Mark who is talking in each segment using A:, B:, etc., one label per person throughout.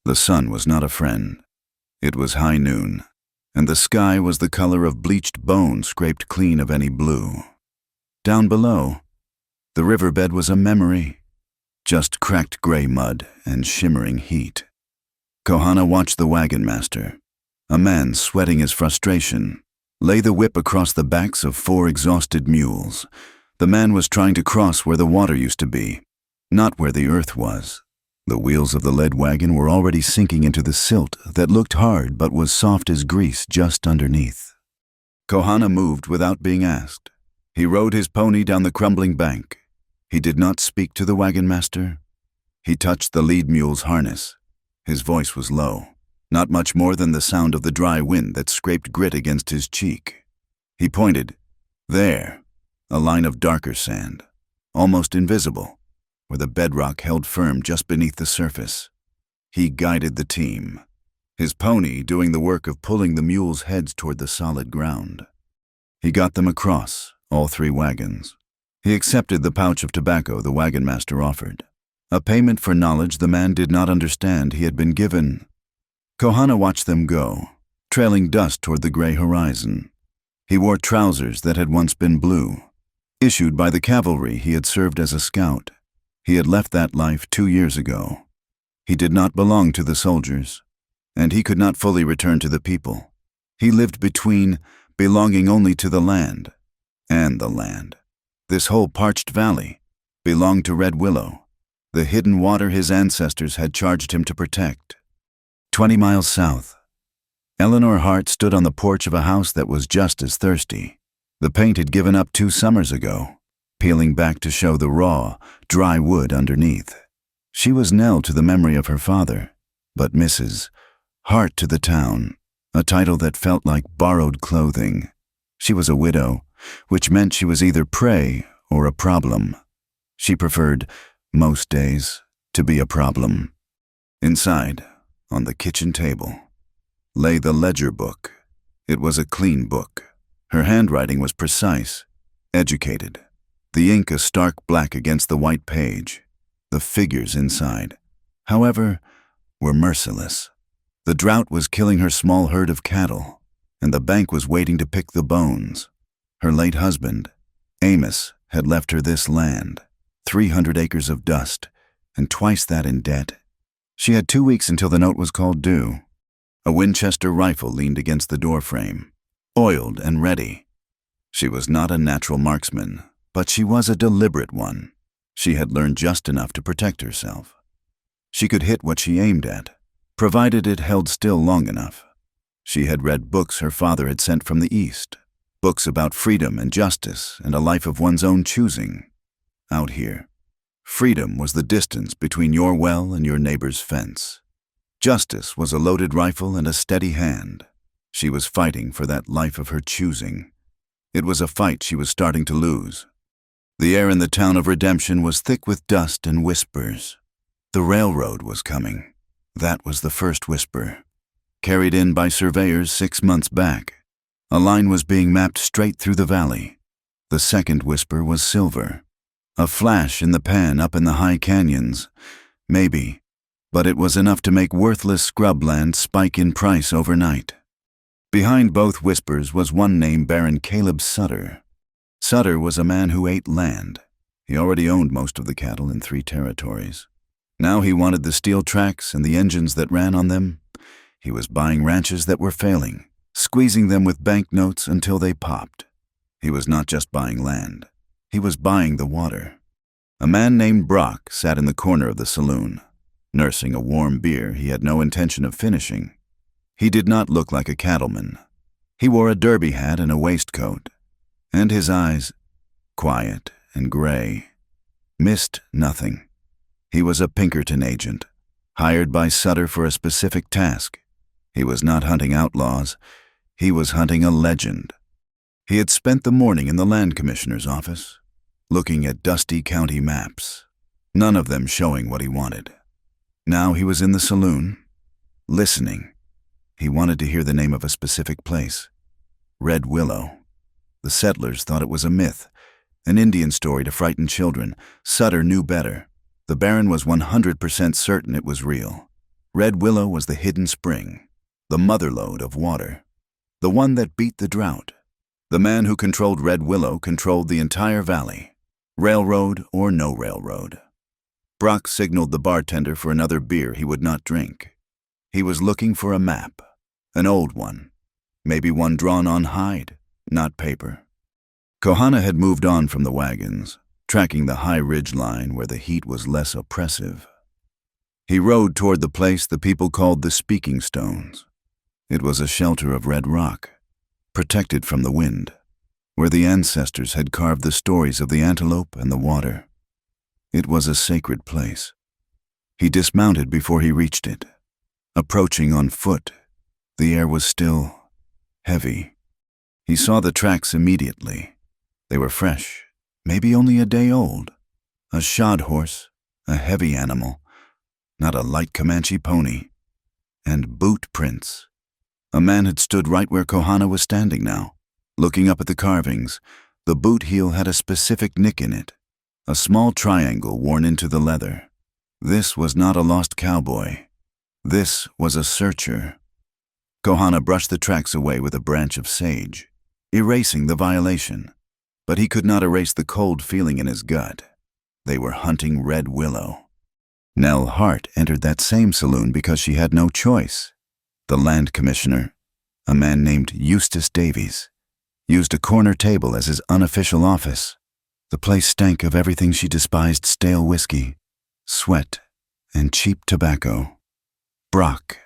A: The sun was not a friend. It was high noon, and the sky was the color of bleached bone scraped clean of any blue. Down below, the riverbed was a memory, just cracked gray mud and shimmering heat. Kohana watched the wagon master, a man sweating his frustration, lay the whip across the backs of 4 exhausted mules. The man was trying to cross where the water used to be, not where the earth was. The wheels of the lead wagon were already sinking into the silt that looked hard but was soft as grease just underneath. Kohana moved without being asked. He rode his pony down the crumbling bank. He did not speak to the wagon master. He touched the lead mule's harness. His voice was low, not much more than the sound of the dry wind that scraped grit against his cheek. He pointed. There, a line of darker sand, almost invisible, where the bedrock held firm just beneath the surface. He guided the team, his pony doing the work of pulling the mules' heads toward the solid ground. He got them across, all 3 wagons. He accepted the pouch of tobacco the wagon master offered, a payment for knowledge the man did not understand he had been given. Kohana watched them go, trailing dust toward the gray horizon. He wore trousers that had once been blue, issued by the cavalry he had served as a scout. He had left that life 2 years ago. He did not belong to the soldiers, and he could not fully return to the people. He lived between belonging only to the land and the land. This whole parched valley belonged to Red Willow, the hidden water his ancestors had charged him to protect. 20 miles south, Eleanor Hart stood on the porch of a house that was just as thirsty. The paint had given up 2 summers ago, peeling back to show the raw, dry wood underneath. She was Nell to the memory of her father, but Mrs. Hart to the town, a title that felt like borrowed clothing. She was a widow, which meant she was either prey or a problem. She preferred, most days, to be a problem. Inside, on the kitchen table, lay the ledger book. It was a clean book. Her handwriting was precise, educated. The ink a stark black against the white page. The figures inside, however, were merciless. The drought was killing her small herd of cattle, and the bank was waiting to pick the bones. Her late husband, Amos, had left her this land, 300 acres of dust, and twice that in debt. She had 2 weeks until the note was called due. A Winchester rifle leaned against the doorframe, oiled and ready. She was not a natural marksman, but she was a deliberate one. She had learned just enough to protect herself. She could hit what she aimed at, provided it held still long enough. She had read books her father had sent from the East, books about freedom and justice and a life of one's own choosing. Out here, freedom was the distance between your well and your neighbor's fence. Justice was a loaded rifle and a steady hand. She was fighting for that life of her choosing. It was a fight she was starting to lose. The air in the town of Redemption was thick with dust and whispers. The railroad was coming. That was the first whisper. Carried in by surveyors 6 months back. A line was being mapped straight through the valley. The second whisper was silver. A flash in the pan up in the high canyons. Maybe, but it was enough to make worthless scrubland spike in price overnight. Behind both whispers was one name, Baron Caleb Sutter. Sutter was a man who ate land. He already owned most of the cattle in 3 territories. Now he wanted the steel tracks and the engines that ran on them. He was buying ranches that were failing, squeezing them with banknotes until they popped. He was not just buying land. He was buying the water. A man named Brock sat in the corner of the saloon, nursing a warm beer he had no intention of finishing. He did not look like a cattleman. He wore a derby hat and a waistcoat, and his eyes, quiet and gray, missed nothing. He was a Pinkerton agent, hired by Sutter for a specific task. He was not hunting outlaws. He was hunting a legend. He had spent the morning in the land commissioner's office, looking at dusty county maps, none of them showing what he wanted. Now he was in the saloon, listening. He wanted to hear the name of a specific place, Red Willow. The settlers thought it was a myth, an Indian story to frighten children. Sutter knew better. The Baron was 100% certain it was real. Red Willow was the hidden spring, the motherlode of water, the one that beat the drought. The man who controlled Red Willow controlled the entire valley, railroad or no railroad. Brock signaled the bartender for another beer he would not drink. He was looking for a map, an old one, maybe one drawn on hide, not paper. Kohana had moved on from the wagons, tracking the high ridge line where the heat was less oppressive. He rode toward the place the people called the Speaking Stones. It was a shelter of red rock, protected from the wind, where the ancestors had carved the stories of the antelope and the water. It was a sacred place. He dismounted before he reached it. Approaching on foot, the air was still heavy. He saw the tracks immediately. They were fresh, maybe only a day old. A shod horse, a heavy animal, not a light Comanche pony, and boot prints. A man had stood right where Kohana was standing now. Looking up at the carvings, the boot heel had a specific nick in it, a small triangle worn into the leather. This was not a lost cowboy. This was a searcher. Kohana brushed the tracks away with a branch of sage, erasing the violation. But he could not erase the cold feeling in his gut. They were hunting Red Willow. Nell Hart entered that same saloon because she had no choice. The land commissioner, a man named Eustace Davies, used a corner table as his unofficial office. The place stank of everything she despised: stale whiskey, sweat, and cheap tobacco. Brock,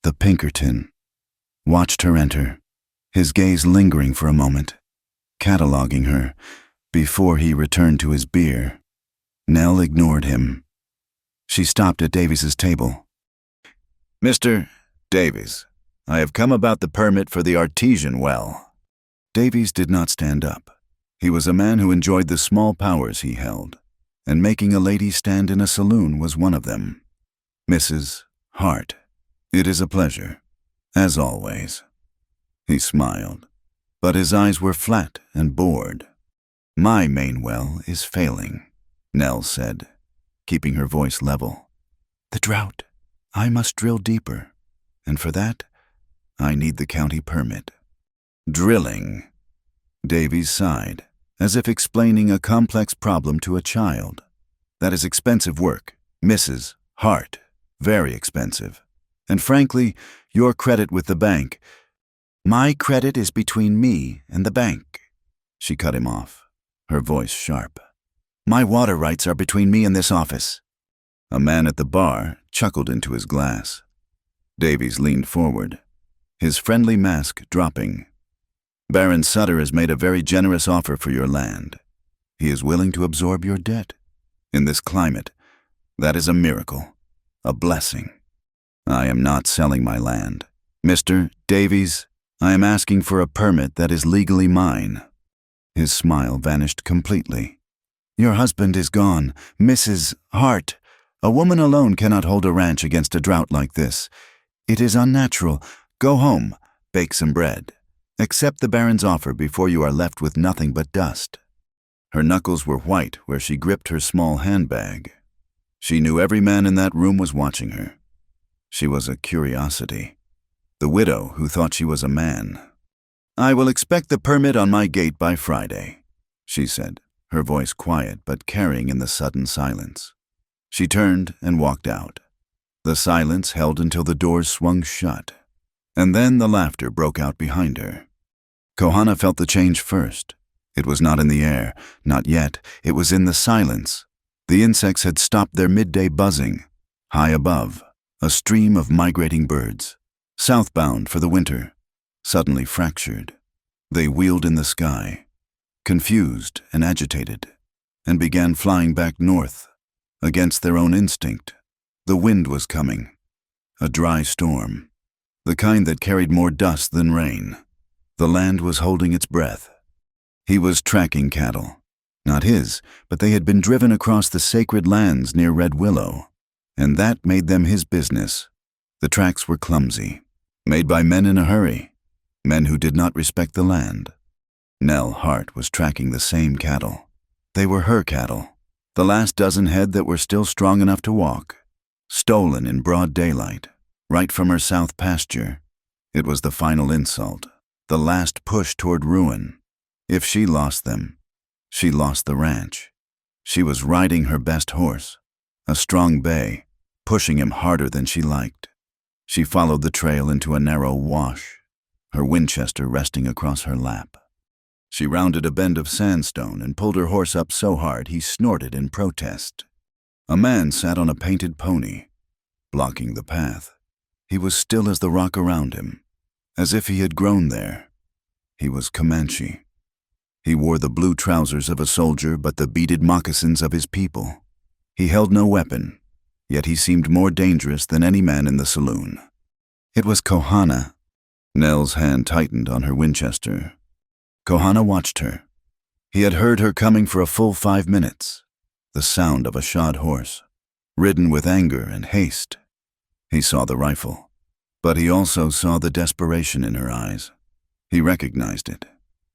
A: the Pinkerton, watched her enter, his gaze lingering for a moment, cataloging her before he returned to his beer. Nell ignored him. She stopped at Davies's table. "Mr. Davies, I have come about the permit for the artesian well." Davies did not stand up. He was a man who enjoyed the small powers he held, and making a lady stand in a saloon was one of them. "Mrs. Hart, it is a pleasure, as always." He smiled, but his eyes were flat and bored. "My main well is failing," Nell said, keeping her voice level. "The drought. I must drill deeper, and for that, I need the county permit." "Drilling?" Davies sighed, as if explaining a complex problem to a child. "That is expensive work, Mrs. Hart, very expensive. And frankly, your credit with the bank—" "My credit is between me and the bank," she cut him off, her voice sharp. "My water rights are between me and this office." A man at the bar chuckled into his glass. Davies leaned forward, his friendly mask dropping. "Baron Sutter has made a very generous offer for your land. He is willing to absorb your debt. In this climate, that is a miracle, a blessing. I am not selling my land. Mr. Davies, I am asking for a permit that is legally mine." His smile vanished completely. "Your husband is gone, Mrs. Hart. A woman alone cannot hold a ranch against a drought like this. It is unnatural. Go home, bake some bread. Accept the Baron's offer before you are left with nothing but dust." Her knuckles were white where she gripped her small handbag. She knew every man in that room was watching her. She was a curiosity, the widow who thought she was a man. "I will expect the permit on my gate by Friday," she said, her voice quiet but carrying in the sudden silence. She turned and walked out. The silence held until the doors swung shut, and then the laughter broke out behind her. Kohana felt the change first. It was not in the air, not yet. It was in the silence. The insects had stopped their midday buzzing. High above, a stream of migrating birds, southbound for the winter, suddenly fractured. They wheeled in the sky, confused and agitated, and began flying back north, against their own instinct. The wind was coming, a dry storm, the kind that carried more dust than rain. The land was holding its breath. He was tracking cattle. Not his, but they had been driven across the sacred lands near Red Willow, and that made them his business. The tracks were clumsy, made by men in a hurry, men who did not respect the land. Nell Hart was tracking the same cattle. They were her cattle, the last dozen head that were still strong enough to walk. stolen in broad daylight, right from her south pasture. It was the final insult, the last push toward ruin. If she lost them, she lost the ranch. She was riding her best horse, a strong bay, pushing him harder than she liked. She followed the trail into a narrow wash, her Winchester resting across her lap. She rounded a bend of sandstone and pulled her horse up so hard he snorted in protest. A man sat on a painted pony, blocking the path. He was still as the rock around him, as if he had grown there. He was Comanche. He wore the blue trousers of a soldier but the beaded moccasins of his people. He held no weapon, yet he seemed more dangerous than any man in the saloon. It was Kohana. Nell's hand tightened on her Winchester. Kohana watched her. He had heard her coming for a full 5 minutes, the sound of a shod horse, ridden with anger and haste. He saw the rifle, but he also saw the desperation in her eyes. He recognized it.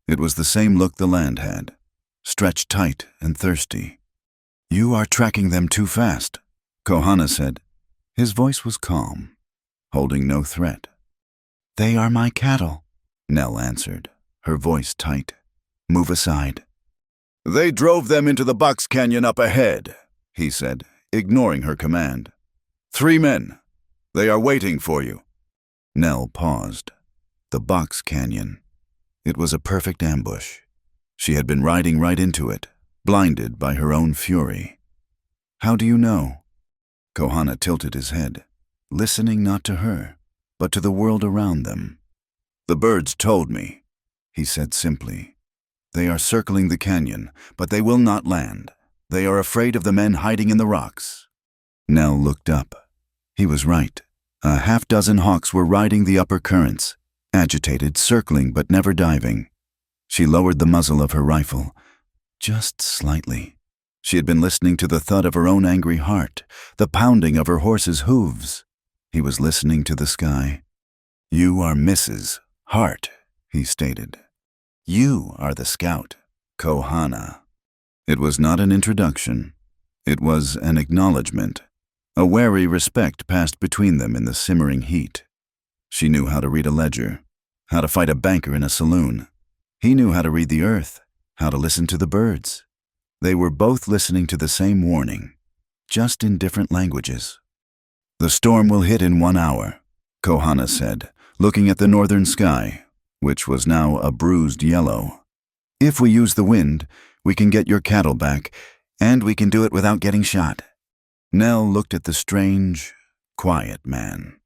A: It was the same look the land had, stretched tight and thirsty. "You are tracking them too fast," Kohana said. His voice was calm, holding no threat. "They are my cattle," Nell answered, her voice tight. "Move aside." "They drove them into the Box Canyon up ahead," he said, ignoring her command. "3 men. They are waiting for you." Nell paused. The Box Canyon. It was a perfect ambush. She had been riding right into it, blinded by her own fury. "How do you know?" Kohana tilted his head, listening not to her, but to the world around them. "The birds told me," he said simply. "They are circling the canyon, but they will not land. They are afraid of the men hiding in the rocks." Nell looked up. He was right. A half-dozen hawks were riding the upper currents, agitated, circling but never diving. She lowered the muzzle of her rifle, just slightly. She had been listening to the thud of her own angry heart, the pounding of her horse's hooves. He was listening to the sky. "You are Mrs. Hart," he stated. "You are the scout, Kohana." It was not an introduction. It was an acknowledgement. A wary respect passed between them in the simmering heat. She knew how to read a ledger, how to fight a banker in a saloon. He knew how to read the earth, how to listen to the birds. They were both listening to the same warning, just in different languages. "The storm will hit in 1 hour," Kohana said, looking at the northern sky, which was now a bruised yellow. "If we use the wind, we can get your cattle back, and we can do it without getting shot." Nell looked at the strange, quiet man.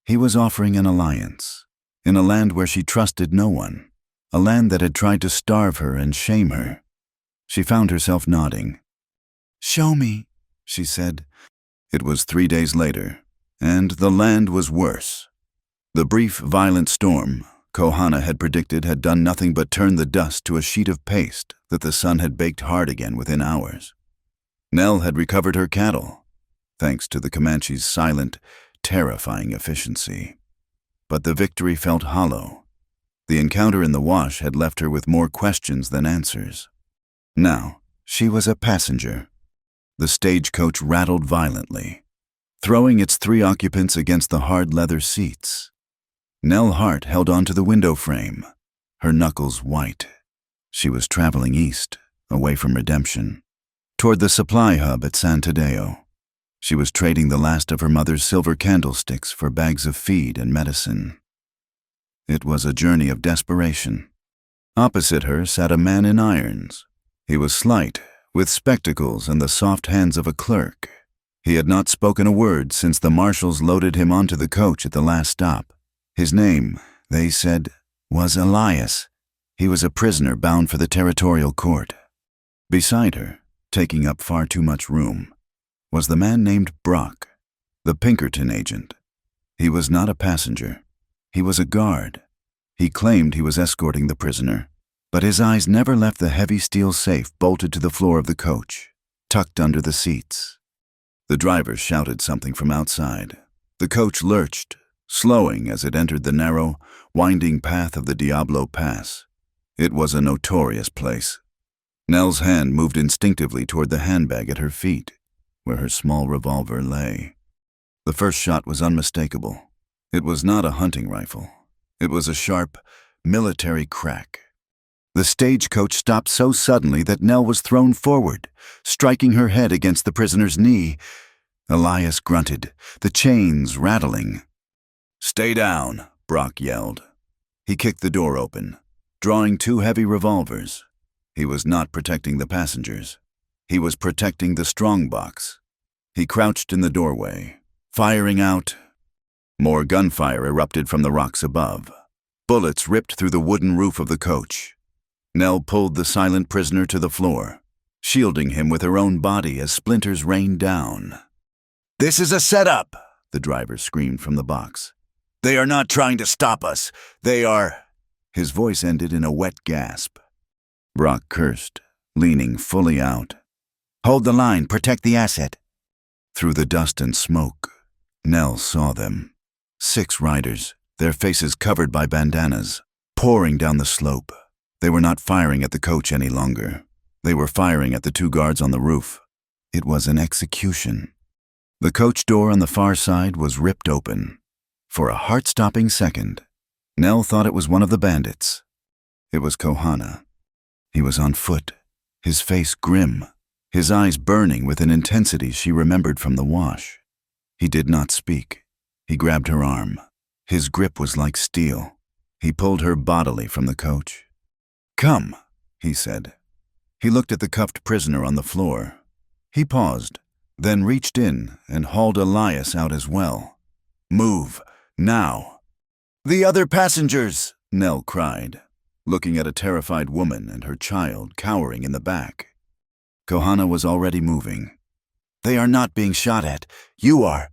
A: He was offering an alliance, in a land where she trusted no one, a land that had tried to starve her and shame her. She found herself nodding. "Show me," she said. It was 3 days later, and the land was worse. The brief, violent storm Kohana had predicted had done nothing but turn the dust to a sheet of paste that the sun had baked hard again within hours. Nell had recovered her cattle, thanks to the Comanche's silent, terrifying efficiency. But the victory felt hollow. The encounter in the wash had left her with more questions than answers. Now, she was a passenger. The stagecoach rattled violently, throwing its 3 occupants against the hard leather seats. Nell Hart held onto the window frame, her knuckles white. She was traveling east, away from redemption, toward the supply hub at San Tadeo. She was trading the last of her mother's silver candlesticks for bags of feed and medicine. It was a journey of desperation. Opposite her sat a man in irons. He was slight, with spectacles and the soft hands of a clerk. He had not spoken a word since the marshals loaded him onto the coach at the last stop. His name, they said, was Elias. He was a prisoner bound for the territorial court. Beside her, taking up far too much room, was the man named Brock, the Pinkerton agent. He was not a passenger. He was a guard. He claimed he was escorting the prisoner, but his eyes never left the heavy steel safe bolted to the floor of the coach, tucked under the seats. The driver shouted something from outside. The coach lurched, slowing as it entered the narrow, winding path of the Diablo Pass. It was a notorious place. Nell's hand moved instinctively toward the handbag at her feet, where her small revolver lay. The first shot was unmistakable. It was not a hunting rifle. It was a sharp, military crack. The stagecoach stopped so suddenly that Nell was thrown forward, striking her head against the prisoner's knee. Elias grunted, the chains rattling. "Stay down," Brock yelled. He kicked the door open, drawing 2 heavy revolvers. He was not protecting the passengers. He was protecting the strongbox. He crouched in the doorway, firing out. More gunfire erupted from the rocks above. Bullets ripped through the wooden roof of the coach. Nell pulled the silent prisoner to the floor, shielding him with her own body as splinters rained down. "This is a setup," the driver screamed from the box. "They are not trying to stop us. They are—" His voice ended in a wet gasp. Brock cursed, leaning fully out. "Hold the line, protect the asset." Through the dust and smoke, Nell saw them. 6 riders, their faces covered by bandanas, pouring down the slope. They were not firing at the coach any longer. They were firing at the 2 guards on the roof. It was an execution. The coach door on the far side was ripped open. For a heart-stopping second, Nell thought it was one of the bandits. It was Kohana. He was on foot, his face grim, his eyes burning with an intensity she remembered from the wash. He did not speak. He grabbed her arm. His grip was like steel. He pulled her bodily from the coach. "Come," he said. He looked at the cuffed prisoner on the floor. He paused, then reached in and hauled Elias out as well. "Move, now." "The other passengers," Nell cried, looking at a terrified woman and her child cowering in the back. Kohana was already moving. "They are not being shot at. You are."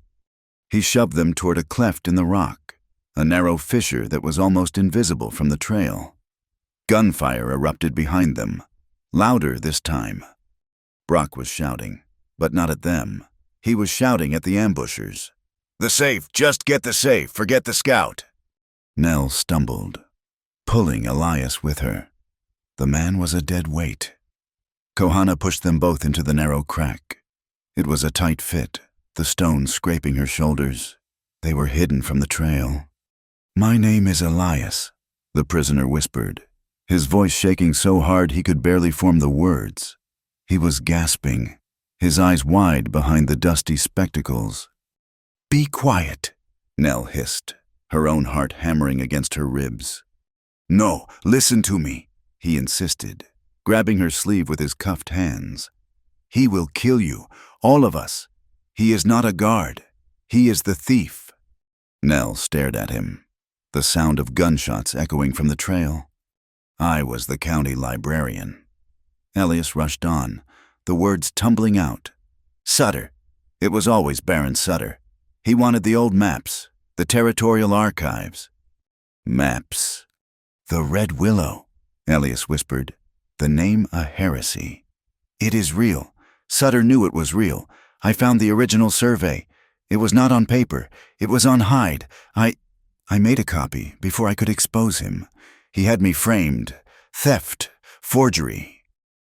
A: He shoved them toward a cleft in the rock, a narrow fissure that was almost invisible from the trail. Gunfire erupted behind them, louder this time. Brock was shouting, but not at them. He was shouting at the ambushers. "The safe! Just get the safe! Forget the scout!" Nell stumbled, pulling Elias with her. The man was a dead weight. Kohana pushed them both into the narrow crack. It was a tight fit, the stones scraping her shoulders. They were hidden from the trail. "My name is Elias," the prisoner whispered, his voice shaking so hard he could barely form the words. He was gasping, his eyes wide behind the dusty spectacles. "Be quiet," Nell hissed, her own heart hammering against her ribs. "No, listen to me," he insisted, grabbing her sleeve with his cuffed hands. "He will kill you, all of us. He is not a guard. He is the thief." Nell stared at him, the sound of gunshots echoing from the trail. "I was the county librarian." Elias rushed on, the words tumbling out. "Sutter. It was always Baron Sutter. He wanted the old maps, the territorial archives." "Maps." "The Red Willow," Elias whispered, the name a heresy. "It is real. Sutter knew it was real. I found the original survey. It was not on paper. It was on hide. I made a copy before I could expose him. He had me framed. Theft. Forgery."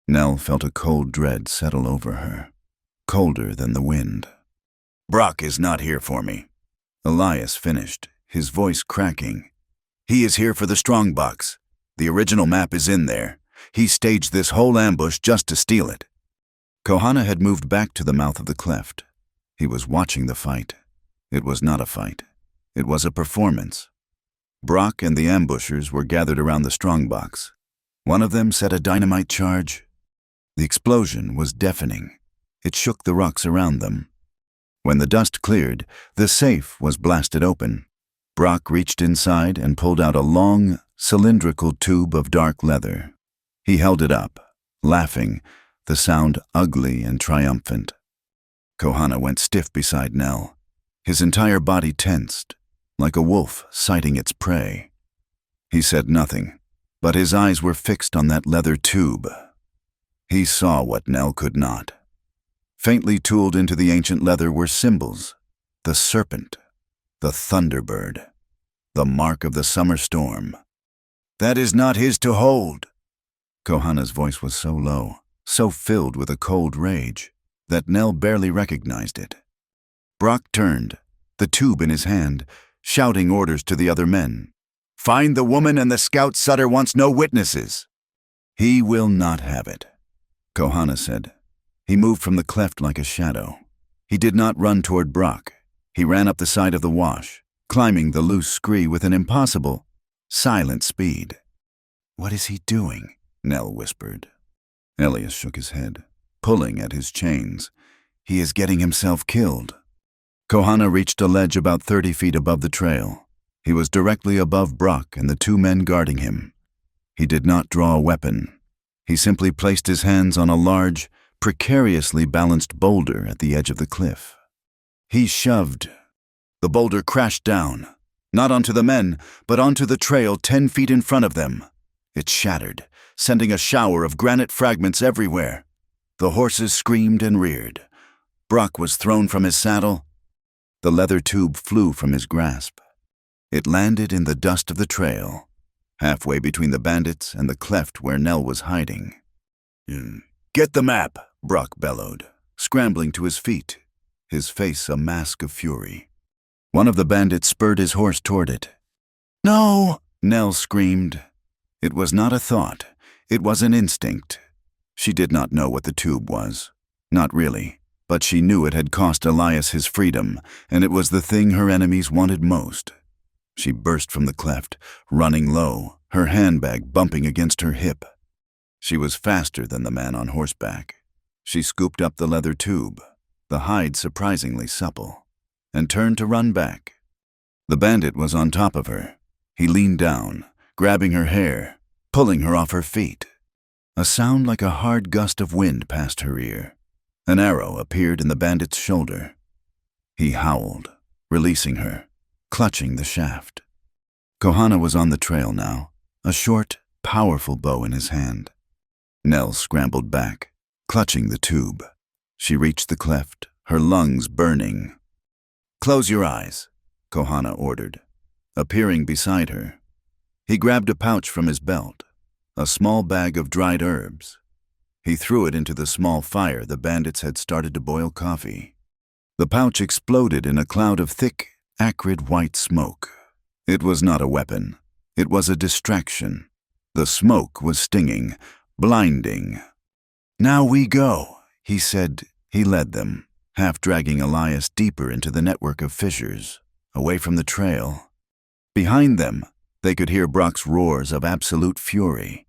A: Nell felt a cold dread settle over her, colder than the wind. "Brock is not here for me," Elias finished, his voice cracking. "He is here for the strongbox. The original map is in there. He staged this whole ambush just to steal it." Kohana had moved back to the mouth of the cleft. He was watching the fight. It was not a fight. It was a performance. Brock and the ambushers were gathered around the strongbox. One of them set a dynamite charge. The explosion was deafening. It shook the rocks around them. When the dust cleared, the safe was blasted open. Brock reached inside and pulled out a long, cylindrical tube of dark leather. He held it up, laughing, the sound ugly and triumphant. Kohana went stiff beside Nell, his entire body tensed, like a wolf sighting its prey. He said nothing, but his eyes were fixed on that leather tube. He saw what Nell could not. Faintly tooled into the ancient leather were symbols: the serpent, the thunderbird, the mark of the summer storm. "That is not his to hold." Kohana's voice was so low, so filled with a cold rage, that Nell barely recognized it. Brock turned, the tube in his hand, shouting orders to the other men. "Find the woman and the scout Sutter wants no witnesses." "He will not have it," Kohana said. He moved from the cleft like a shadow. He did not run toward Brock. He ran up the side of the wash, climbing the loose scree with an impossible, silent speed. "What is he doing?" Nell whispered. Elias shook his head, pulling at his chains. "He is getting himself killed." Kohana reached a ledge about 30 feet above the trail. He was directly above Brock and the 2 men guarding him. He did not draw a weapon. He simply placed his hands on a large, precariously balanced boulder at the edge of the cliff. He shoved. The boulder crashed down, not onto the men, but onto the trail 10 feet in front of them. It shattered, sending a shower of granite fragments everywhere. The horses screamed and reared. Brock was thrown from his saddle. The leather tube flew from his grasp. It landed in the dust of the trail, halfway between the bandits and the cleft where Nell was hiding. "Get the map," Brock bellowed, scrambling to his feet, his face a mask of fury. One of the bandits spurred his horse toward it. "No!" Nell screamed. It was not a thought. It was an instinct. She did not know what the tube was. Not really. But she knew it had cost Elias his freedom, and it was the thing her enemies wanted most. She burst from the cleft, running low, her handbag bumping against her hip. She was faster than the man on horseback. She scooped up the leather tube, the hide surprisingly supple, and turned to run back. The bandit was on top of her. He leaned down, grabbing her hair, pulling her off her feet. A sound like a hard gust of wind passed her ear. An arrow appeared in the bandit's shoulder. He howled, releasing her, clutching the shaft. Kohana was on the trail now, a short, powerful bow in his hand. Nell scrambled back, clutching the tube. She reached the cleft, her lungs burning. "Close your eyes," Kohana ordered, appearing beside her. He grabbed a pouch from his belt, a small bag of dried herbs. He threw it into the small fire the bandits had started to boil coffee. The pouch exploded in a cloud of thick, acrid white smoke. It was not a weapon. It was a distraction. The smoke was stinging, blinding. "Now we go," he said. He led them, half dragging Elias deeper into the network of fissures, away from the trail. Behind them, they could hear Brock's roars of absolute fury.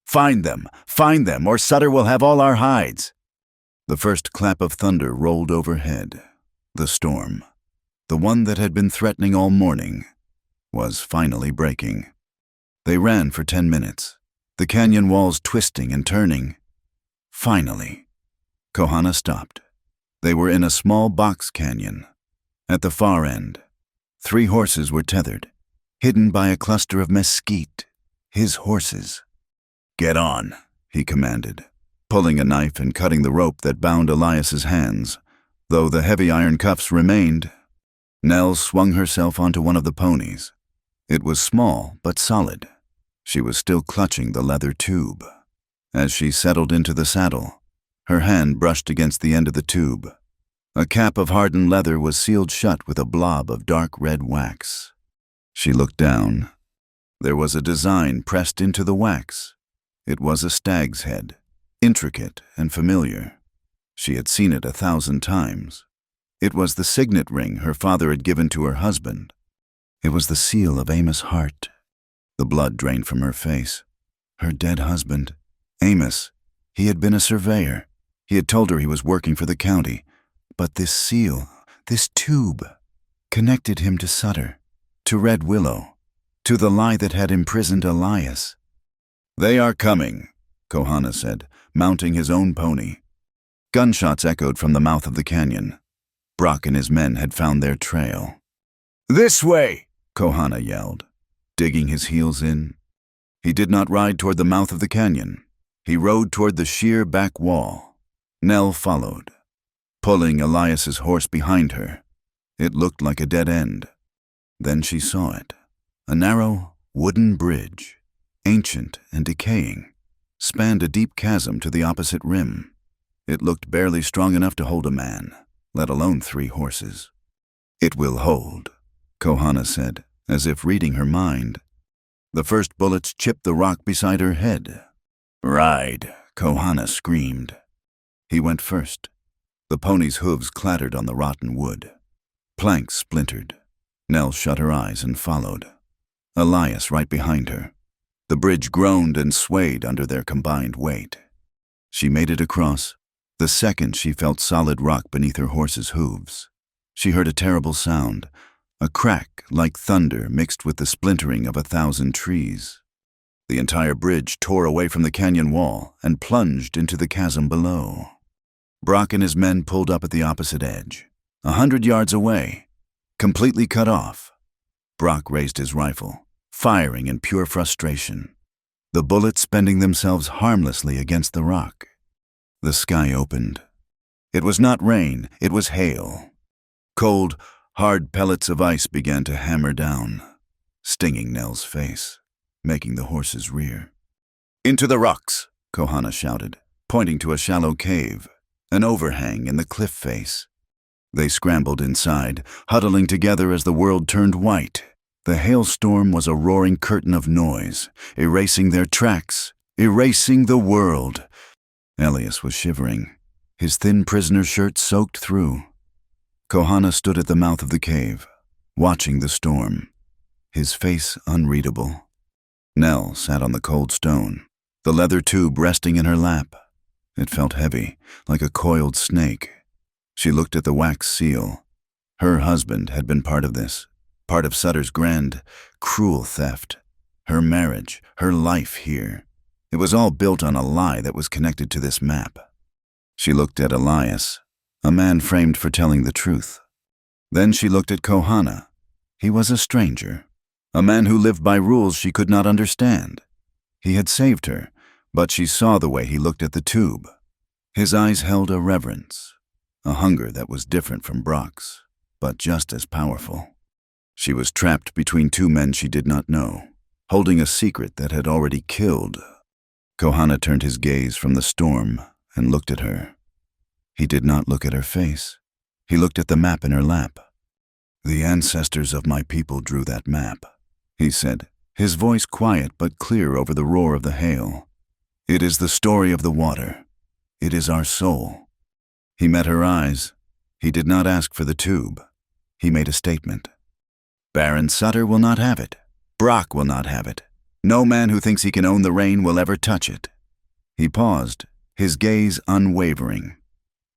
A: Find them, or Sutter will have all our hides." The first clap of thunder rolled overhead. The storm, the one that had been threatening all morning, was finally breaking. They ran for 10 minutes, the canyon walls twisting and turning. Finally, Kohana stopped. They were in a small box canyon. At the far end, 3 horses were tethered, hidden by a cluster of mesquite, his horses. "Get on," he commanded, pulling a knife and cutting the rope that bound Elias's hands, though the heavy iron cuffs remained. Nell swung herself onto one of the ponies. It was small but solid. She was still clutching the leather tube. As she settled into the saddle, her hand brushed against the end of the tube. A cap of hardened leather was sealed shut with a blob of dark red wax. She looked down. There was a design pressed into the wax. It was a stag's head, intricate and familiar. She had seen it 1,000 times. It was the signet ring her father had given to her husband. It was the seal of Amos' heart. The blood drained from her face. Her dead husband, Amos, he had been a surveyor. He had told her he was working for the county. But this seal, this tube, connected him to Sutter, to Red Willow, to the lie that had imprisoned Elias. "They are coming," Kohana said, mounting his own pony. Gunshots echoed from the mouth of the canyon. Brock and his men had found their trail. "This way!" Kohana yelled, digging his heels in. He did not ride toward the mouth of the canyon. He rode toward the sheer back wall. Nell followed, pulling Elias's horse behind her. It looked like a dead end. Then she saw it. A narrow, wooden bridge, ancient and decaying, spanned a deep chasm to the opposite rim. It looked barely strong enough to hold a man, let alone 3 horses. "It will hold," Kohana said, as if reading her mind. The first bullets chipped the rock beside her head. "Ride," Kohana screamed. He went first. The pony's hooves clattered on the rotten wood. Planks splintered. Nell shut her eyes and followed. Elias right behind her. The bridge groaned and swayed under their combined weight. She made it across. The second she felt solid rock beneath her horse's hooves. She heard a terrible sound, a crack like thunder mixed with the splintering of 1,000 trees. The entire bridge tore away from the canyon wall and plunged into the chasm below. Brock and his men pulled up at the opposite edge, 100 yards away, completely cut off. Brock raised his rifle, firing in pure frustration, the bullets bending themselves harmlessly against the rock. The sky opened. It was not rain, it was hail. Cold, hard pellets of ice began to hammer down, stinging Nell's face, making the horses rear. "Into the rocks," Kohana shouted, pointing to a shallow cave, an overhang in the cliff face. They scrambled inside, huddling together as the world turned white. The hailstorm was a roaring curtain of noise, erasing their tracks, erasing the world. Elias was shivering, his thin prisoner shirt soaked through. Kohana stood at the mouth of the cave, watching the storm, his face unreadable. Nell sat on the cold stone, the leather tube resting in her lap. It felt heavy, like a coiled snake. She looked at the wax seal. Her husband had been part of this, part of Sutter's grand, cruel theft. Her marriage, her life here. It was all built on a lie that was connected to this map. She looked at Elias, a man framed for telling the truth. Then she looked at Kohana. He was a stranger, a man who lived by rules she could not understand. He had saved her, but she saw the way he looked at the tube. His eyes held a reverence, a hunger that was different from Brock's, but just as powerful. She was trapped between two men she did not know, holding a secret that had already killed. Kohana turned his gaze from the storm and looked at her. He did not look at her face. He looked at the map in her lap. "The ancestors of my people drew that map," he said, his voice quiet but clear over the roar of the hail. "It is the story of the water. It is our soul." He met her eyes. He did not ask for the tube. He made a statement. "Baron Sutter will not have it. Brock will not have it. No man who thinks he can own the rain will ever touch it." He paused, his gaze unwavering.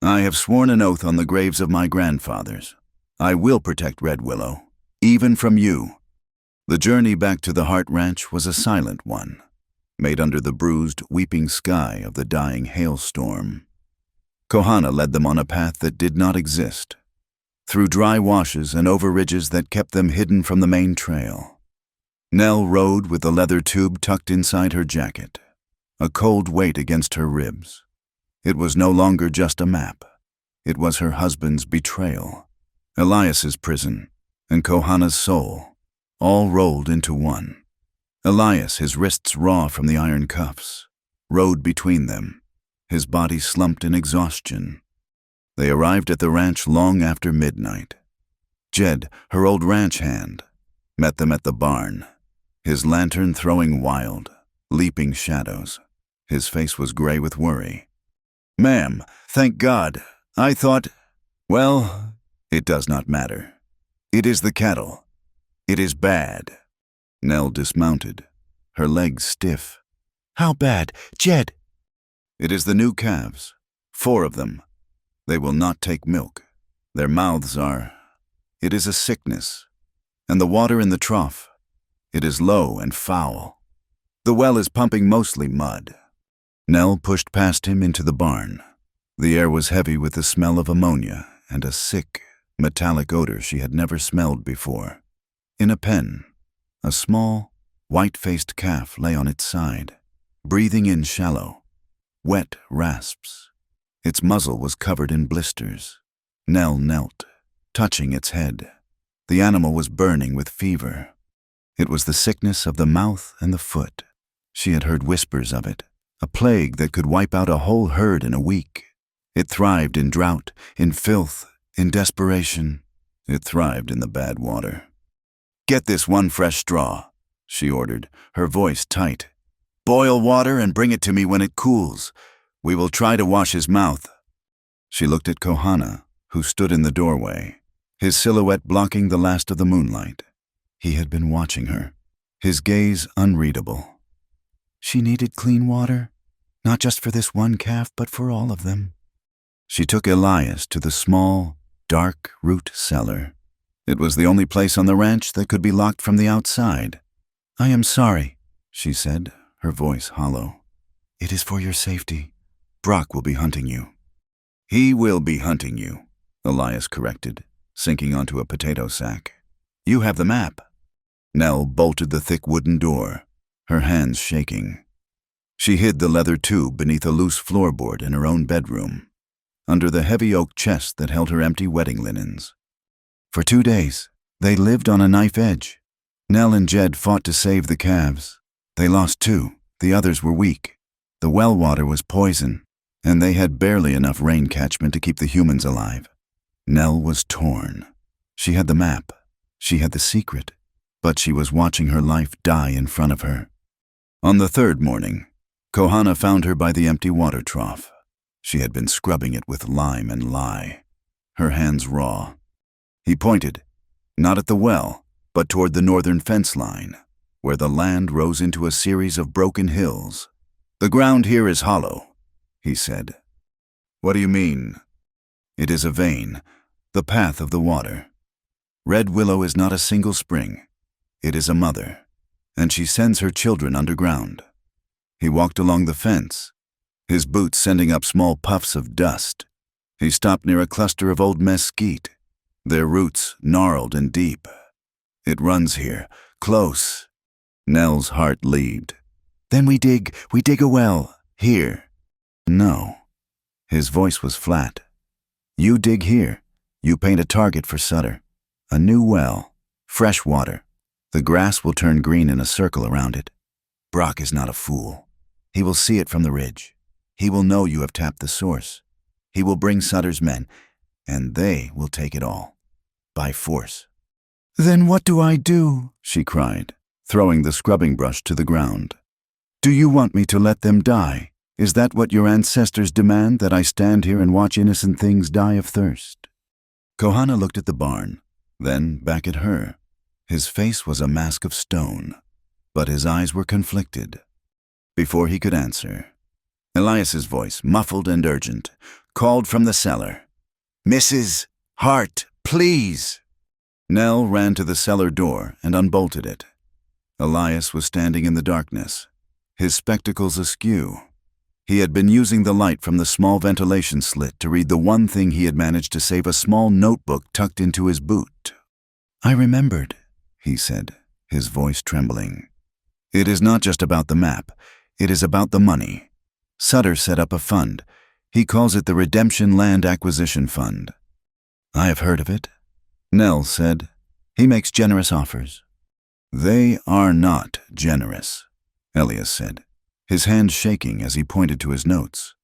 A: "I have sworn an oath on the graves of my grandfathers. I will protect Red Willow, even from you." The journey back to the Hart Ranch was a silent one, made under the bruised, weeping sky of the dying hailstorm. Kohana led them on a path that did not exist, through dry washes and over ridges that kept them hidden from the main trail. Nell rode with the leather tube tucked inside her jacket, a cold weight against her ribs. It was no longer just a map. It was her husband's betrayal, Elias's prison, and Kohana's soul, all rolled into one. Elias, his wrists raw from the iron cuffs, rode between them, his body slumped in exhaustion. They arrived at the ranch long after midnight. Jed, her old ranch hand, met them at the barn, his lantern throwing wild, leaping shadows. His face was gray with worry. "Ma'am, thank God. I thought, well, it does not matter. It is the cattle. It is bad." Nell dismounted, her legs stiff. "How bad, Jed?" "It is the new calves, 4 of them. They will not take milk. Their mouths are... It is a sickness. And the water in the trough, it is low and foul. The well is pumping mostly mud." Nell pushed past him into the barn. The air was heavy with the smell of ammonia and a sick, metallic odor she had never smelled before. In a pen, a small, white-faced calf lay on its side, breathing in shallow, wet rasps. Its muzzle was covered in blisters. Nell knelt, touching its head. The animal was burning with fever. It was the sickness of the mouth and the foot. She had heard whispers of it, a plague that could wipe out a whole herd in a week. It thrived in drought, in filth, in desperation. It thrived in the bad water. "Get this one fresh straw," she ordered, her voice tight. "Boil water and bring it to me when it cools. We will try to wash his mouth." She looked at Kohana, who stood in the doorway, his silhouette blocking the last of the moonlight. He had been watching her, his gaze unreadable. She needed clean water, not just for this one calf, but for all of them. She took Elias to the small, dark root cellar. It was the only place on the ranch that could be locked from the outside. "I am sorry," she said, her voice hollow. "It is for your safety. Brock will be hunting you." "He will be hunting you," Elias corrected, sinking onto a potato sack. "You have the map." Nell bolted the thick wooden door, her hands shaking. She hid the leather tube beneath a loose floorboard in her own bedroom, under the heavy oak chest that held her empty wedding linens. For 2 days, they lived on a knife edge. Nell and Jed fought to save the calves. They lost 2, the others were weak. The well water was poison, and they had barely enough rain catchment to keep the humans alive. Nell was torn. She had the map. She had the secret. But she was watching her life die in front of her. On the 3rd morning, Kohana found her by the empty water trough. She had been scrubbing it with lime and lye, her hands raw. He pointed, not at the well, but toward the northern fence line, where the land rose into a series of broken hills. "The ground here is hollow," he said. "What do you mean?" "It is a vein, the path of the water. Red Willow is not a single spring. It is a mother, and she sends her children underground." He walked along the fence, his boots sending up small puffs of dust. He stopped near a cluster of old mesquite, their roots gnarled and deep. "It runs here, close." Nell's heart leaped. "Then we dig a well, here." "No." His voice was flat. "You dig here. You paint a target for Sutter. A new well, fresh water. The grass will turn green in a circle around it. Brock is not a fool. He will see it from the ridge. He will know you have tapped the source. He will bring Sutter's men, and they will take it all. By force." "Then what do I do?" she cried, throwing the scrubbing brush to the ground. "Do you want me to let them die? Is that what your ancestors demand, that I stand here and watch innocent things die of thirst?" Kohana looked at the barn, then back at her. His face was a mask of stone, but his eyes were conflicted. Before he could answer, Elias's voice, muffled and urgent, called from the cellar, "Mrs. Hart, please!" Nell ran to the cellar door and unbolted it. Elias was standing in the darkness, his spectacles askew. He had been using the light from the small ventilation slit to read the one thing he had managed to save, a small notebook tucked into his boot. "I remembered," he said, his voice trembling. "It is not just about the map. It is about the money. Sutter set up a fund. He calls it the Redemption Land Acquisition Fund." "I have heard of it," Nell said. "He makes generous offers." "They are not generous," Elias said, his hand shaking as he pointed to his notes.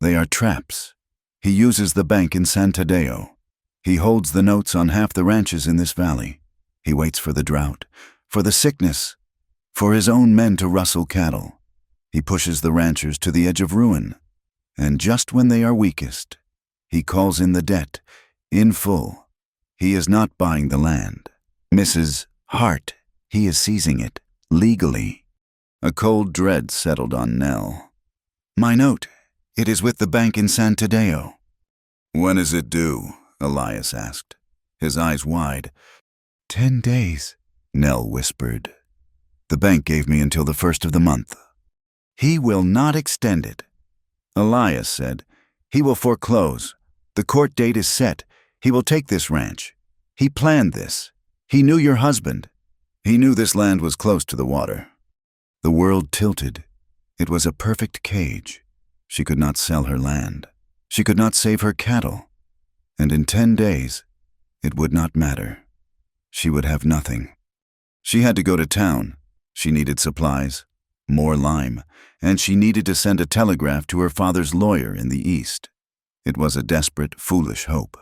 A: "They are traps. He uses the bank in San Tadeo. He holds the notes on half the ranches in this valley. He waits for the drought, for the sickness, for his own men to rustle cattle. He pushes the ranchers to the edge of ruin, and just when they are weakest, he calls in the debt, in full. He is not buying the land. Mrs. Hart, he is seizing it, legally." A cold dread settled on Nell. "My note. It is with the bank in San Tadeo." "When is it due?" Elias asked, his eyes wide. 10 days, Nell whispered. "The bank gave me until the 1st of the month." "He will not extend it," Elias said. "He will foreclose. The court date is set. He will take this ranch. He planned this. He knew your husband. He knew this land was close to the water." The world tilted. It was a perfect cage. She could not sell her land. She could not save her cattle. And in 10 days, it would not matter. She would have nothing. She had to go to town. She needed supplies, more lime, and she needed to send a telegraph to her father's lawyer in the East. It was a desperate, foolish hope,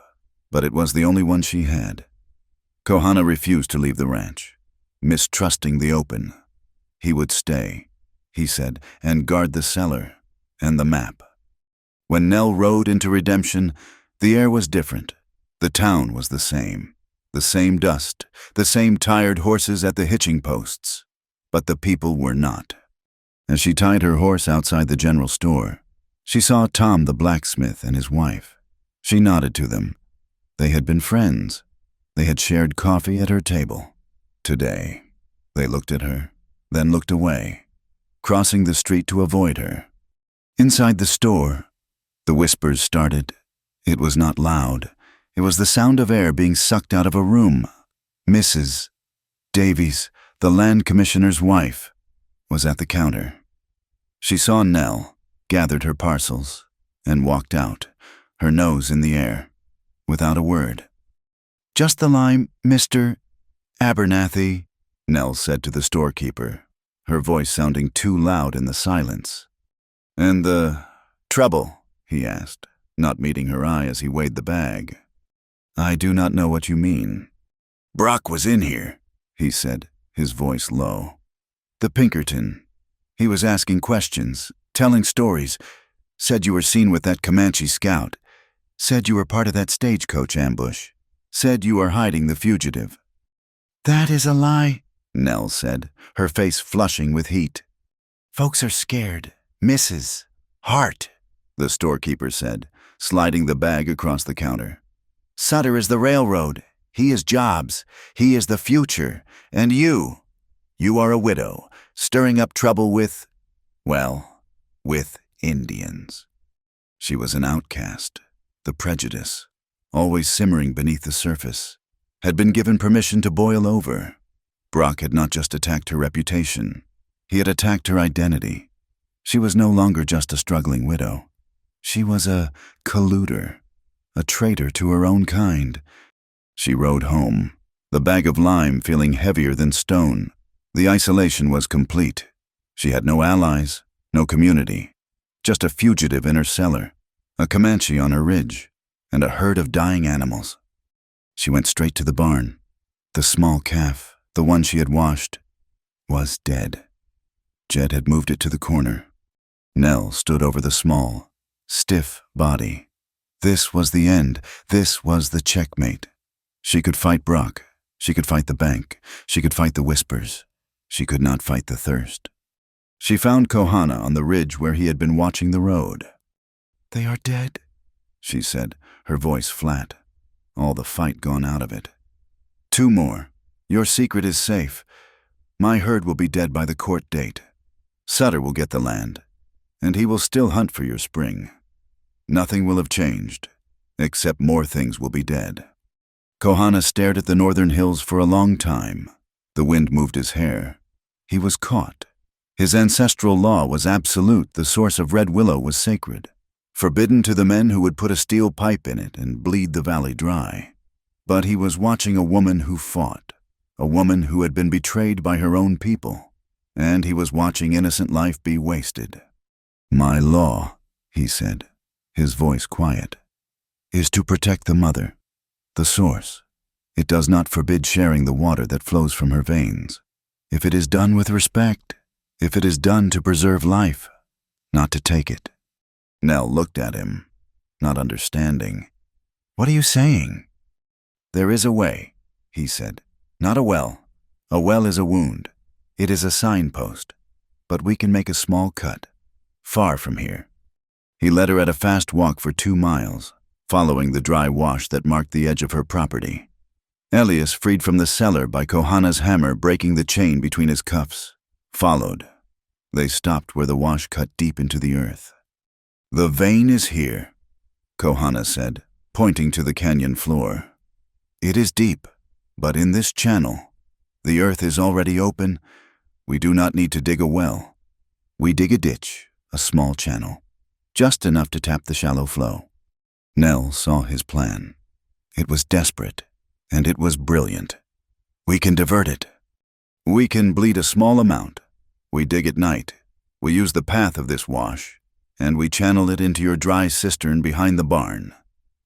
A: but it was the only one she had. Kohana refused to leave the ranch, mistrusting the open. He would stay, he said, and guard the cellar and the map. When Nell rode into Redemption, the air was different. The town was the same dust, the same tired horses at the hitching posts. But the people were not. As she tied her horse outside the general store, she saw Tom the blacksmith and his wife. She nodded to them. They had been friends. They had shared coffee at her table. Today, they looked at her, then looked away, crossing the street to avoid her. Inside the store, the whispers started. It was not loud. It was the sound of air being sucked out of a room. Mrs. Davies, the land commissioner's wife, was at the counter. She saw Nell, gathered her parcels, and walked out, her nose in the air, without a word. "Just the lime, Mr. Abernathy," Nell said to the storekeeper, her voice sounding too loud in the silence. "And the trouble?" he asked, not meeting her eye as he weighed the bag. "I do not know what you mean." "Brock was in here," he said, his voice low. "The Pinkerton. He was asking questions, telling stories. Said you were seen with that Comanche scout. Said you were part of that stagecoach ambush. Said you are hiding the fugitive." "That is a lie," Nell said, her face flushing with heat. "Folks are scared. Mrs. Hart," the storekeeper said, sliding the bag across the counter. "Sutter is the railroad. He is jobs. He is the future. And you are a widow, stirring up trouble with Indians." She was an outcast. The prejudice, always simmering beneath the surface, had been given permission to boil over. Brock had not just attacked her reputation. He had attacked her identity. She was no longer just a struggling widow. She was a colluder, a traitor to her own kind. She rode home, the bag of lime feeling heavier than stone. The isolation was complete. She had no allies, no community, just a fugitive in her cellar, a Comanche on her ridge, and a herd of dying animals. She went straight to the barn. The small calf, the one she had washed, was dead. Jed had moved it to the corner. Nell stood over the small, stiff body. This was the end. This was the checkmate. She could fight Brock. She could fight the bank. She could fight the whispers. She could not fight the thirst. She found Kohana on the ridge where he had been watching the road. "They are dead," she said, her voice flat, all the fight gone out of it. "Two more. Your secret is safe. My herd will be dead by the court date. Sutter will get the land, and he will still hunt for your spring. Nothing will have changed, except more things will be dead." Kohana stared at the northern hills for a long time. The wind moved his hair. He was caught. His ancestral law was absolute. The source of red willow was sacred, forbidden to the men who would put a steel pipe in it and bleed the valley dry. But he was watching a woman who fought, a woman who had been betrayed by her own people, and he was watching innocent life be wasted. "My law," he said, his voice quiet, "is to protect the mother, the source. It does not forbid sharing the water that flows from her veins. If it is done with respect, if it is done to preserve life, not to take it." Nell looked at him, not understanding. "What are you saying?" "There is a way," he said. "Not a well. A well is a wound. It is a signpost. But we can make a small cut, far from here." He led her at a fast walk for 2 miles, following the dry wash that marked the edge of her property. Elias, freed from the cellar by Kohana's hammer breaking the chain between his cuffs, followed. They stopped where the wash cut deep into the earth. "The vein is here," Kohana said, pointing to the canyon floor. "It is deep, but in this channel, the earth is already open. We do not need to dig a well. We dig a ditch, a small channel, just enough to tap the shallow flow." Nell saw his plan. It was desperate, and it was brilliant. "We can divert it. We can bleed a small amount. We dig at night. We use the path of this wash, and we channel it into your dry cistern behind the barn.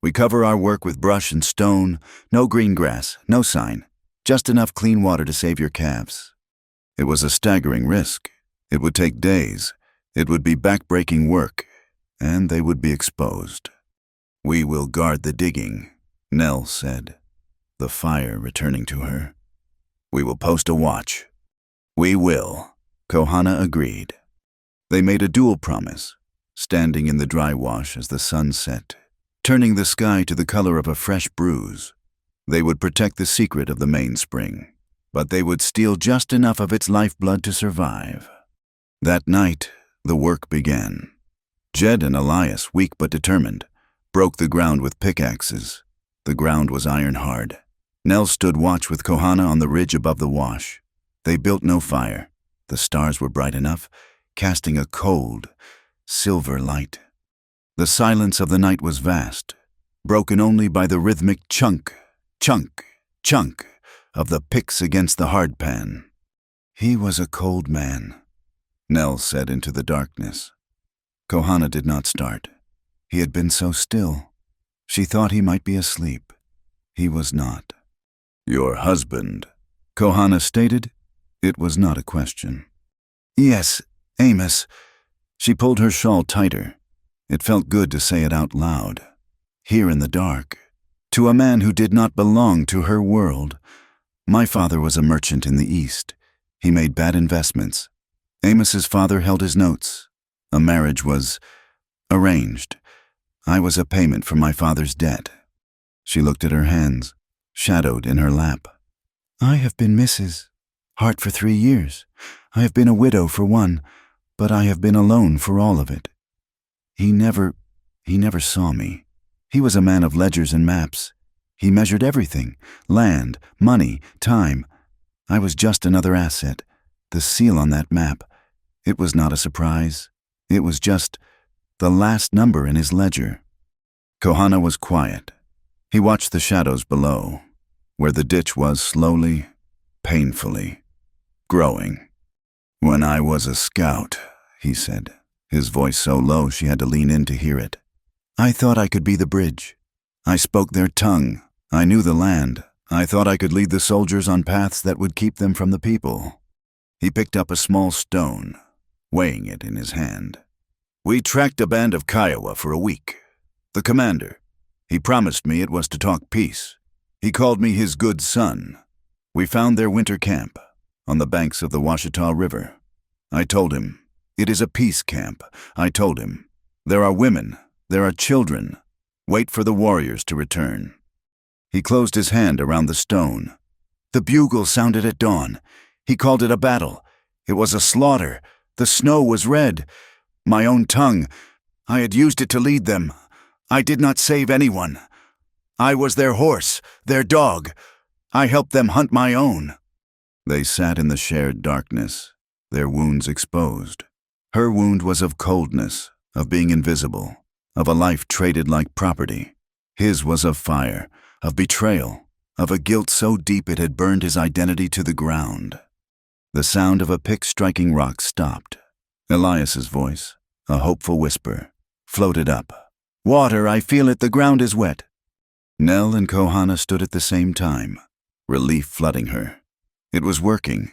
A: We cover our work with brush and stone, no green grass, no sign. just enough clean water to save your calves. It was a staggering risk. It would take days. It would be back-breaking work, and they would be exposed. "We will guard the digging," Nell said, the fire returning to her. "We will post a watch." "We will," Kohana agreed. They made a dual promise, standing in the dry wash as the sun set, turning the sky to the color of a fresh bruise. They would protect the secret of the mainspring, but they would steal just enough of its lifeblood to survive. That night, the work began. Jed and Elias, weak but determined, broke the ground with pickaxes. The ground was iron-hard. Nell stood watch with Kohana on the ridge above the wash. They built no fire. The stars were bright enough, casting a cold, silver light. The silence of the night was vast, broken only by the rhythmic chunk, chunk, chunk of the picks against the hardpan. "He was a cold man," Nell said into the darkness. Kohana did not start. He had been so still. She thought he might be asleep. He was not. "Your husband," Kohana stated. It was not a question. "Yes, Amos." She pulled her shawl tighter. It felt good to say it out loud, here in the dark, to a man who did not belong to her world. "My father was a merchant in the East. He made bad investments. Amos's father held his notes. A marriage was arranged. I was a payment for my father's debt." She looked at her hands, shadowed in her lap. "I have been Mrs. Hart for 3 years. I have been a widow for 1, but I have been alone for all of it. He never saw me. He was a man of ledgers and maps. He measured everything, land, money, time. I was just another asset, the seal on that map. It was not a surprise. It was just the last number in his ledger." Kohana was quiet. He watched the shadows below, where the ditch was slowly, painfully, growing. "When I was a scout," he said, his voice so low she had to lean in to hear it, "I thought I could be the bridge. I spoke their tongue. I knew the land. I thought I could lead the soldiers on paths that would keep them from the people." He picked up a small stone, weighing it in his hand. "We tracked a band of Kiowa for a week. The commander, he promised me it was to talk peace. He called me his good son. We found their winter camp on the banks of the Washita River. I told him, it is a peace camp. I told him, there are women, there are children. Wait for the warriors to return." He closed his hand around the stone. "The bugle sounded at dawn. He called it a battle. It was a slaughter. The snow was red. My own tongue. I had used it to lead them. I did not save anyone. I was their horse, their dog. I helped them hunt my own." They sat in the shared darkness, their wounds exposed. Her wound was of coldness, of being invisible, of a life traded like property. His was of fire, of betrayal, of a guilt so deep it had burned his identity to the ground. The sound of a pick striking rock stopped. Elias's voice, a hopeful whisper, floated up. "Water, I feel it, the ground is wet." Nell and Kohana stood at the same time, relief flooding her. It was working.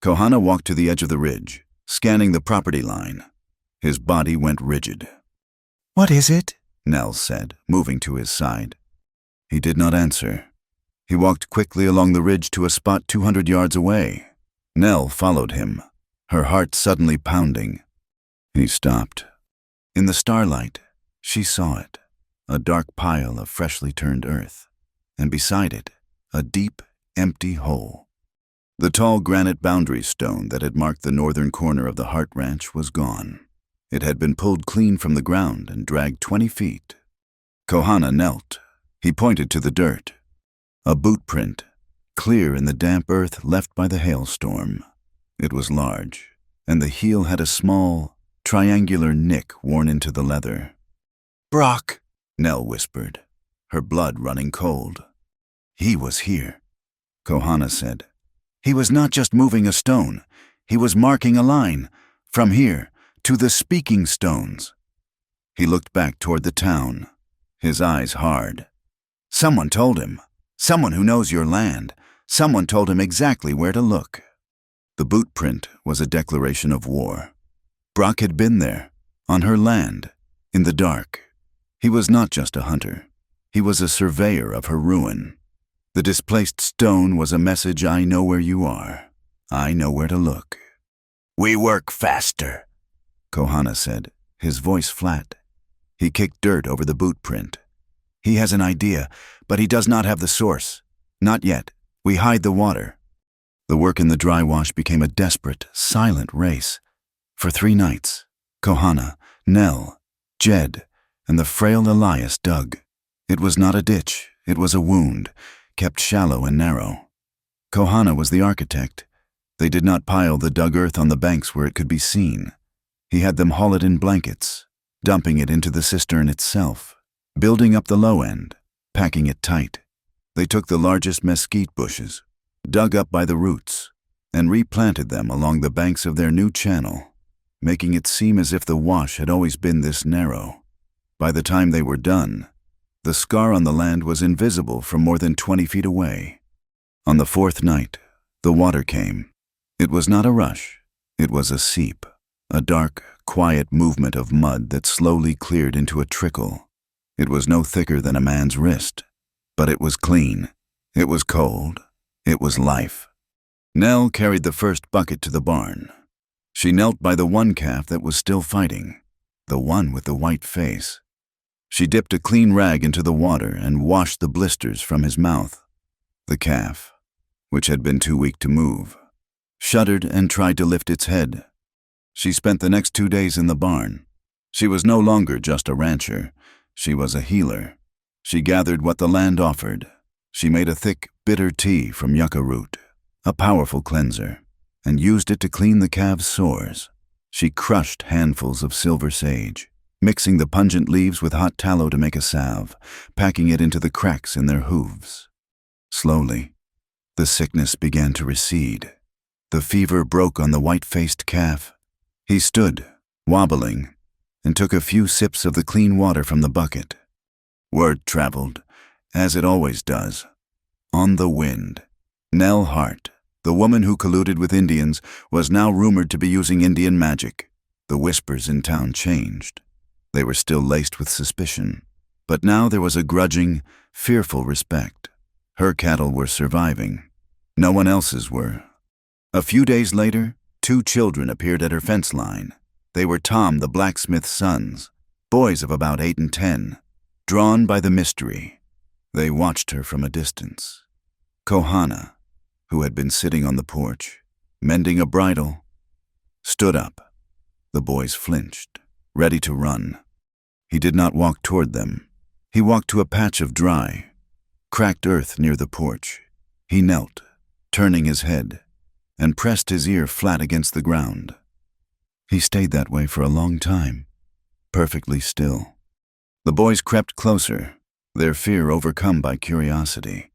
A: Kohana walked to the edge of the ridge, scanning the property line. His body went rigid. "What is it?" Nell said, moving to his side. He did not answer. He walked quickly along the ridge to a spot 200 yards away. Nell followed him, her heart suddenly pounding. He stopped. In the starlight, she saw it, a dark pile of freshly turned earth, and beside it, a deep, empty hole. The tall granite boundary stone that had marked the northern corner of the Hart Ranch was gone. It had been pulled clean from the ground and dragged 20 feet. Kohana knelt. He pointed to the dirt. A boot print, clear in the damp earth left by the hailstorm. It was large, and the heel had a small, triangular nick worn into the leather. "Brock," Nell whispered, her blood running cold. "He was here," Kohana said. "He was not just moving a stone. He was marking a line, from here to the speaking stones." He looked back toward the town, his eyes hard. "Someone told him. Someone who knows your land. Someone told him exactly where to look. The boot print was a declaration of war. Brock had been there, on her land, in the dark. He was not just a hunter. He was a surveyor of her ruin. The displaced stone was a message: I know where you are. I know where to look. "We work faster," Kohana said, his voice flat. He kicked dirt over the boot print. "He has an idea, but he does not have the source. Not yet. We hide the water." The work in the dry wash became a desperate, silent race. For 3 nights, Kohana, Nell, Jed, and the frail Elias dug. It was not a ditch, it was a wound, kept shallow and narrow. Kohana was the architect. They did not pile the dug earth on the banks where it could be seen. He had them haul it in blankets, dumping it into the cistern itself, building up the low end, packing it tight. They took the largest mesquite bushes, dug up by the roots, and replanted them along the banks of their new channel, making it seem as if the wash had always been this narrow. By the time they were done, the scar on the land was invisible from more than 20 feet away. On the 4th night, the water came. It was not a rush. It was a seep, a dark, quiet movement of mud that slowly cleared into a trickle. It was no thicker than a man's wrist, but it was clean. It was cold. It was life. Nell carried the first bucket to the barn. She knelt by the one calf that was still fighting, the one with the white face. She dipped a clean rag into the water and washed the blisters from his mouth. The calf, which had been too weak to move, shuddered and tried to lift its head. She spent the next 2 days in the barn. She was no longer just a rancher. She was a healer. She gathered what the land offered. She made a thick, bitter tea from yucca root, a powerful cleanser, and used it to clean the calves' sores. She crushed handfuls of silver sage, mixing the pungent leaves with hot tallow to make a salve, packing it into the cracks in their hooves. Slowly, the sickness began to recede. The fever broke on the white-faced calf. He stood, wobbling, and took a few sips of the clean water from the bucket. Word traveled, as it always does, on the wind. Nell Hart, the woman who colluded with Indians, was now rumored to be using Indian magic. The whispers in town changed. They were still laced with suspicion, but now there was a grudging, fearful respect. Her cattle were surviving. No one else's were. A few days later, 2 children appeared at her fence line. They were Tom, the blacksmith's sons, boys of about 8 and 10, drawn by the mystery. They watched her from a distance. Kohana, who had been sitting on the porch, mending a bridle, stood up. The boys flinched, ready to run. He did not walk toward them. He walked to a patch of dry, cracked earth near the porch. He knelt, turning his head, and pressed his ear flat against the ground. He stayed that way for a long time, perfectly still. The boys crept closer, their fear overcome by curiosity.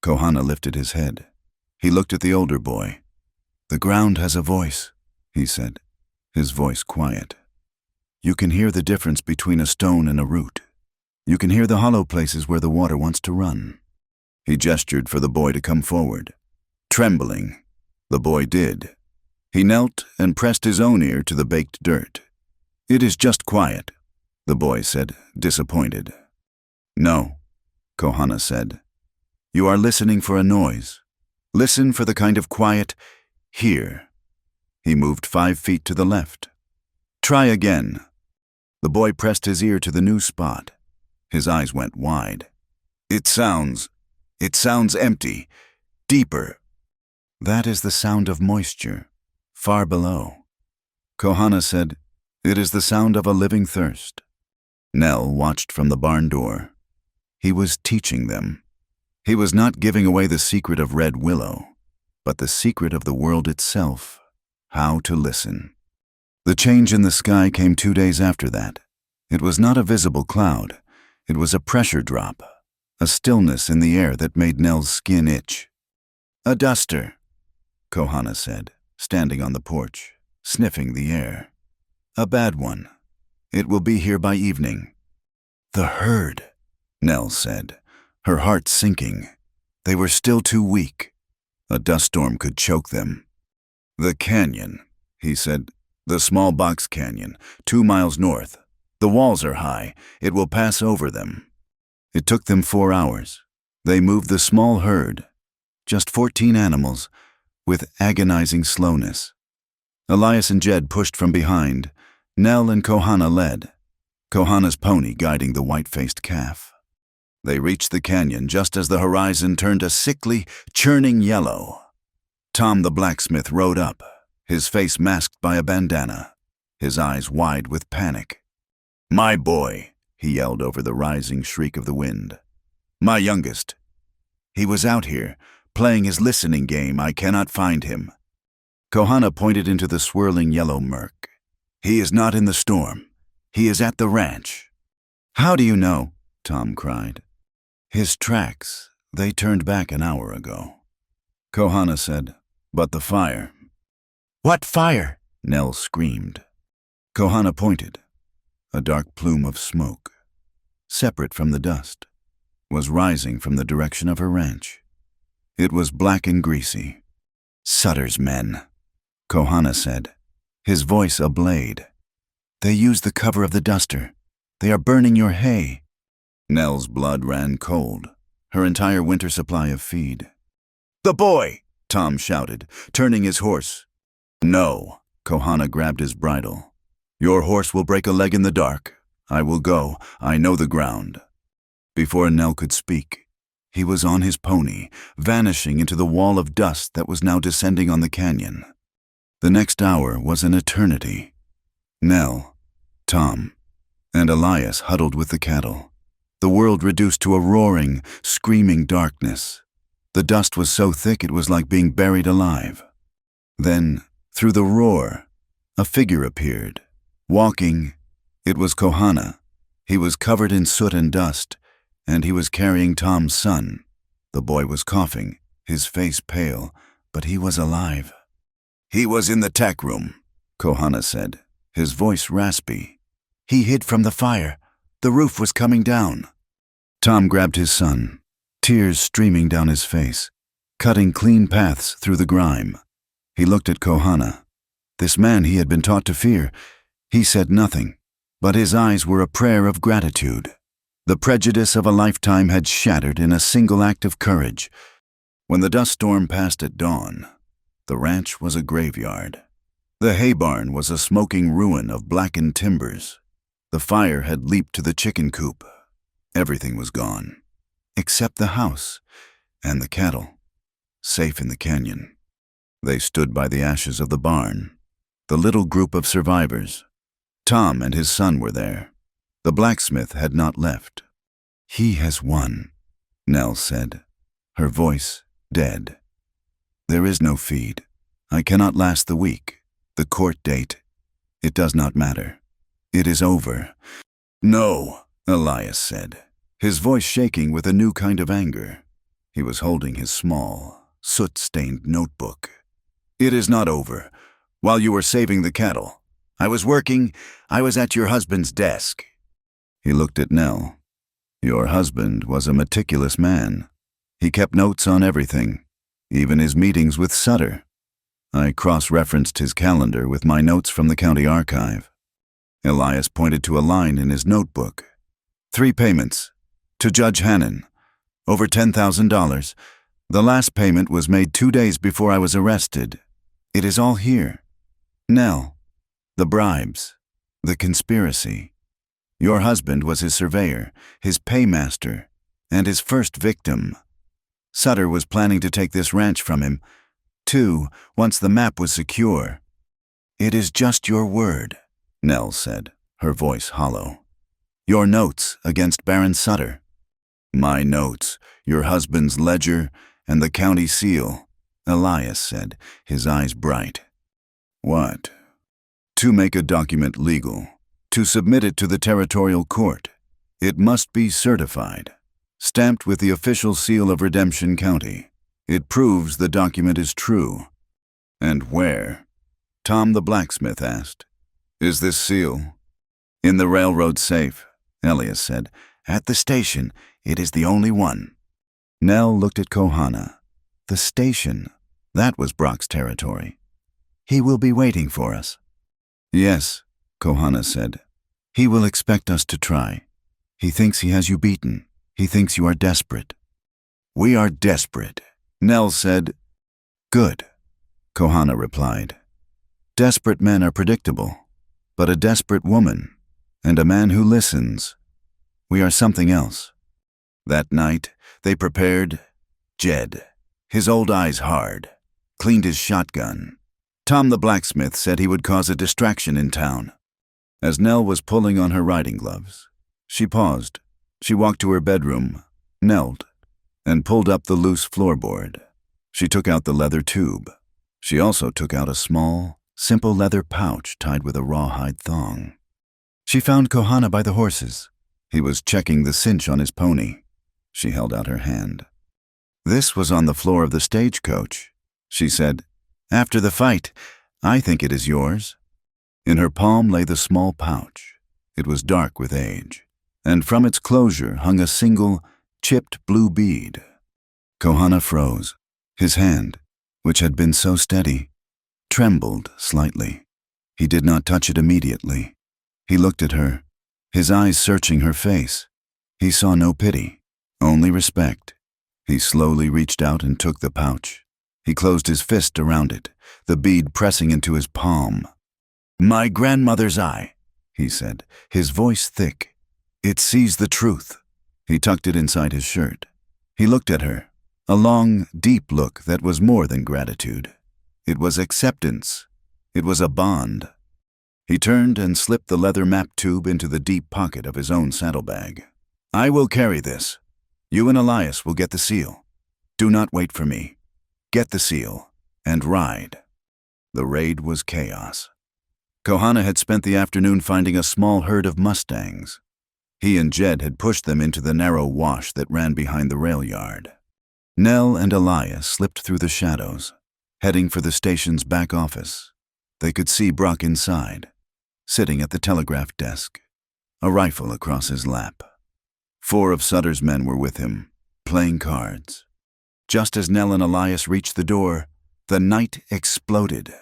A: Kohana lifted his head. He looked at the older boy. "The ground has a voice," he said, his voice quiet. "You can hear the difference between a stone and a root. You can hear the hollow places where the water wants to run." He gestured for the boy to come forward. Trembling, the boy did. He knelt and pressed his own ear to the baked dirt. "It is just quiet," the boy said, disappointed. "No," Kohana said. "You are listening for a noise. Listen for the kind of quiet here." He moved 5 feet to the left. "Try again." The boy pressed his ear to the new spot. His eyes went wide. It sounds empty, deeper." "That is the sound of moisture, far below." Kohana said, "It is the sound of a living thirst." Nell watched from the barn door. He was teaching them. He was not giving away the secret of Red Willow, but the secret of the world itself, how to listen. The change in the sky came 2 days after that. It was not a visible cloud. It was a pressure drop, a stillness in the air that made Nell's skin itch. "A duster," Kohana said, standing on the porch, sniffing the air. "A bad one. It will be here by evening." "The herd," Nell said, her heart sinking. They were still too weak. A dust storm could choke them. "The canyon," he said. "The small box canyon, 2 miles north. The walls are high. It will pass over them." It took them 4 hours. They moved the small herd, just 14 animals, with agonizing slowness. Elias and Jed pushed from behind. Nell and Kohana led, Kohana's pony guiding the white-faced calf. They reached the canyon just as the horizon turned a sickly, churning yellow. Tom the blacksmith rode up, his face masked by a bandana, his eyes wide with panic. "My boy," he yelled over the rising shriek of the wind. "My youngest. He was out here, playing his listening game. I cannot find him." Kohana pointed into the swirling yellow murk. "He is not in the storm. He is at the ranch." "How do you know?" Tom cried. "His tracks, they turned back an hour ago." Kohana said, "But the fire." "What fire?" Nell screamed. Kohana pointed. A dark plume of smoke, separate from the dust, was rising from the direction of her ranch. It was black and greasy. "Sutter's men," Kohana said, his voice a blade. "They used the cover of the duster. They are burning your hay." Nell's blood ran cold, her entire winter supply of feed. "The boy!" Tom shouted, turning his horse. "No," Kohana grabbed his bridle. "Your horse will break a leg in the dark. I will go. I know the ground." Before Nell could speak, he was on his pony, vanishing into the wall of dust that was now descending on the canyon. The next hour was an eternity. Nell, Tom, and Elias huddled with the cattle, the world reduced to a roaring, screaming darkness. The dust was so thick it was like being buried alive. Then, through the roar, a figure appeared. Walking, it was Kohana. He was covered in soot and dust, and he was carrying Tom's son. The boy was coughing, his face pale, but he was alive. "He was in the tack room," Kohana said, his voice raspy. "He hid from the fire. The roof was coming down." Tom grabbed his son, tears streaming down his face, cutting clean paths through the grime. He looked at Kohana. This man he had been taught to fear. He said nothing, but his eyes were a prayer of gratitude. The prejudice of a lifetime had shattered in a single act of courage. When the dust storm passed at dawn, the ranch was a graveyard. The hay barn was a smoking ruin of blackened timbers. The fire had leaped to the chicken coop. Everything was gone, except the house and the cattle, safe in the canyon. They stood by the ashes of the barn, the little group of survivors. Tom and his son were there. The blacksmith had not left. "He has won," Nell said, her voice dead. "There is no feed. I cannot last the week. The court date. It does not matter. It is over." "No," Elias said, his voice shaking with a new kind of anger. He was holding his small, soot-stained notebook. "It is not over. While you were saving the cattle, I was working. I was at your husband's desk." He looked at Nell. "Your husband was a meticulous man. He kept notes on everything, even his meetings with Sutter. I cross-referenced his calendar with my notes from the county archive." Elias pointed to a line in his notebook. "3 payments. To Judge Hannon. Over $10,000. The last payment was made 2 days before I was arrested. It is all here. Nell, the bribes, the conspiracy. Your husband was his surveyor, his paymaster, and his first victim. Sutter was planning to take this ranch from him, too, once the map was secure." "It is just your word," Nell said, her voice hollow. "Your notes against Baron Sutter." "My notes, your husband's ledger, and the county seal," Elias said, his eyes bright. "What?" "To make a document legal, to submit it to the territorial court. It must be certified, stamped with the official seal of Redemption County. It proves the document is true." "And where?" Tom the blacksmith asked. "Is this seal?" "In the railroad safe," Elias said. "At the station. It is the only one." Nell looked at Kohana. The station. That was Brock's territory. "He will be waiting for us." "Yes," Kohana said. "He will expect us to try. He thinks he has you beaten. He thinks you are desperate." "We are desperate," Nell said. "Good," Kohana replied. "Desperate men are predictable, but a desperate woman, and a man who listens, we are something else." That night, they prepared. Jed, his old eyes hard, cleaned his shotgun. Tom the blacksmith said he would cause a distraction in town. As Nell was pulling on her riding gloves, she paused. She walked to her bedroom, knelt, and pulled up the loose floorboard. She took out the leather tube. She also took out a small, simple leather pouch tied with a rawhide thong. She found Kohana by the horses. He was checking the cinch on his pony. She held out her hand. "This was on the floor of the stagecoach," she said. "After the fight, I think it is yours." In her palm lay the small pouch. It was dark with age, and from its closure hung a single, chipped blue bead. Kohana froze. His hand, which had been so steady, trembled slightly. He did not touch it immediately. He looked at her, his eyes searching her face. He saw no pity, only respect. He slowly reached out and took the pouch. He closed his fist around it, the bead pressing into his palm. "My grandmother's eye," he said, his voice thick. "It sees the truth." He tucked it inside his shirt. He looked at her, a long, deep look that was more than gratitude. It was acceptance. It was a bond. He turned and slipped the leather map tube into the deep pocket of his own saddlebag. "I will carry this. You and Elias will get the seal. Do not wait for me. Get the seal and ride." The raid was chaos. Kohana had spent the afternoon finding a small herd of mustangs. He and Jed had pushed them into the narrow wash that ran behind the rail yard. Nell and Elias slipped through the shadows, heading for the station's back office. They could see Brock inside, sitting at the telegraph desk, a rifle across his lap. 4 of Sutter's men were with him, playing cards. Just as Nell and Elias reached the door, the night exploded.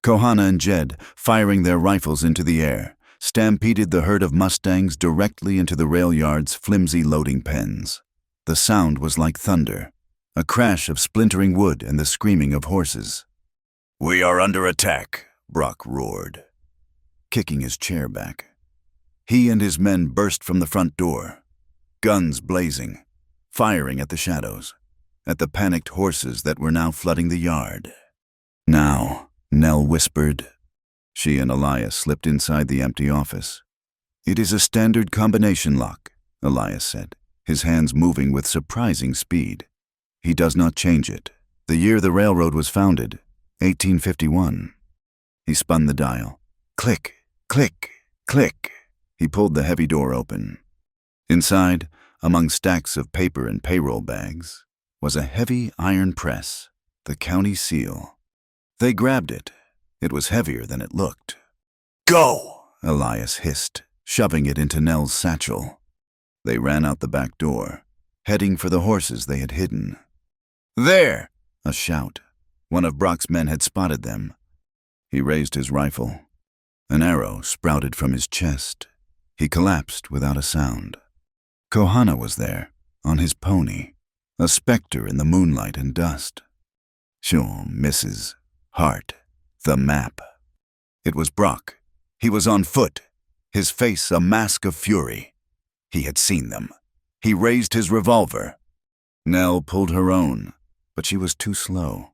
A: Kohana and Jed, firing their rifles into the air, stampeded the herd of mustangs directly into the rail yard's flimsy loading pens. The sound was like thunder, a crash of splintering wood and the screaming of horses. "We are under attack," Brock roared, kicking his chair back. He and his men burst from the front door, guns blazing, firing at the shadows, at the panicked horses that were now flooding the yard. "Now," Nell whispered. She and Elias slipped inside the empty office. "It is a standard combination lock," Elias said, his hands moving with surprising speed. "He does not change it. The year the railroad was founded, 1851. He spun the dial. Click, click, click. He pulled the heavy door open. Inside, among stacks of paper and payroll bags, was a heavy iron press, the county seal. They grabbed it. It was heavier than it looked. "Go!" Elias hissed, shoving it into Nell's satchel. They ran out the back door, heading for the horses they had hidden. "There!" A shout. One of Brock's men had spotted them. He raised his rifle. An arrow sprouted from his chest. He collapsed without a sound. Kohana was there, on his pony, a specter in the moonlight and dust. Sure, Mrs. Hart, the map. It was Brock. He was on foot, his face a mask of fury. He had seen them. He raised his revolver. Nell pulled her own, but she was too slow.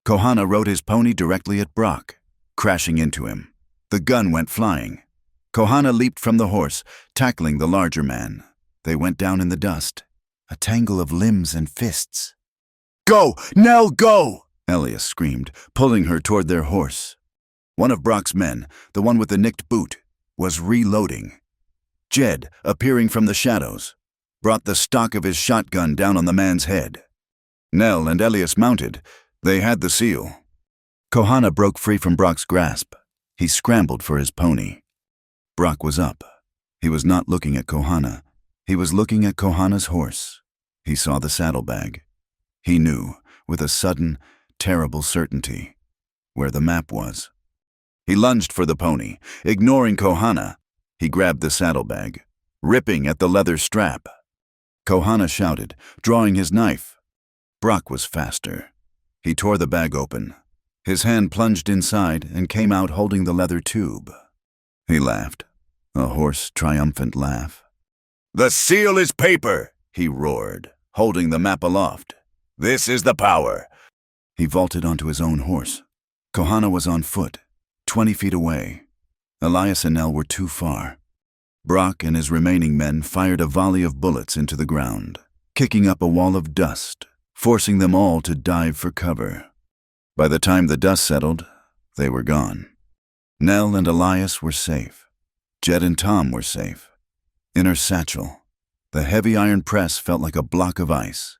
A: Kohana rode his pony directly at Brock, crashing into him. The gun went flying. Kohana leaped from the horse, tackling the larger man. They went down in the dust, a tangle of limbs and fists. "Go! Nell, go!" Elias screamed, pulling her toward their horse. One of Brock's men, the one with the nicked boot, was reloading. Jed, appearing from the shadows, brought the stock of his shotgun down on the man's head. Nell and Elias mounted. They had the seal. Kohana broke free from Brock's grasp. He scrambled for his pony. Brock was up. He was not looking at Kohana. He was looking at Kohana's horse. He saw the saddlebag. He knew, with a sudden, terrible certainty, where the map was. He lunged for the pony, ignoring Kohana. He grabbed the saddlebag, ripping at the leather strap. Kohana shouted, drawing his knife. Brock was faster. He tore the bag open. His hand plunged inside and came out holding the leather tube. He laughed, a hoarse, triumphant laugh. "The seal is paper," he roared, holding the map aloft. "This is the power." He vaulted onto his own horse. Kohana was on foot, 20 feet away. Elias and Nell were too far. Brock and his remaining men fired a volley of bullets into the ground, kicking up a wall of dust, forcing them all to dive for cover. By the time the dust settled, they were gone. Nell and Elias were safe. Jed and Tom were safe. In her satchel, the heavy iron press felt like a block of ice.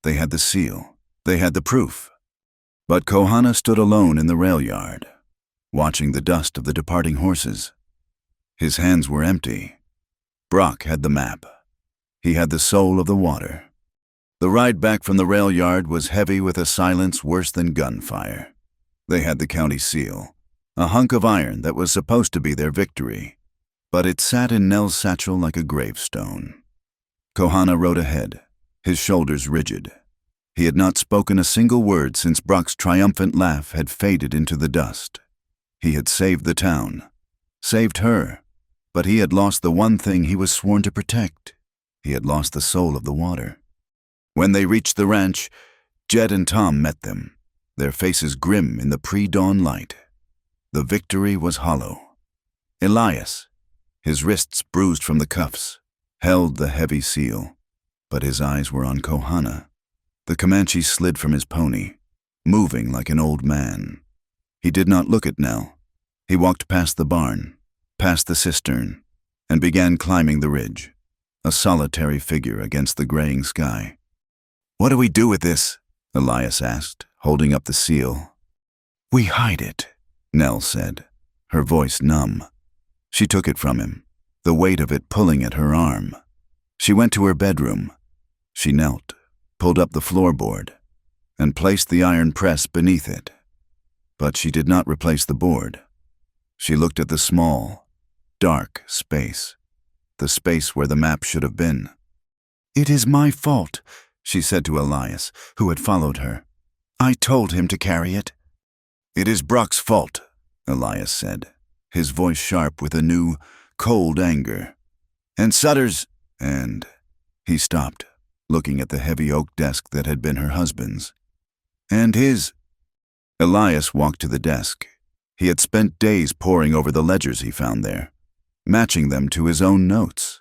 A: They had the seal. They had the proof. But Kohana stood alone in the rail yard, watching the dust of the departing horses. His hands were empty. Brock had the map. He had the soul of the water. The ride back from the rail yard was heavy with a silence worse than gunfire. They had the county seal, a hunk of iron that was supposed to be their victory, but it sat in Nell's satchel like a gravestone. Kohana rode ahead, his shoulders rigid. He had not spoken a single word since Brock's triumphant laugh had faded into the dust. He had saved the town, saved her, but he had lost the one thing he was sworn to protect. He had lost the soul of the water. When they reached the ranch, Jed and Tom met them, their faces grim in the pre-dawn light. The victory was hollow. Elias, his wrists bruised from the cuffs, held the heavy seal, but his eyes were on Kohana. The Comanche slid from his pony, moving like an old man. He did not look at Nell. He walked past the barn, past the cistern, and began climbing the ridge, a solitary figure against the graying sky. "What do we do with this?" Elias asked, holding up the seal. "We hide it," Nell said, her voice numb. She took it from him, the weight of it pulling at her arm. She went to her bedroom. She knelt, pulled up the floorboard, and placed the iron press beneath it. But she did not replace the board. She looked at the small, dark space, the space where the map should have been. "It is my fault," she said to Elias, who had followed her. "I told him to carry it." "It is Brock's fault," Elias said, his voice sharp with a new, cold anger. "And Sutter's," and he stopped, looking at the heavy oak desk that had been her husband's. "And his." Elias walked to the desk. He had spent days poring over the ledgers he found there, matching them to his own notes.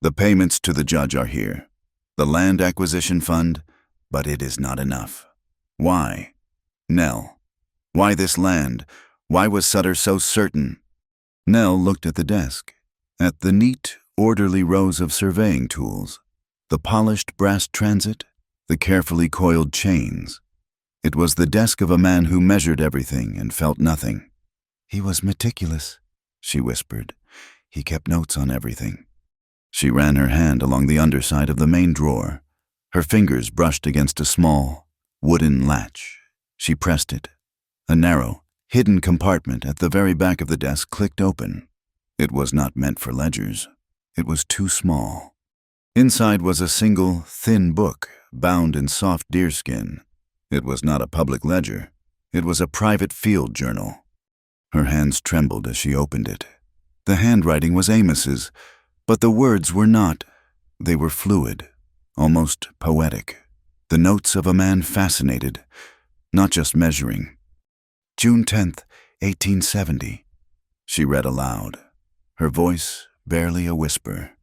A: "The payments to the judge are here. The land acquisition fund, but it is not enough. Why? Nell. Why this land? Why was Sutter so certain?" Nell looked at the desk, at the neat, orderly rows of surveying tools, the polished brass transit, the carefully coiled chains. It was the desk of a man who measured everything and felt nothing. "He was meticulous," she whispered. "He kept notes on everything." She ran her hand along the underside of the main drawer. Her fingers brushed against a small, wooden latch. She pressed it. A narrow, hidden compartment at the very back of the desk clicked open. It was not meant for ledgers. It was too small. Inside was a single, thin book, bound in soft deerskin. It was not a public ledger. It was a private field journal. Her hands trembled as she opened it. The handwriting was Amos's, but the words were not. They were fluid, almost poetic. The notes of a man fascinated, not just measuring. "June 10th, 1870. She read aloud, her voice barely a whisper.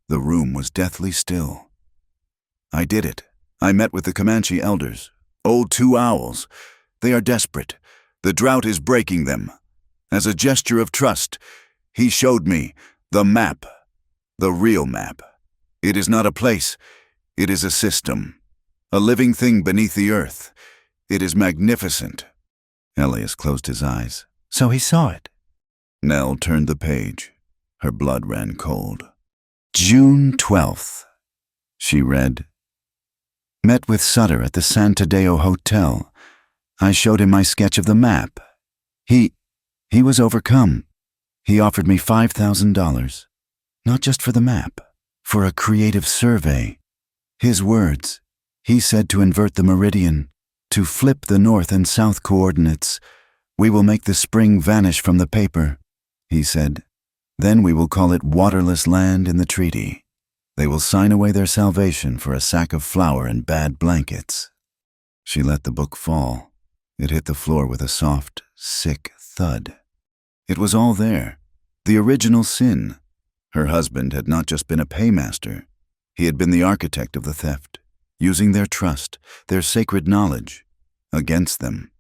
A: The room was deathly still. "I did it. I met with the Comanche elders. Old Two Owls. They are desperate. The drought is breaking them. As a gesture of trust, he showed me the map. The real map. It is not a place. It is a system. A living thing beneath the earth. It is magnificent." Elias closed his eyes. "So he saw it." Nell turned the page. Her blood ran cold. "June 12th. She read, "Met with Sutter at the San Tadeo Hotel. I showed him my sketch of the map. He was overcome. He offered me $5,000. Not just for the map, for a creative survey. His words. He said to invert the meridian, to flip the north and south coordinates. We will make the spring vanish from the paper, he said. Then we will call it waterless land in the treaty. They will sign away their salvation for a sack of flour and bad blankets. She let the book fall. It hit the floor with a soft, sick thud. It was all there, the original sin. Her husband had not just been a paymaster. He had been the architect of the theft, using their trust, their sacred knowledge, against them.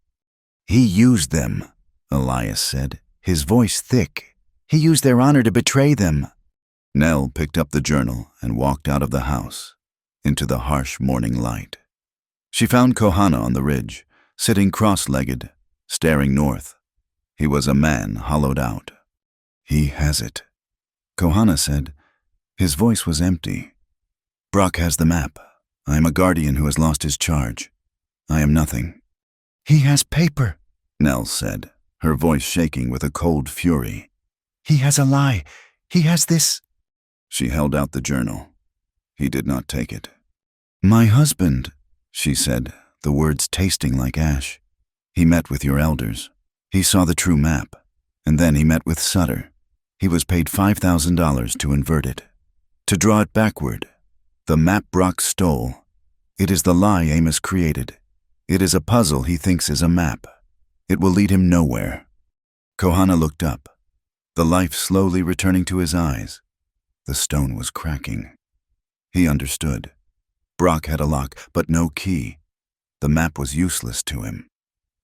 A: He used them, Elias said, his voice thick. He used their honor to betray them. Nell picked up the journal and walked out of the house, into the harsh morning light. She found Kohana on the ridge, sitting cross-legged, staring north. He was a man hollowed out. He has it, Kohana said. His voice was empty. Brock has the map. I am a guardian who has lost his charge. I am nothing. He has paper, Nell said, her voice shaking with a cold fury. He has a lie. He has this. She held out the journal. He did not take it. My husband, she said, the words tasting like ash. He met with your elders. He saw the true map. And then he met with Sutter. He was paid $5,000 to invert it, to draw it backward. The map Brock stole. It is the lie Amos created. It is a puzzle he thinks is a map. It will lead him nowhere. Kohana looked up, the life slowly returning to his eyes. The stone was cracking. He understood. Brock had a lock, but no key. The map was useless to him.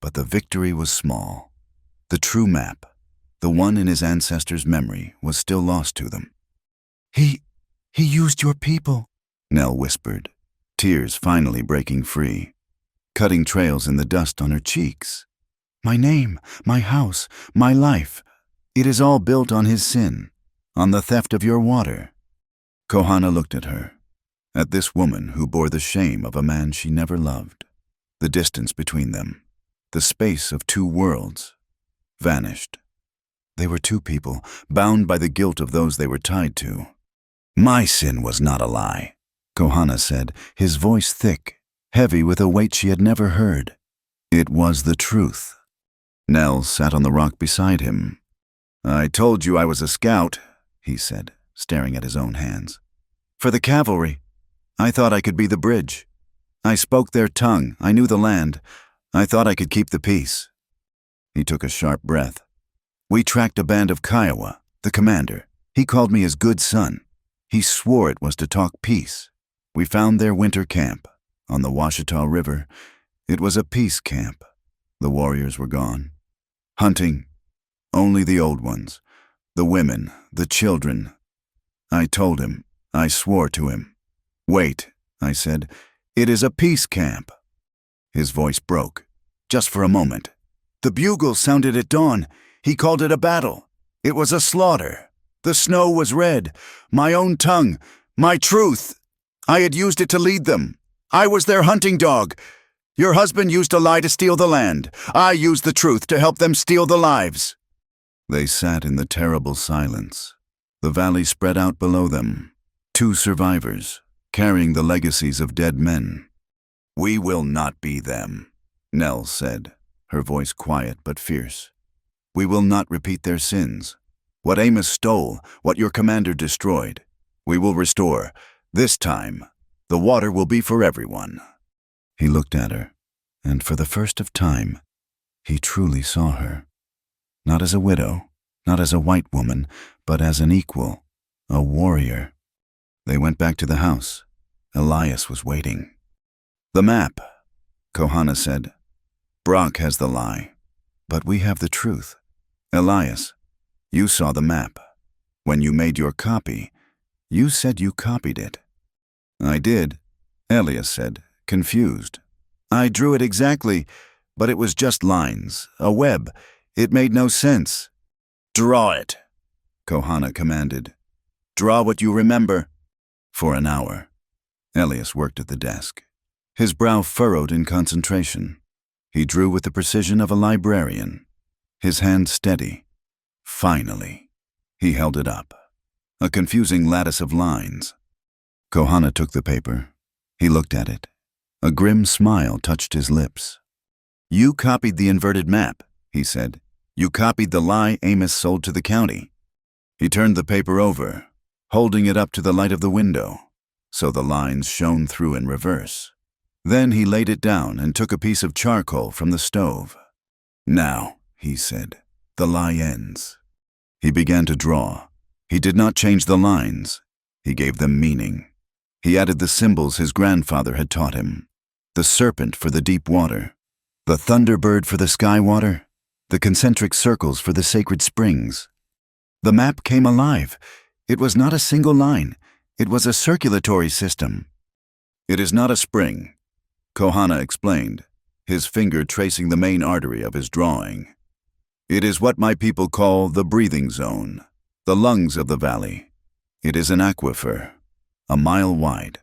A: But the victory was small. The true map, the one in his ancestors' memory, was still lost to them. He used your people, Nell whispered, tears finally breaking free, cutting trails in the dust on her cheeks. My name, my house, my life, it is all built on his sin, on the theft of your water. Kohana looked at her, at this woman who bore the shame of a man she never loved. The distance between them, the space of two worlds, vanished. They were two people, bound by the guilt of those they were tied to. My sin was not a lie, Kohana said, his voice thick, heavy with a weight she had never heard. It was the truth. Nell sat on the rock beside him. I told you I was a scout, he said, staring at his own hands. For the cavalry. I thought I could be the bridge. I spoke their tongue. I knew the land. I thought I could keep the peace. He took a sharp breath. We tracked a band of Kiowa, the commander. He called me his good son. He swore it was to talk peace. We found their winter camp on the Washita River. It was a peace camp. The warriors were gone. Hunting. Only the old ones. The women, the children. I told him. I swore to him. Wait, I said. It is a peace camp. His voice broke. Just for a moment. The bugle sounded at dawn. He called it a battle. It was a slaughter. The snow was red. My own tongue. My truth. I had used it to lead them. I was their hunting dog. Your husband used a lie to steal the land. I used the truth to help them steal the lives. They sat in the terrible silence. The valley spread out below them. Two survivors, carrying the legacies of dead men. We will not be them, Nell said, her voice quiet but fierce. We will not repeat their sins. What Amos stole, what your commander destroyed, we will restore. This time, the water will be for everyone. He looked at her, and for the first of time, he truly saw her. Not as a widow, not as a white woman, but as an equal, a warrior. They went back to the house. Elias was waiting. The map, Kohana said. Brock has the lie, but we have the truth. Elias, you saw the map. When you made your copy, you said you copied it. I did, Elias said, confused. I drew it exactly, but it was just lines, a web. It made no sense. Draw it, Kohana commanded. Draw what you remember. For an hour, Elias worked at the desk, his brow furrowed in concentration. He drew with the precision of a librarian, his hand steady. Finally, he held it up. A confusing lattice of lines. Kohana took the paper. He looked at it. A grim smile touched his lips. "You copied the inverted map," he said. "You copied the lie Amos sold to the county." He turned the paper over, holding it up to the light of the window, so the lines shone through in reverse. Then he laid it down and took a piece of charcoal from the stove. "Now," he said, "the lie ends." He began to draw. He did not change the lines. He gave them meaning. He added the symbols his grandfather had taught him. The serpent for the deep water, the thunderbird for the sky water, the concentric circles for the sacred springs. The map came alive. It was not a single line. It was a circulatory system. "It is not a spring," Kohana explained, his finger tracing the main artery of his drawing. "It is what my people call the breathing zone, the lungs of the valley. It is an aquifer, a mile wide,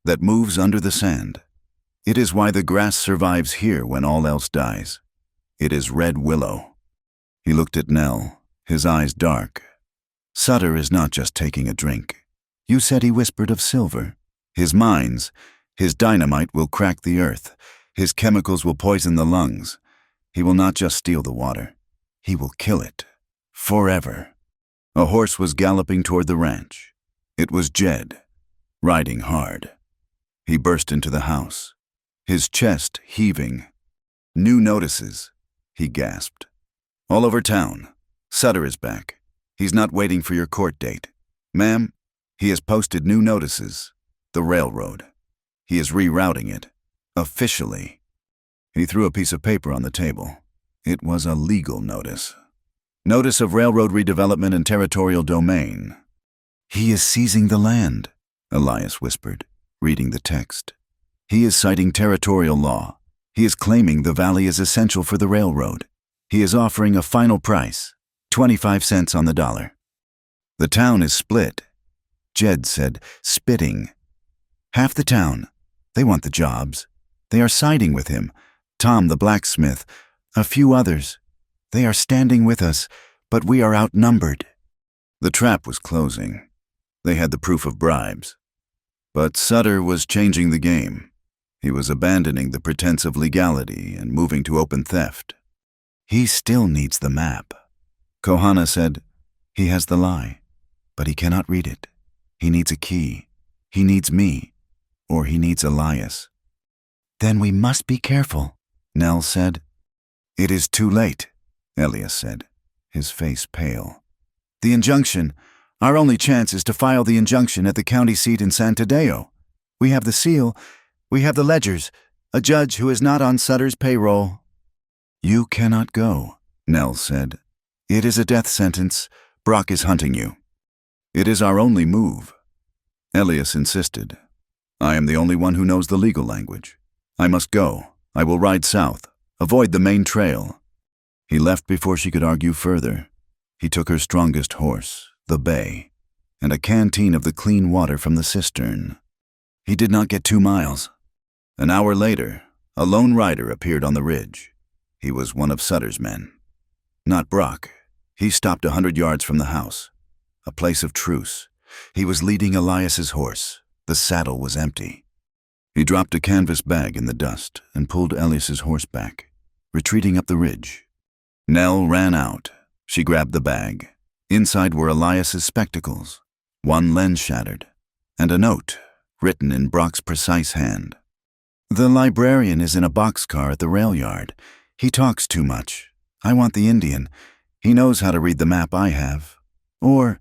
A: that moves under the sand. It is why the grass survives here when all else dies. It is red willow." He looked at Nell, his eyes dark. "Sutter is not just taking a drink. You said he whispered of silver. His mines, his dynamite will crack the earth. His chemicals will poison the lungs. He will not just steal the water. He will kill it. Forever." A horse was galloping toward the ranch. It was Jed, riding hard. He burst into the house, his chest heaving. "New notices," he gasped. "All over town. Sutter is back. He's not waiting for your court date. Ma'am, he has posted new notices. The railroad. He is rerouting it. Officially." He threw a piece of paper on the table. It was a legal notice. "Notice of railroad redevelopment and territorial domain." "He is seizing the land," Elias whispered, reading the text. "He is citing territorial law. He is claiming the valley is essential for the railroad. He is offering a final price, 25 cents on the dollar." "The town is split," Jed said, spitting. "Half the town. They want the jobs. They are siding with him. Tom the blacksmith, a few others. They are standing with us, but we are outnumbered." The trap was closing. They had the proof of bribes. But Sutter was changing the game. He was abandoning the pretense of legality and moving to open theft. "He still needs the map." Kohana said, "He has the lie, but he cannot read it. He needs a key. He needs me, or he needs Elias." "Then we must be careful," Nell said. "It is too late," Elias said, his face pale. "The injunction. Our only chance is to file the injunction at the county seat in San Tadeo. We have the seal. We have the ledgers. A judge who is not on Sutter's payroll." "You cannot go," Nell said. "It is a death sentence. Brock is hunting you." "It is our only move." Elias insisted. "I am the only one who knows the legal language. I must go. I will ride south. Avoid the main trail." He left before she could argue further. He took her strongest horse, the bay, and a canteen of the clean water from the cistern. He did not get 2 miles. An hour later, a lone rider appeared on the ridge. He was one of Sutter's men. Not Brock. He stopped 100 yards from the house. A place of truce. He was leading Elias's horse. The saddle was empty. He dropped a canvas bag in the dust and pulled Elias's horse back, retreating up the ridge. Nell ran out. She grabbed the bag. Inside were Elias's spectacles, one lens shattered, and a note written in Brock's precise hand. "The librarian is in a boxcar at the rail yard. He talks too much. I want the Indian. He knows how to read the map I have. Or,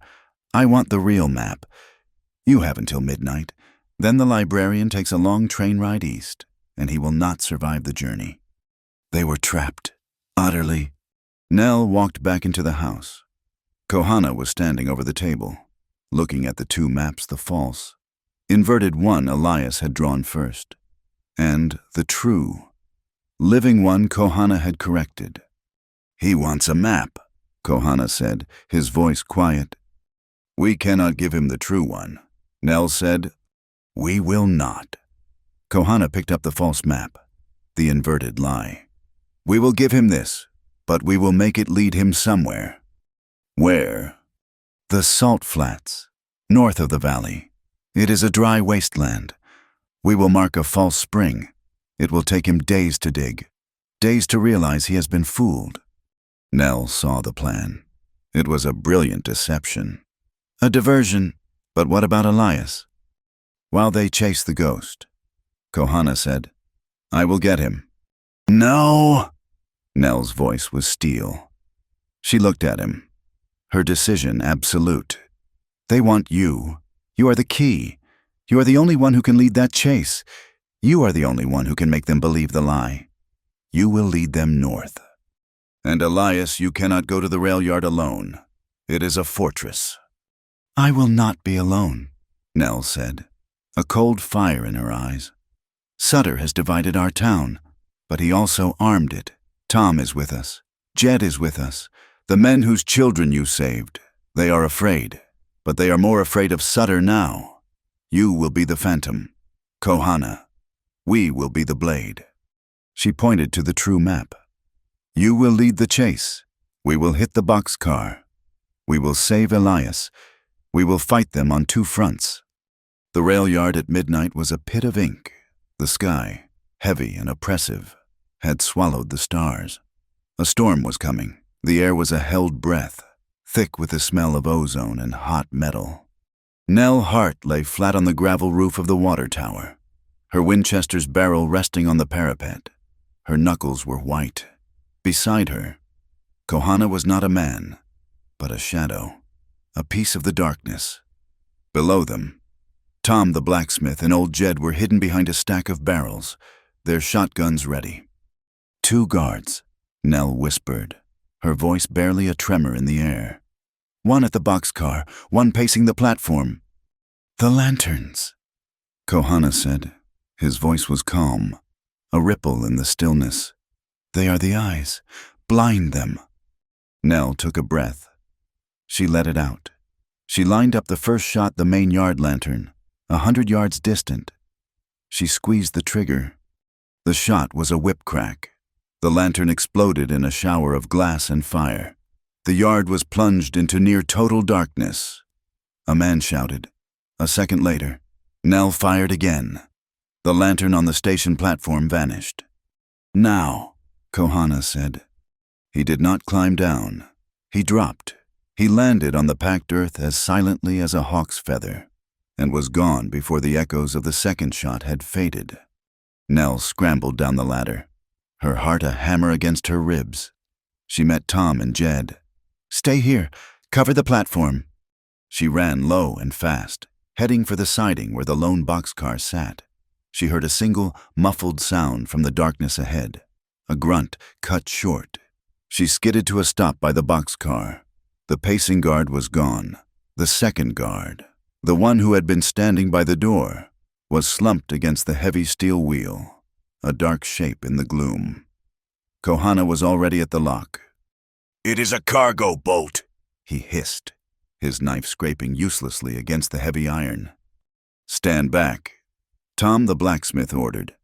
A: I want the real map. You have until midnight. Then the librarian takes a long train ride east, and he will not survive the journey." They were trapped, utterly. Nell walked back into the house. Kohana was standing over the table, looking at the 2 maps, the false. Inverted one Elias had drawn first, and the true, living one Kohana had corrected. "He wants a map," Kohana said, his voice quiet. "We cannot give him the true one," Nell said. "We will not." Kohana picked up the false map, the inverted lie. We will give him this, but we will make it lead him somewhere. Where? The salt flats, north of the valley. It is a dry wasteland. We will mark a false spring. It will take him days to dig, days to realize he has been fooled. Nell saw the plan. It was a brilliant deception. A diversion, but what about Elias? While they chased the ghost, Kohana said, "I will get him." "No!" Nell's voice was steel. She looked at him, her decision absolute. "They want you. You are the key. You are the only one who can lead that chase. You are the only one who can make them believe the lie. You will lead them north. And Elias, you cannot go to the rail yard alone. It is a fortress." "I will not be alone," Nell said, a cold fire in her eyes. "Sutter has divided our town, but he also armed it. Tom is with us. Jed is with us. The men whose children you saved. They are afraid, but they are more afraid of Sutter now. You will be the phantom. Kohana. We will be the blade." She pointed to the true map. "You will lead the chase. We will hit the boxcar. We will save Elias. We will fight them on two fronts." The rail yard at midnight was a pit of ink. The sky, heavy and oppressive, had swallowed the stars. A storm was coming. The air was a held breath, thick with the smell of ozone and hot metal. Nell Hart lay flat on the gravel roof of the water tower, her Winchester's barrel resting on the parapet. Her knuckles were white. Beside her, Kohana was not a man, but a shadow, a piece of the darkness. Below them, Tom the blacksmith and old Jed were hidden behind a stack of barrels, their shotguns ready. "Two guards," Nell whispered, her voice barely a tremor in the air. "One at the boxcar, one pacing the platform." "The lanterns," Kohana said. His voice was calm, a ripple in the stillness. "They are the eyes. Blind them." Nell took a breath. She let it out. She lined up the first shot, the main yard lantern, 100 yards distant. She squeezed the trigger. The shot was a whip crack. The lantern exploded in a shower of glass and fire. The yard was plunged into near total darkness. A man shouted. A second later, Nell fired again. The lantern on the station platform vanished. "Now," Kohana said. He did not climb down. He dropped. He landed on the packed earth as silently as a hawk's feather, and was gone before the echoes of the second shot had faded. Nell scrambled down the ladder, her heart a hammer against her ribs. She met Tom and Jed. "Stay here. Cover the platform." She ran low and fast, heading for the siding where the lone boxcar sat. She heard a single, muffled sound from the darkness ahead, a grunt cut short. She skidded to a stop by the boxcar. The pacing guard was gone. The second guard, the one who had been standing by the door, was slumped against the heavy steel wheel, a dark shape in the gloom. Kohana was already at the lock. "It is a cargo boat," he hissed, his knife scraping uselessly against the heavy iron. "Stand back," Tom the blacksmith ordered.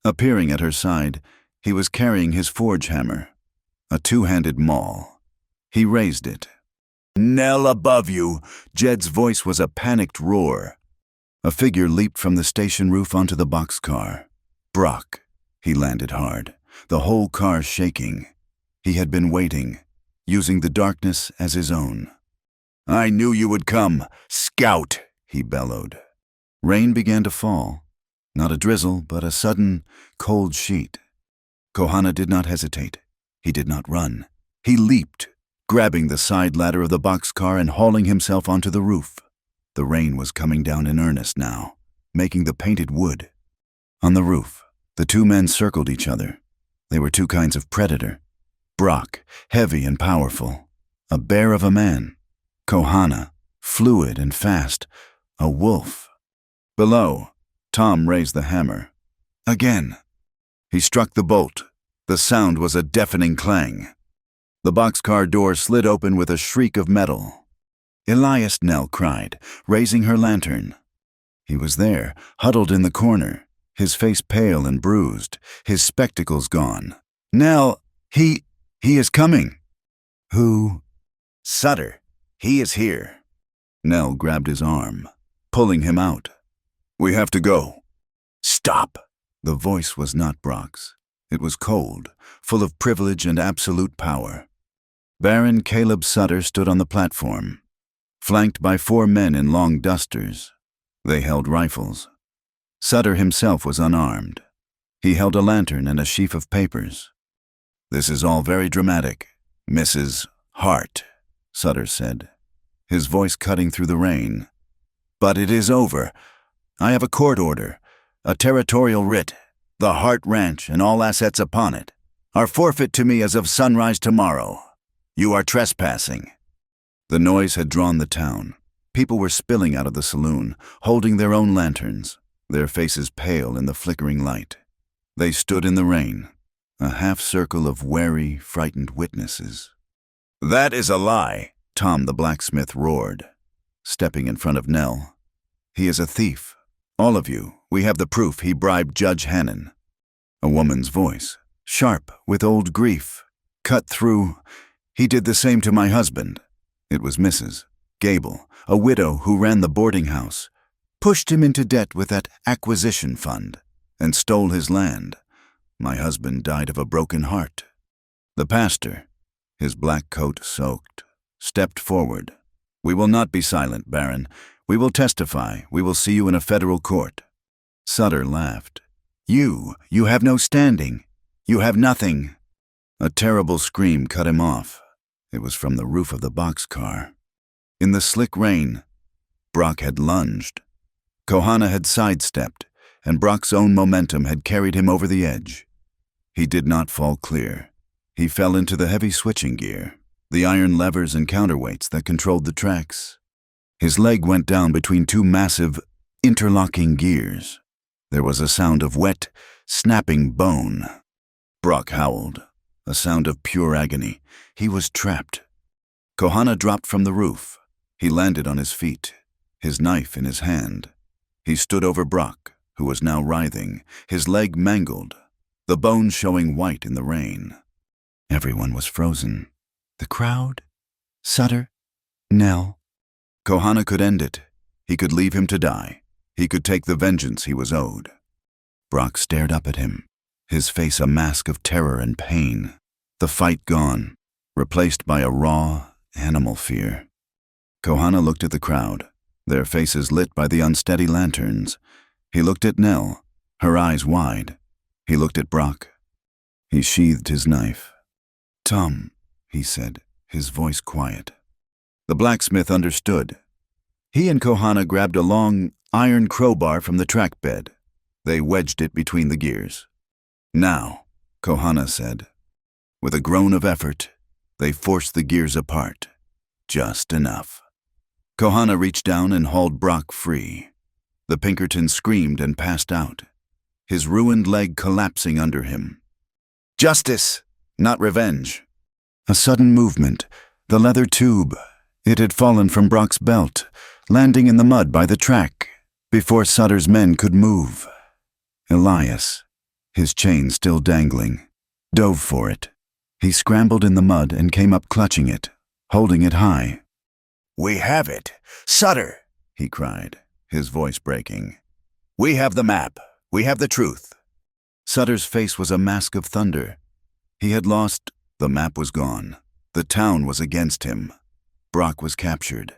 A: Appearing at her side, he was carrying his forge hammer, a two-handed maul. He raised it. "Nell above you!" Jed's voice was a panicked roar. A figure leaped from the station roof onto the boxcar. Brock. He landed hard, the whole car shaking. He had been waiting, using the darkness as his own. "I knew you would come, scout!" he bellowed. Rain began to fall. Not a drizzle, but a sudden, cold sheet. Kohana did not hesitate. He did not run. He leaped, grabbing the side ladder of the boxcar and hauling himself onto the roof. The rain was coming down in earnest now, making the painted wood. On the roof, the two men circled each other. They were two kinds of predator. Brock, heavy and powerful, a bear of a man. Kohana, fluid and fast, a wolf. Below, Tom raised the hammer. Again. He struck the bolt. The sound was a deafening clang. The boxcar door slid open with a shriek of metal. "Elias!" Nell cried, raising her lantern. He was there, huddled in the corner, his face pale and bruised, his spectacles gone. Nell, he is coming.
B: Who?
A: Sutter. He is here. Nell grabbed his arm, pulling him out. We have to go. Stop. The voice was not Brock's. It was cold, full of privilege and absolute power. Baron Caleb Sutter stood on the platform, flanked by 4 men in long dusters. They held rifles. Sutter himself was unarmed. He held a lantern and a sheaf of papers. This is all very dramatic, Mrs. Hart, Sutter said, his voice cutting through the rain. But it is over. I have a court order, a territorial writ. The Hart Ranch and all assets upon it are forfeit to me as of sunrise tomorrow. You are trespassing. The noise had drawn the town. People were spilling out of the saloon, holding their own lanterns, their faces pale in the flickering light. They stood in the rain, a half-circle of wary, frightened witnesses. That is a lie, Tom the blacksmith roared, stepping in front of Nell. He is a thief. All of you, we have the proof he bribed Judge Hannon. A woman's voice, sharp with old grief, cut through. He did the same to my husband. It was Mrs. Gable, a widow who ran the boarding house, pushed him into debt with that acquisition fund, and stole his land. My husband died of a broken heart. The pastor, his black coat soaked, stepped forward. We will not be silent, Baron. We will testify. We will see you in a federal court. Sutter laughed. You have no standing. You have nothing. A terrible scream cut him off. It was from the roof of the boxcar. In the slick rain, Brock had lunged. Kohana had sidestepped, and Brock's own momentum had carried him over the edge. He did not fall clear. He fell into the heavy switching gear, the iron levers and counterweights that controlled the tracks. His leg went down between 2 massive, interlocking gears. There was a sound of wet, snapping bone. Brock howled, a sound of pure agony. He was trapped. Kohana dropped from the roof. He landed on his feet, his knife in his hand. He stood over Brock, who was now writhing, his leg mangled, the bones showing white in the rain. Everyone was frozen. The crowd? Sutter? Nell? Kohana could end it. He could leave him to die. He could take the vengeance he was owed. Brock stared up at him, his face a mask of terror and pain. The fight gone, replaced by a raw, animal fear. Kohana looked at the crowd, their faces lit by the unsteady lanterns. He looked at Nell, her eyes wide. He looked at Brock. He sheathed his knife. Tom, he said, his voice quiet. The blacksmith understood. He and Kohana grabbed a long, iron crowbar from the track bed. They wedged it between the gears. Now, Kohana said. With a groan of effort, they forced the gears apart. Just enough. Kohana reached down and hauled Brock free. The Pinkerton screamed and passed out, his ruined leg collapsing under him. Justice, not revenge. A sudden movement, the leather tube. It had fallen from Brock's belt, landing in the mud by the track, before Sutter's men could move. Elias, his chain still dangling, dove for it. He scrambled in the mud and came up clutching it, holding it high. We have it! Sutter! He cried, his voice breaking. We have the map. We have the truth. Sutter's face was a mask of thunder. He had lost. The map was gone. The town was against him. Brock was captured.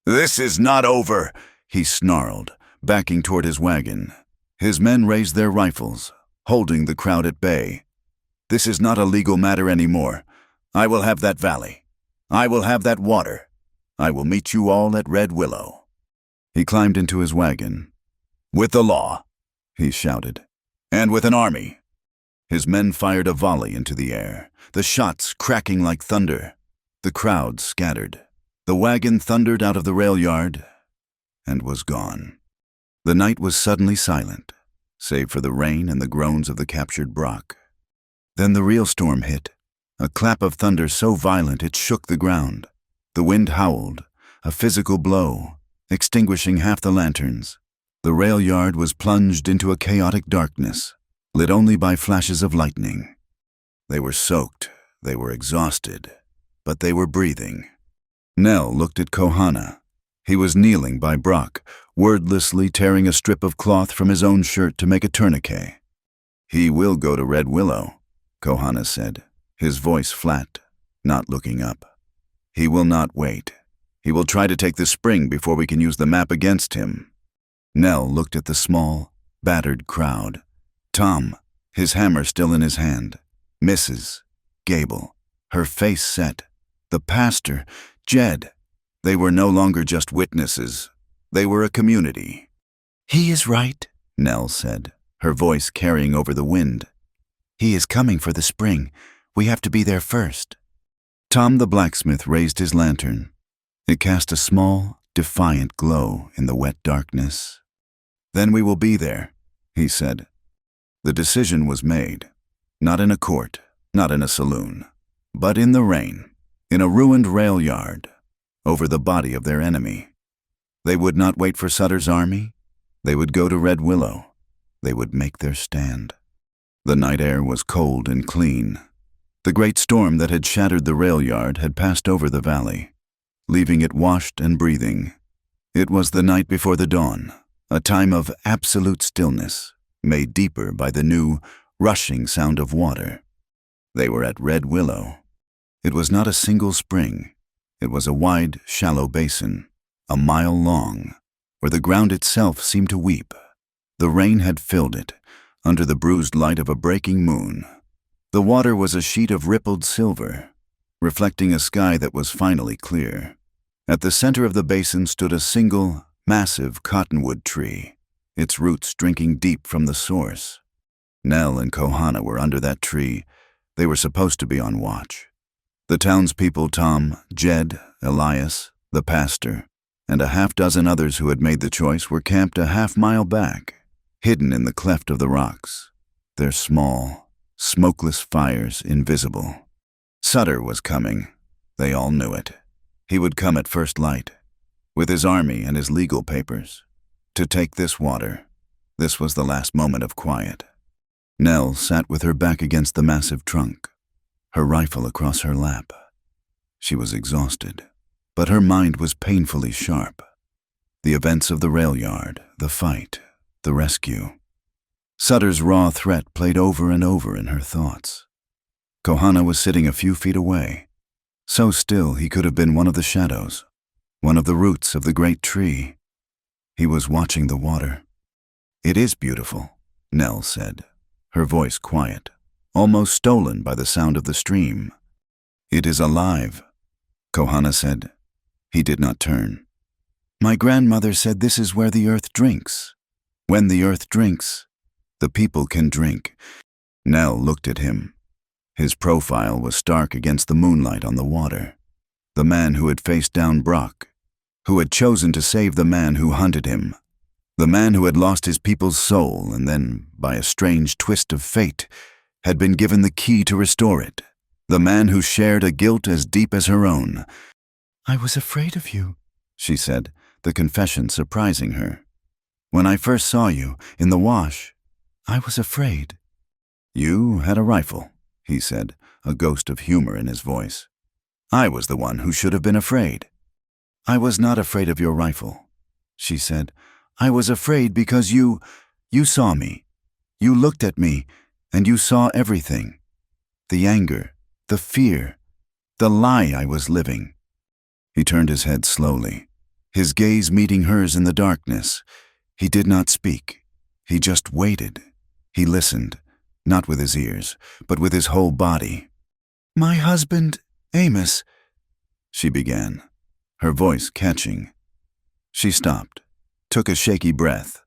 A: This is not over, he snarled, backing toward his wagon. His men raised their rifles, holding the crowd at bay. This is not a legal matter anymore. I will have that valley. I will have that water. I will meet you all at Red Willow. He climbed into his wagon. With the law, he shouted, and with an army. His men fired a volley into the air, the shots cracking like thunder. The crowd scattered. The wagon thundered out of the rail yard and was gone. The night was suddenly silent, save for the rain and the groans of the captured Brock. Then the real storm hit, a clap of thunder so violent it shook the ground. The wind howled, a physical blow, extinguishing half the lanterns. The rail yard was plunged into a chaotic darkness, lit only by flashes of lightning. They were soaked, they were exhausted, but they were breathing. Nell looked at Kohana. He was kneeling by Brock, wordlessly tearing a strip of cloth from his own shirt to make a tourniquet. "He will go to Red Willow," Kohana said, his voice flat, not looking up. "He will not wait. He will try to take the spring before we can use the map against him." Nell looked at the small, battered crowd. Tom, his hammer still in his hand. Mrs. Gable, her face set. The pastor, Jed. They were no longer just witnesses. They were a community. "He is right," Nell said, her voice carrying over the wind. "He is coming for the spring. We have to be there first." Tom the blacksmith raised his lantern. It cast a small, defiant glow in the wet darkness. "Then we will be there," he said. The decision was made. Not in a court, not in a saloon, but in the rain, in a ruined rail yard, over the body of their enemy. They would not wait for Sutter's army. They would go to Red Willow. They would make their stand. The night air was cold and clean. The great storm that had shattered the rail yard had passed over the valley, leaving it washed and breathing. It was the night before the dawn, a time of absolute stillness, made deeper by the new, rushing sound of water. They were at Red Willow. It was not a single spring. It was a wide, shallow basin, a mile long, where the ground itself seemed to weep. The rain had filled it, under the bruised light of a breaking moon. The water was a sheet of rippled silver, reflecting a sky that was finally clear. At the center of the basin stood a single, massive cottonwood tree, its roots drinking deep from the source. Nell and Kohana were under that tree. They were supposed to be on watch. The townspeople, Tom, Jed, Elias, the pastor, and a half-dozen others who had made the choice were camped a half-mile back, hidden in the cleft of the rocks, their small, smokeless fires invisible. Sutter was coming. They all knew it. He would come at first light, with his army and his legal papers, to take this water. This was the last moment of quiet. Nell sat with her back against the massive trunk, her rifle across her lap. She was exhausted, but her mind was painfully sharp. The events of the rail yard, the fight, the rescue. Sutter's raw threat played over and over in her thoughts. Kohana was sitting a few feet away, so still he could have been one of the shadows, one of the roots of the great tree. He was watching the water. "It is beautiful," Nell said, her voice quiet, almost stolen by the sound of the stream. "It is alive," Kohana said. He did not turn. "My grandmother said this is where the earth drinks. When the earth drinks, the people can drink." Nell looked at him. His profile was stark against the moonlight on the water. The man who had faced down Brock, who had chosen to save the man who hunted him, the man who had lost his people's soul and then, by a strange twist of fate, had been given the key to restore it, the man who shared a guilt as deep as her own. "I was afraid of you," she said, the confession surprising her. "When I first saw you, in the wash, I was afraid." "You had a rifle," he said, a ghost of humor in his voice. "I was the one who should have been afraid." "I was not afraid of your rifle," she said. "I was afraid because you saw me. You looked at me, and you saw everything. The anger, the fear, the lie I was living." He turned his head slowly, his gaze meeting hers in the darkness. He did not speak. He just waited. He listened, not with his ears, but with his whole body. "My husband, Amos," she began, her voice catching. She stopped, took a shaky breath,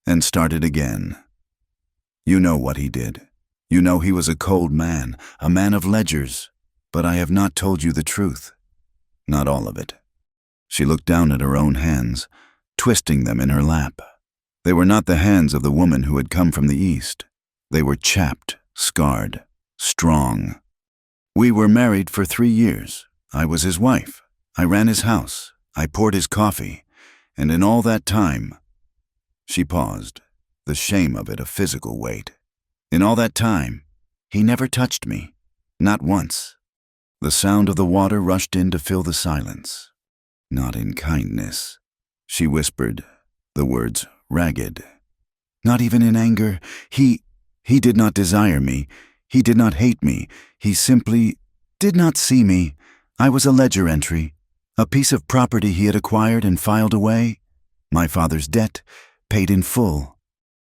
A: and started again. "You know what he did. You know he was a cold man, a man of ledgers, but I have not told you the truth. Not all of it." She looked down at her own hands, twisting them in her lap. They were not the hands of the woman who had come from the east. They were chapped, scarred, strong. "We were married for 3 years. I was his wife. I ran his house. I poured his coffee. And in all that time—" She paused, the shame of it a physical weight. "In all that time, he never touched me. Not once. The sound of the water rushed in to fill the silence. Not in kindness, she whispered, the words ragged. Not even in anger. He did not desire me. He did not hate me. He simply did not see me. I was a ledger entry, a piece of property he had acquired and filed away. My father's debt, paid in full.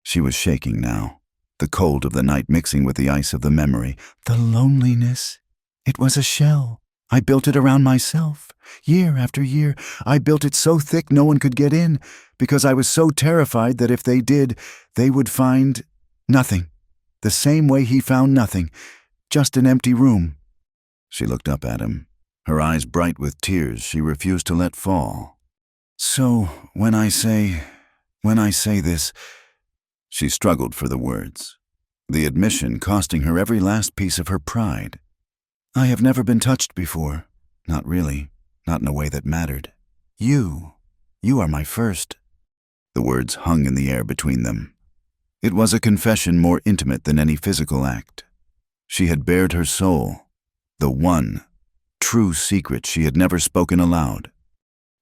A: She was shaking now, the cold of the night mixing with the ice of the memory. The loneliness. It was a shell. I built it around myself. Year after year, I built it so thick no one could get in, because I was so terrified that if they did, they would find nothing. The same way he found nothing, just an empty room. She looked up at him, her eyes bright with tears she refused to let fall. So, when I say this, she struggled for the words, the admission costing her every last piece of her pride. I have never been touched before. Not really. Not in a way that mattered. You are my first. The words hung in the air between them. It was a confession more intimate than any physical act. She had bared her soul, the one true secret she had never spoken aloud.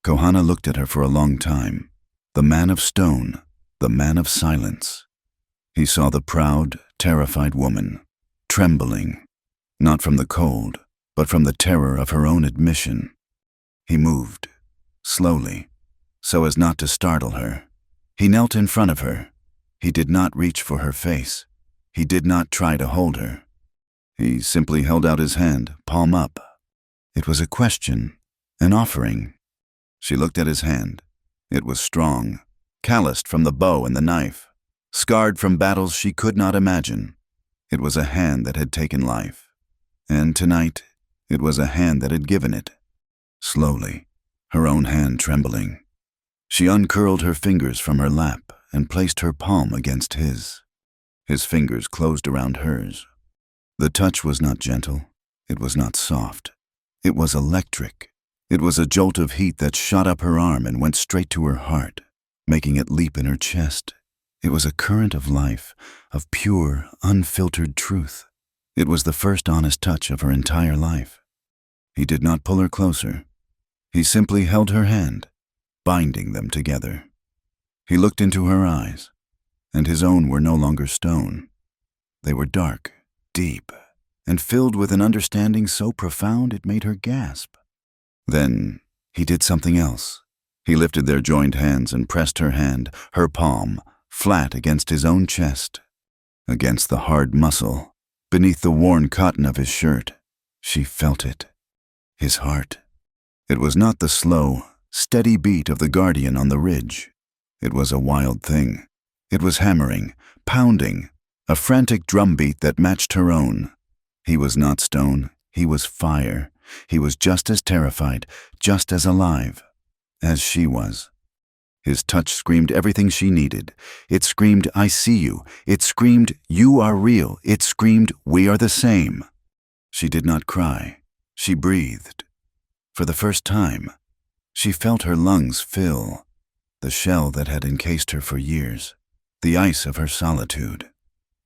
A: Kohana looked at her for a long time, the man of stone, the man of silence. He saw the proud, terrified woman, trembling, not from the cold, but from the terror of her own admission. He moved, slowly, so as not to startle her. He knelt in front of her. He did not reach for her face. He did not try to hold her. He simply held out his hand, palm up. It was a question, an offering. She looked at his hand. It was strong, calloused from the bow and the knife, scarred from battles she could not imagine. It was a hand that had taken life. And tonight, it was a hand that had given it. Slowly, her own hand trembling. She uncurled her fingers from her lap and placed her palm against his. His fingers closed around hers. The touch was not gentle. It was not soft. It was electric. It was a jolt of heat that shot up her arm and went straight to her heart, making it leap in her chest. It was a current of life, of pure, unfiltered truth. It was the first honest touch of her entire life. He did not pull her closer. He simply held her hand, binding them together. He looked into her eyes, and his own were no longer stone. They were dark, deep, and filled with an understanding so profound it made her gasp. Then he did something else. He lifted their joined hands and pressed her hand, her palm, flat against his own chest, against the hard muscle, beneath the worn cotton of his shirt. She felt it. His heart. It was not the slow, steady beat of the guardian on the ridge. It was a wild thing. It was hammering, pounding, a frantic drumbeat that matched her own. He was not stone. He was fire. He was just as terrified, just as alive, as she was. His touch screamed everything she needed. It screamed, I see you. It screamed, you are real. It screamed, we are the same. She did not cry. She breathed. For the first time, she felt her lungs fill. The shell that had encased her for years, the ice of her solitude,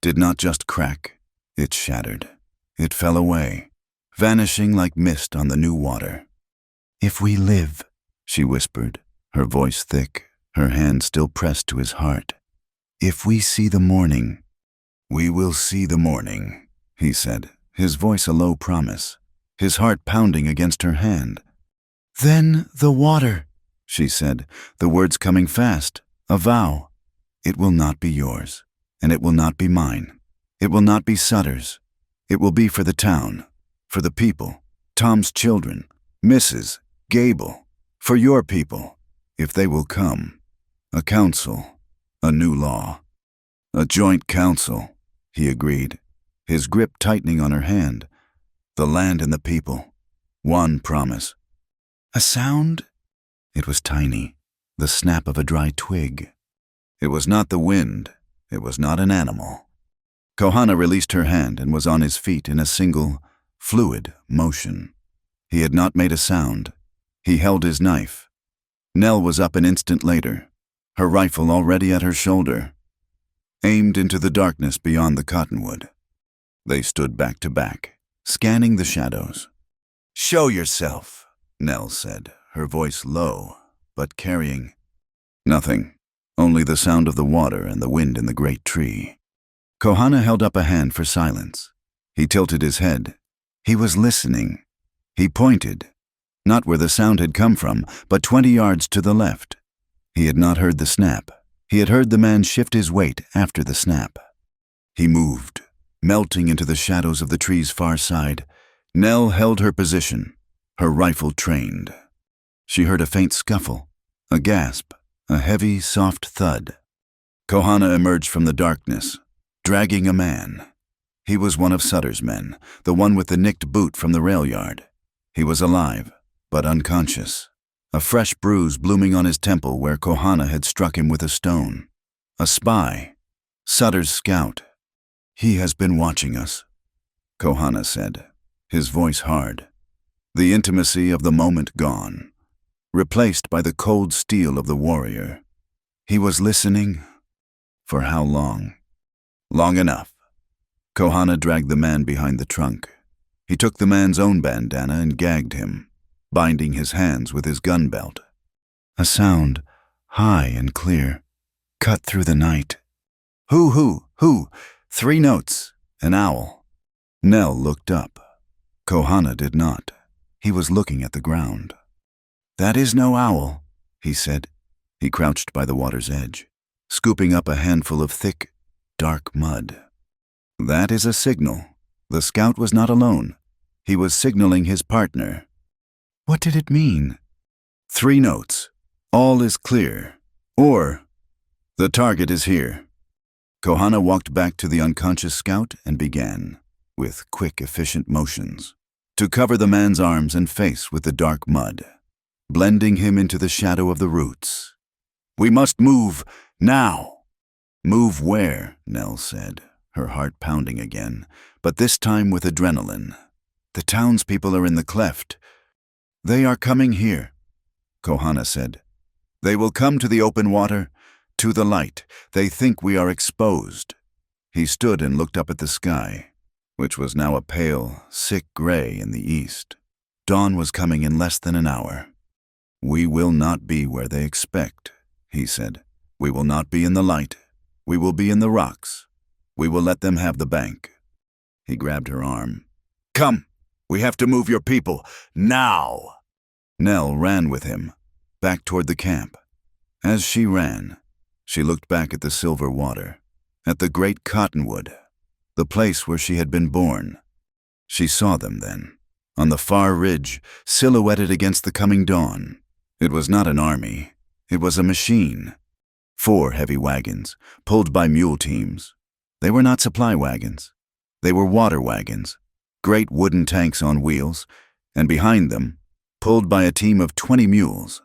A: did not just crack. It shattered. It fell away, vanishing like mist on the new water. If we live, she whispered, her voice thick, her hand still pressed to his heart. If we see the morning. We will see the morning, he said, his voice a low promise, his heart pounding against her hand. Then the water, she said, the words coming fast, a vow. It will not be yours, and it will not be mine. It will not be Sutter's. It will be for the town, for the people, Tom's children, Mrs. Gable, for your people, if they will come. A council, a new law. A joint council, he agreed, his grip tightening on her hand. The land and the people. One promise. A sound? It was tiny, the snap of a dry twig. It was not the wind. It was not an animal. Kohana released her hand and was on his feet in a single, fluid motion. He had not made a sound. He held his knife. Nell was up an instant later, her rifle already at her shoulder, aimed into the darkness beyond the cottonwood. They stood back to back, scanning the shadows. "Show yourself," Nell said, her voice low, but carrying nothing, only the sound of the water and the wind in the great tree. Kohana held up a hand for silence. He tilted his head. He was listening. He pointed, not where the sound had come from, but 20 yards to the left. He had not heard the snap. He had heard the man shift his weight after the snap. He moved, melting into the shadows of the tree's far side. Nell held her position, her rifle trained. She heard a faint scuffle, a gasp, a heavy, soft thud. Kohana emerged from the darkness, dragging a man. He was one of Sutter's men, the one with the nicked boot from the rail yard. He was alive, but unconscious, a fresh bruise blooming on his temple where Kohana had struck him with a stone. A spy, Sutter's scout. "He has been watching us," Kohana said, his voice hard. The intimacy of the moment gone, replaced by the cold steel of the warrior. He was listening. For how long? Long enough. Kohana dragged the man behind the trunk. He took the man's own bandana and gagged him, binding his hands with his gun belt. A sound, high and clear, cut through the night. Hoo! 3 notes, an owl. Nell looked up. Kohana did not. He was looking at the ground. "That is no owl," he said. He crouched by the water's edge, scooping up a handful of thick, dark mud. "That is a signal." The scout was not alone. He was signaling his partner. What did it mean? 3 notes. All is clear. Or, the target is here. Kohana walked back to the unconscious scout and began, with quick, efficient motions, to cover the man's arms and face with the dark mud, blending him into the shadow of the roots. "We must move, now." "Move where?" Nell said, her heart pounding again, but this time with adrenaline. "The townspeople are in the cleft." "They are coming here," Kohana said. "They will come to the open water, to the light. They think we are exposed." He stood and looked up at the sky, which was now a pale, sick gray in the east. Dawn was coming in less than an hour. "We will not be where they expect," he said. "We will not be in the light. We will be in the rocks. We will let them have the bank." He grabbed her arm. "Come! We have to move your people, now!" Nell ran with him, back toward the camp. As she ran, she looked back at the silver water, at the great cottonwood, the place where she had been born. She saw them then, on the far ridge, silhouetted against the coming dawn. It was not an army. It was a machine. 4 heavy wagons, pulled by mule teams. They were not supply wagons. They were water wagons, great wooden tanks on wheels, and behind them, pulled by a team of 20 mules,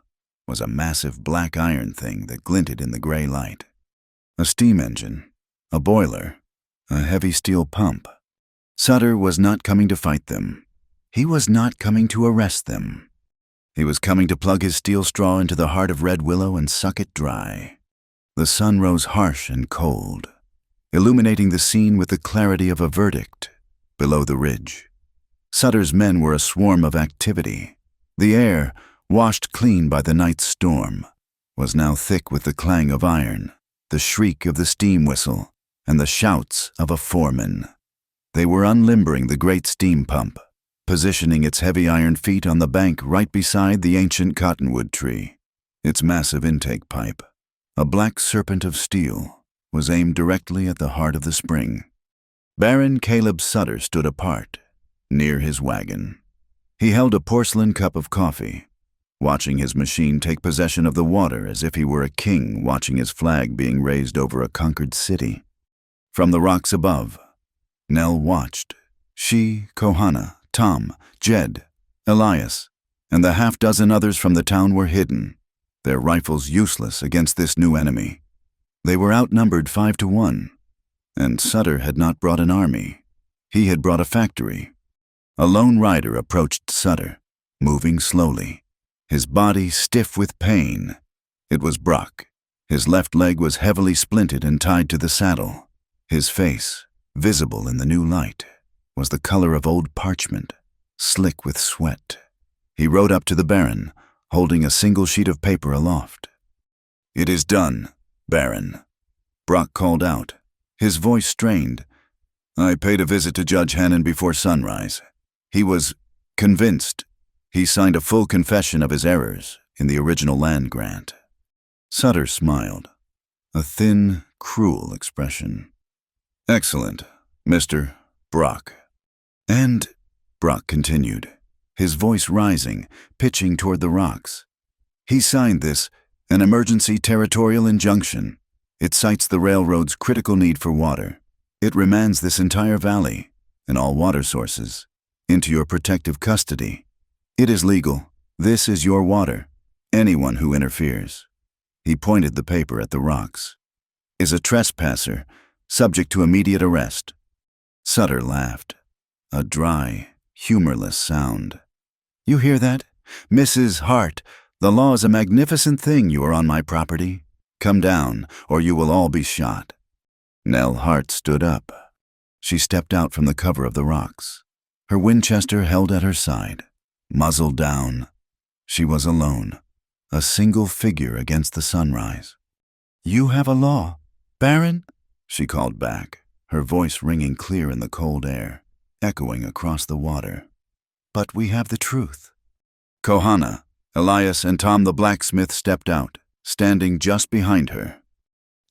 A: was a massive black iron thing that glinted in the gray light. A steam engine, a boiler, a heavy steel pump. Sutter was not coming to fight them. He was not coming to arrest them. He was coming to plug his steel straw into the heart of red willow and suck it dry. The sun rose harsh and cold, illuminating the scene with the clarity of a verdict below the ridge. Sutter's men were a swarm of activity. The air, washed clean by the night's storm, was now thick with the clang of iron, the shriek of the steam whistle, and the shouts of a foreman. They were unlimbering the great steam pump, positioning its heavy iron feet on the bank right beside the ancient cottonwood tree. Its massive intake pipe, a black serpent of steel, was aimed directly at the heart of the spring. Baron Caleb Sutter stood apart, near his wagon. He held a porcelain cup of coffee, watching his machine take possession of the water as if he were a king watching his flag being raised over a conquered city. From the rocks above, Nell watched. She, Kohana, Tom, Jed, Elias, and the half-dozen others from the town were hidden, their rifles useless against this new enemy. They were outnumbered 5 to 1, and Sutter had not brought an army. He had brought a factory. A lone rider approached Sutter, moving slowly, his body stiff with pain. It was Brock. His left leg was heavily splinted and tied to the saddle. His face, visible in the new light, was the color of old parchment, slick with sweat. He rode up to the Baron, holding a single sheet of paper aloft. "It is done, Baron," Brock called out, his voice strained. "I paid a visit to Judge Hannon before sunrise. He was convinced. He signed a full confession of his errors in the original land grant." Sutter smiled, a thin, cruel expression. "Excellent, Mr. Brock." "And," Brock continued, his voice rising, pitching toward the rocks, "he signed this, an emergency territorial injunction. It cites the railroad's critical need for water. It remands this entire valley, and all water sources, into your protective custody. It is legal. This is your water. Anyone who interferes," he pointed the paper at the rocks, "is a trespasser, subject to immediate arrest." Sutter laughed, a dry, humorless sound. "You hear that? Mrs. Hart, the law is a magnificent thing. You are on my property. Come down, or you will all be shot." Nell Hart stood up. She stepped out from the cover of the rocks, her Winchester held at her side, muzzle down. She was alone, a single figure against the sunrise. "You have a law, Baron?" she called back, her voice ringing clear in the cold air, echoing across the water. "But we have the truth." Kohana, Elias, and Tom the blacksmith stepped out, standing just behind her.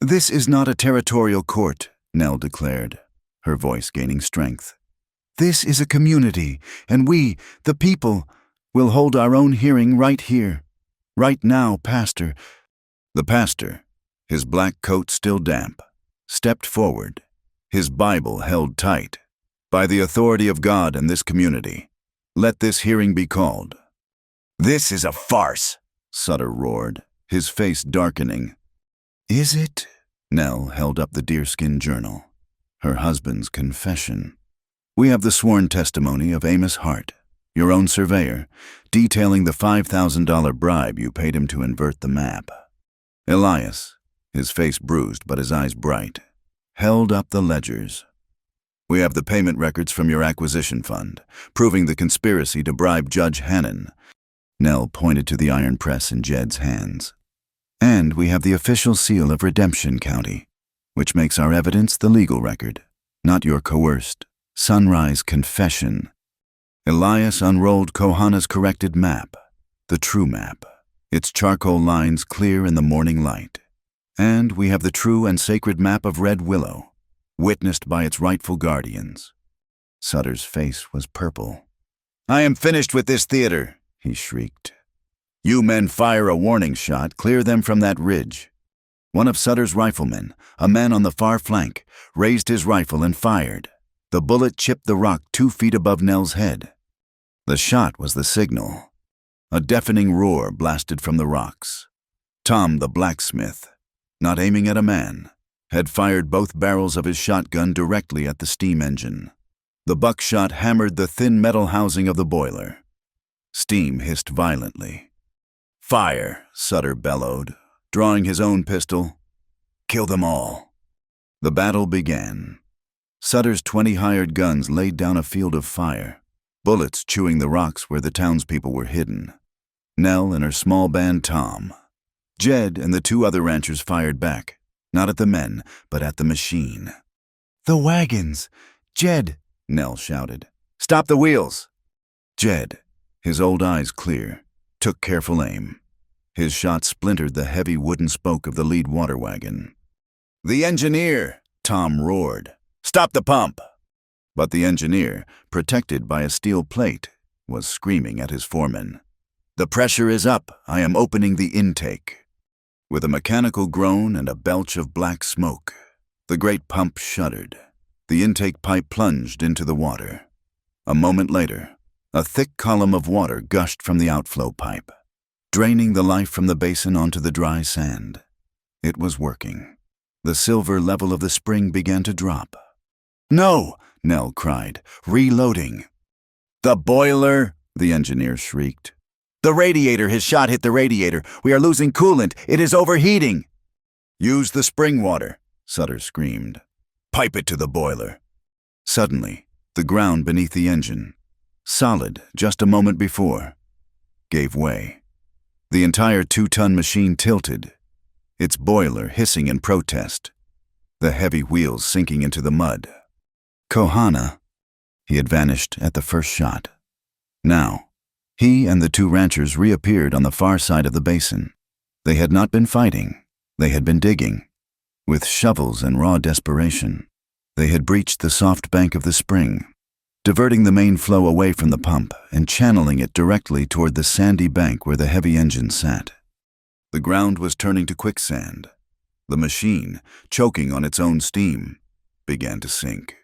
A: "This is not a territorial court," Nell declared, her voice gaining strength. "This is a community, and we, the people, will hold our own hearing right here. Right now, Pastor." The pastor, his black coat still damp, stepped forward, his Bible held tight. "By the authority of God and this community, let this hearing be called." "This is a farce," Sutter roared, his face darkening. "Is it?" Nell held up the deerskin journal, her husband's confession. "We have the sworn testimony of Amos Hart, your own surveyor, detailing the $5,000 bribe you paid him to invert the map." Elias, his face bruised but his eyes bright, held up the ledgers. "We have the payment records from your acquisition fund, proving the conspiracy to bribe Judge Hannon." Nell pointed to the iron press in Jed's hands. "And we have the official seal of Redemption County, which makes our evidence the legal record, not your coerced sunrise confession." Elias unrolled Kohana's corrected map, the true map, its charcoal lines clear in the morning light. "And we have the true and sacred map of Red Willow, witnessed by its rightful guardians." Sutter's face was purple. "I am finished with this theater," he shrieked. "You men fire a warning shot, clear them from that ridge." One of Sutter's riflemen, a man on the far flank, raised his rifle and fired. The bullet chipped the rock 2 feet above Nell's head. The shot was the signal. A deafening roar blasted from the rocks. Tom the blacksmith, not aiming at a man, had fired both barrels of his shotgun directly at the steam engine. The buckshot hammered the thin metal housing of the boiler. Steam hissed violently. "Fire," Sutter bellowed, drawing his own pistol. "Kill them all." The battle began. Sutter's 20 hired guns laid down a field of fire, bullets chewing the rocks where the townspeople were hidden. Nell and her small band Tom. Jed and the 2 other ranchers fired back, not at the men, but at the machine. "The wagons! Jed!" Nell shouted. "Stop the wheels!" Jed, his old eyes clear, took careful aim. His shot splintered the heavy wooden spoke of the lead water wagon. "The engineer!" Tom roared. "Stop the pump!" But the engineer, protected by a steel plate, was screaming at his foreman. "The pressure is up. I am opening the intake." With a mechanical groan and a belch of black smoke, the great pump shuddered. The intake pipe plunged into the water. A moment later, a thick column of water gushed from the outflow pipe, draining the life from the basin onto the dry sand. It was working. The silver level of the spring began to drop. "No!" Nell cried, reloading. "The boiler!" the engineer shrieked. "The radiator! His shot hit the radiator! We are losing coolant! It is overheating!" "Use the spring water!" Sutter screamed. "Pipe it to the boiler!" Suddenly, The ground beneath the engine, solid just a moment before, gave way. The entire 2-ton machine tilted, its boiler hissing in protest, the heavy wheels sinking into the mud. Kohana, he had vanished at the first shot. Now, he and the 2 ranchers reappeared on the far side of the basin. They had not been fighting, they had been digging. With shovels and raw desperation, they had breached the soft bank of the spring, diverting the main flow away from the pump and channeling it directly toward the sandy bank where the heavy engine sat. The ground was turning to quicksand. The machine, choking on its own steam, began to sink.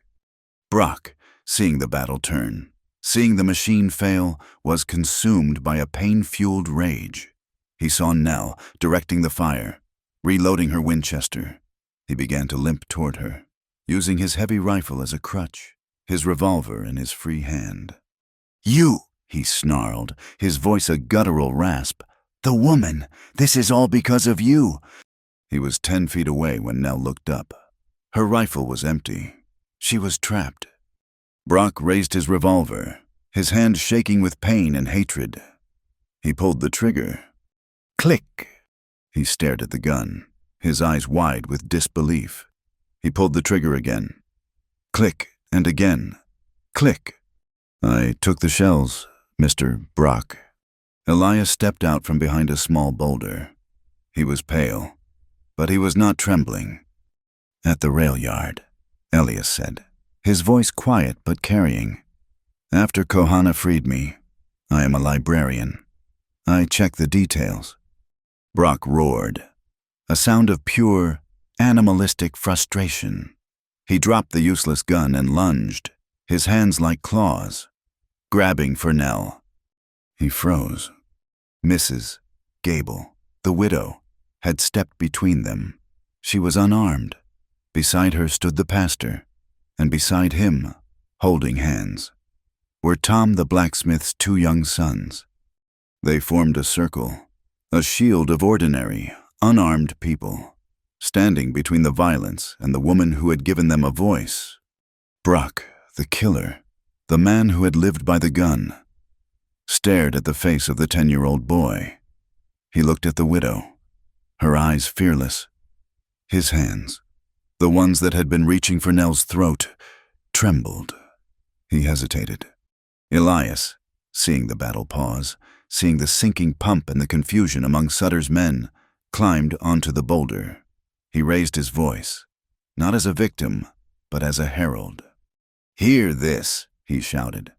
A: Brock, seeing the battle turn, seeing the machine fail, was consumed by a pain-fueled rage. He saw Nell directing the fire, reloading her Winchester. He began to limp toward her, using his heavy rifle as a crutch, his revolver in his free hand. "You!" he snarled, his voice a guttural rasp. "The woman! This is all because of you!" He was 10 feet away when Nell looked up. Her rifle was empty. She was trapped. Brock raised his revolver, his hand shaking with pain and hatred. He pulled the trigger. Click! He stared at the gun, his eyes wide with disbelief. He pulled the trigger again. Click, and again. Click. "I took the shells, Mr. Brock." Elias stepped out from behind a small boulder. He was pale, but he was not trembling. "At the rail yard," Elias said, his voice quiet but carrying. "After Kohana freed me, I am a librarian. I check the details." Brock roared, a sound of pure, animalistic frustration. He dropped the useless gun and lunged, his hands like claws, grabbing for Nell. He froze. Mrs. Gable, the widow, had stepped between them. She was unarmed. Beside her stood the pastor, and beside him, holding hands, were Tom the blacksmith's 2 young sons. They formed a circle, a shield of ordinary, unarmed people, standing between the violence and the woman who had given them a voice. Brock, the killer, the man who had lived by the gun, stared at the face of the 10-year-old boy. He looked at the widow, her eyes fearless. His hands, the ones that had been reaching for Nell's throat, trembled. He hesitated. Elias, seeing the battle pause, seeing the sinking pump and the confusion among Sutter's men, climbed onto the boulder. He raised his voice, not as a victim, but as a herald. "Hear this," he shouted.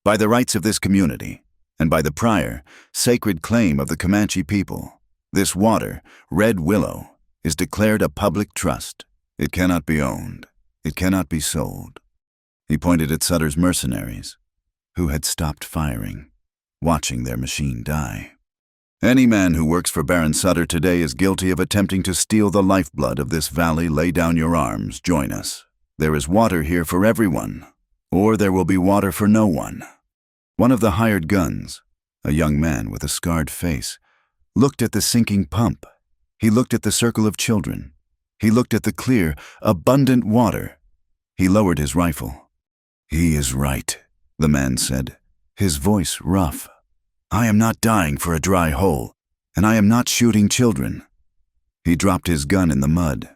A: "By the rights of this community, and by the prior, sacred claim of the Comanche people, this water, Red Willow, is declared a public trust. It cannot be owned. It cannot be sold." He pointed at Sutter's mercenaries, who had stopped firing, watching their machine die. "Any man who works for Baron Sutter today is guilty of attempting to steal the lifeblood of this valley. Lay down your arms. Join us. There is water here for everyone, or there will be water for no one." One of the hired guns, a young man with a scarred face, looked at the sinking pump. He looked at the circle of children. He looked at the clear, abundant water. He lowered his rifle. "He is right," the man said, his voice rough. "I am not dying for a dry hole, and I am not shooting children." He dropped his gun in the mud.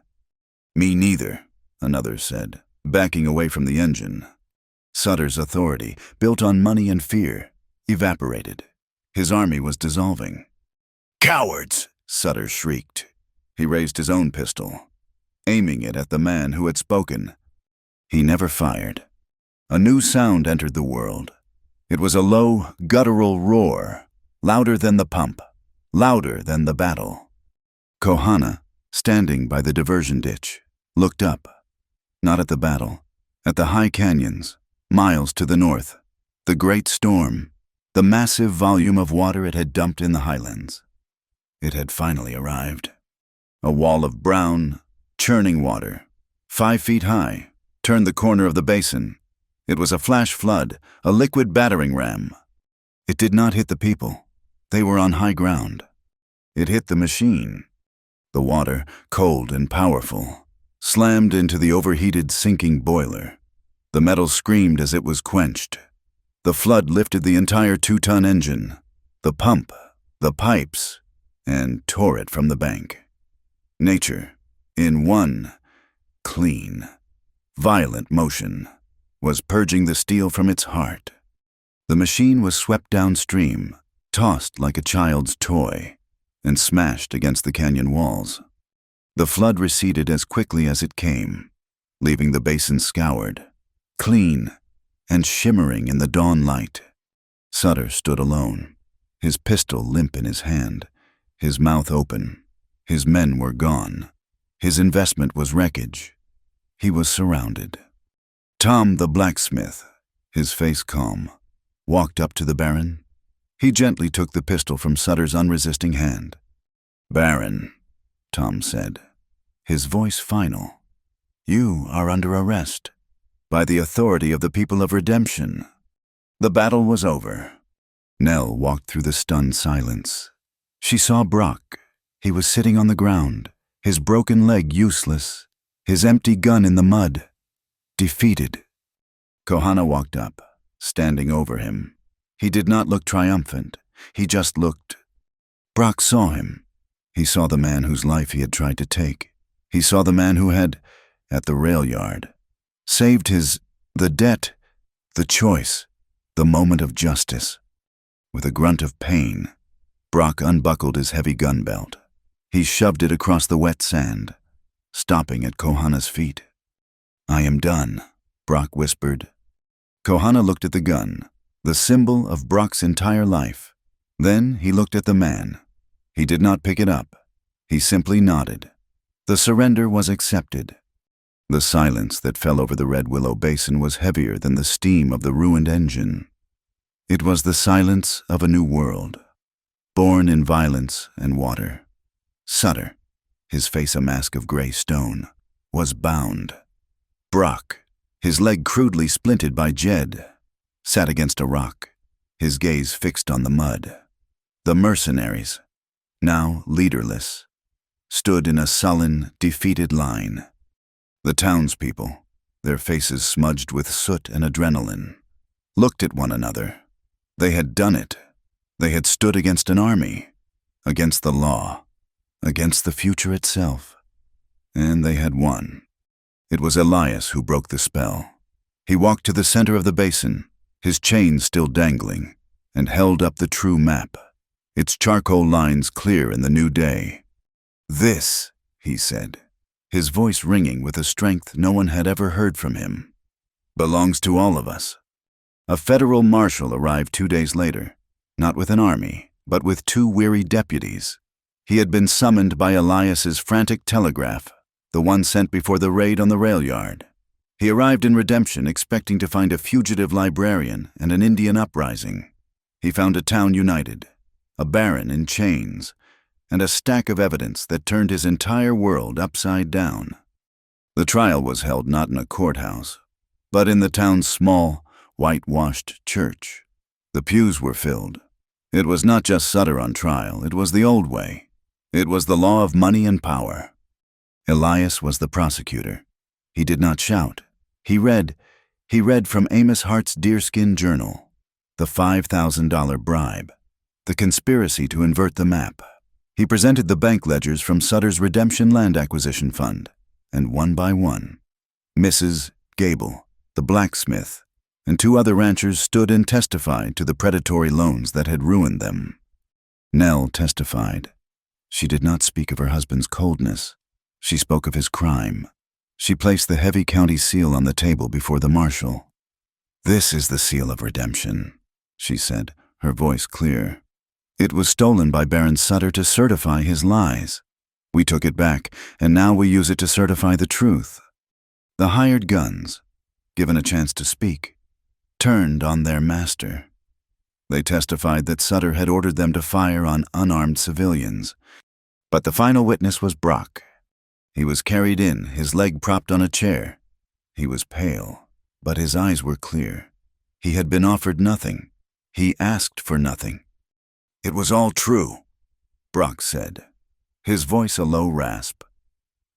A: "Me neither," another said, backing away from the engine. Sutter's authority, built on money and fear, evaporated. His army was dissolving. "Cowards!" Sutter shrieked. He raised his own pistol, aiming it at the man who had spoken. He never fired. A new sound entered the world. It was a low, guttural roar, louder than the pump, louder than the battle. Kohana, standing by the diversion ditch, looked up, not at the battle, at the high canyons, miles to the north, the great storm, the massive volume of water it had dumped in the highlands. It had finally arrived. A wall of brown, churning water, 5 feet high, turned the corner of the basin. It was a flash flood, a liquid battering ram. It did not hit the people. They were on high ground. It hit the machine. The water, cold and powerful, slammed into the overheated sinking boiler. The metal screamed as it was quenched. The flood lifted the entire 2-ton engine, the pump, the pipes, and tore it from the bank. Nature, in one clean, violent motion, was purging the steel from its heart. The machine was swept downstream, tossed like a child's toy, and smashed against the canyon walls. The flood receded as quickly as it came, leaving the basin scoured, clean, and shimmering in the dawn light. Sutter stood alone, his pistol limp in his hand, his mouth open. His men were gone. His investment was wreckage. He was surrounded. Tom the blacksmith, his face calm, walked up to the Baron. He gently took the pistol from Sutter's unresisting hand. "Baron," Tom said, his voice final, "you are under arrest by the authority of the people of Redemption." The battle was over. Nell walked through the stunned silence. She saw Brock. He was sitting on the ground, his broken leg useless, his empty gun in the mud, defeated. Kohana walked up, standing over him. He did not look triumphant. He just looked. Brock saw him. He saw the man whose life he had tried to take. He saw the man who had, at the rail yard, saved the debt, the choice, the moment of justice. With a grunt of pain, Brock unbuckled his heavy gun belt. He shoved it across the wet sand, stopping at Kohana's feet. "I am done," Brock whispered. Kohana looked at the gun, the symbol of Brock's entire life. Then he looked at the man. He did not pick it up. He simply nodded. The surrender was accepted. The silence that fell over the Red Willow Basin was heavier than the steam of the ruined engine. It was the silence of a new world, born in violence and water. Sutter, his face a mask of gray stone, was bound. Brock, his leg crudely splinted by Jed, sat against a rock, his gaze fixed on the mud. The mercenaries, now leaderless, stood in a sullen, defeated line. The townspeople, their faces smudged with soot and adrenaline, looked at one another. They had done it. They had stood against an army, against the law, against the future itself. And they had won. It was Elias who broke the spell. He walked to the center of the basin, his chain still dangling, and held up the true map, its charcoal lines clear in the new day. "This," he said, his voice ringing with a strength no one had ever heard from him, "belongs to all of us." A federal marshal arrived 2 days later, not with an army, but with 2 weary deputies. He had been summoned by Elias's frantic telegraph, the one sent before the raid on the rail yard. He arrived in Redemption expecting to find a fugitive librarian and an Indian uprising. He found a town united, a baron in chains, and a stack of evidence that turned his entire world upside down. The trial was held not in a courthouse, but in the town's small, whitewashed church. The pews were filled. It was not just Sutter on trial, it was the old way. It was the law of money and power. Elias was the prosecutor. He did not shout. He read from Amos Hart's deerskin journal, the $5,000 bribe, the conspiracy to invert the map. He presented the bank ledgers from Sutter's Redemption Land Acquisition Fund, and one by one, Mrs. Gable, the blacksmith, and 2 other ranchers stood and testified to the predatory loans that had ruined them. Nell testified. She did not speak of her husband's coldness. She spoke of his crime. She placed the heavy county seal on the table before the marshal. "This is the seal of redemption," she said, her voice clear. "It was stolen by Baron Sutter to certify his lies. We took it back, and now we use it to certify the truth." The hired guns, given a chance to speak, turned on their master. They testified that Sutter had ordered them to fire on unarmed civilians. But the final witness was Brock. He was carried in, his leg propped on a chair. He was pale, but his eyes were clear. He had been offered nothing. He asked for nothing. "It was all true," Brock said, his voice a low rasp.